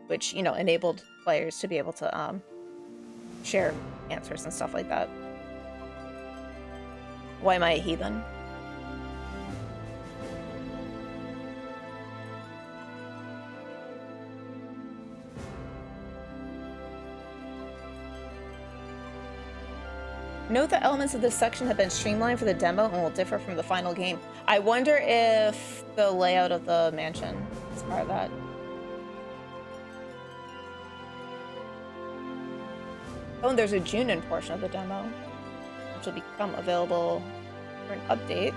which, you know, enabled players to be able to share answers and stuff like that. Why am I a heathen? Note that elements of this section have been streamlined for the demo and will differ from the final game. I wonder if the layout of the mansion is part of that. Oh, and there's a Junin portion of the demo, which will become available for an update.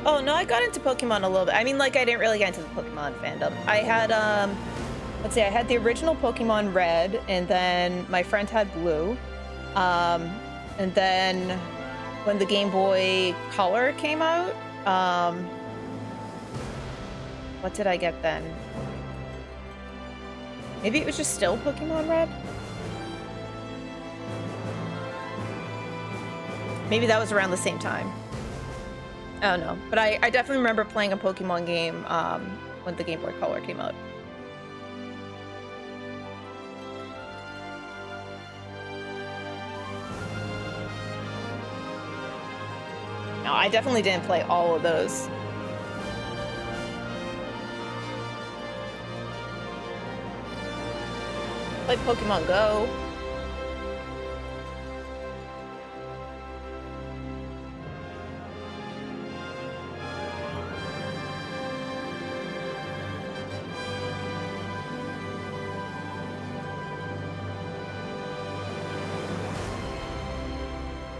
Oh, no, I got into Pokemon a little bit. I mean, like, I didn't really get into the Pokemon fandom. I had, let's see, I had the original Pokemon Red, and then my friend had Blue. And then when the Game Boy Color came out, what did I get then? Maybe it was just still Pokemon Red? Maybe that was around the same time. I don't know, but I definitely remember playing a Pokemon game when the Game Boy Color came out. No, I definitely didn't play all of those. Played Pokemon Go.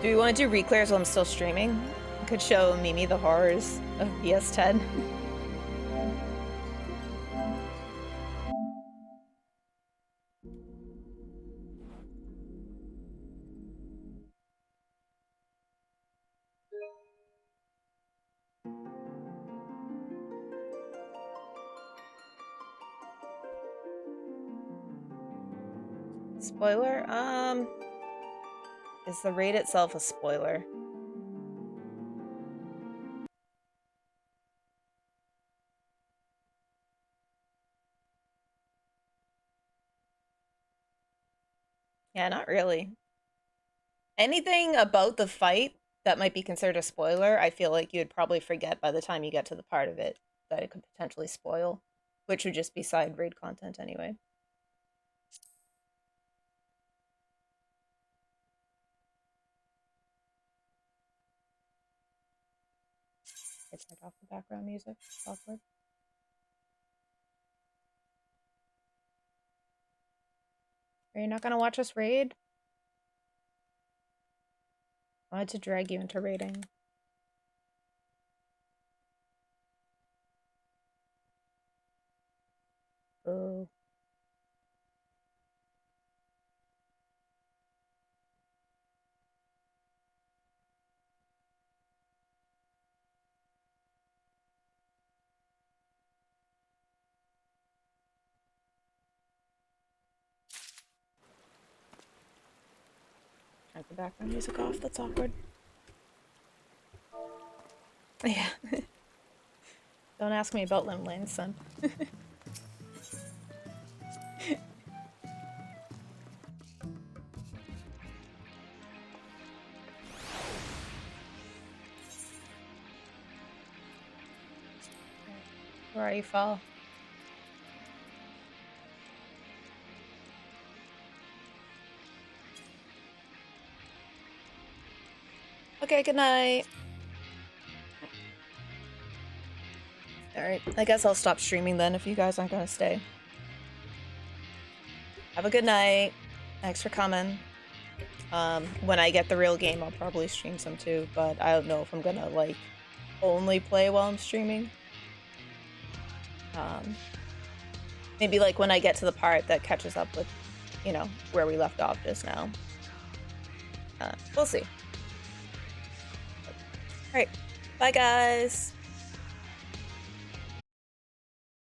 Do we want to do reclears while I'm still streaming? I could show Mimi the horrors of BS10. Spoiler? Is the raid itself a spoiler? Yeah, not really. Anything about the fight that might be considered a spoiler, I feel like you would probably forget by the time you get to the part of it that it could potentially spoil, which would just be side raid content anyway. I turned off the background music. Awkward. Are you not gonna watch us raid? I wanted to drag you into raiding. Oh. Turn the background music off, that's awkward. Yeah. Don't ask me about limb lanes, son. Where are you, Fall? Okay, good night. Alright, I guess I'll stop streaming then if you guys aren't gonna stay. Have a good night. Thanks for coming. When I get the real game, I'll probably stream some too, but I don't know if I'm gonna, like, only play while I'm streaming. Maybe, like, when I get to the part that catches up with, you know, where we left off just now. We'll see. Alright, bye guys!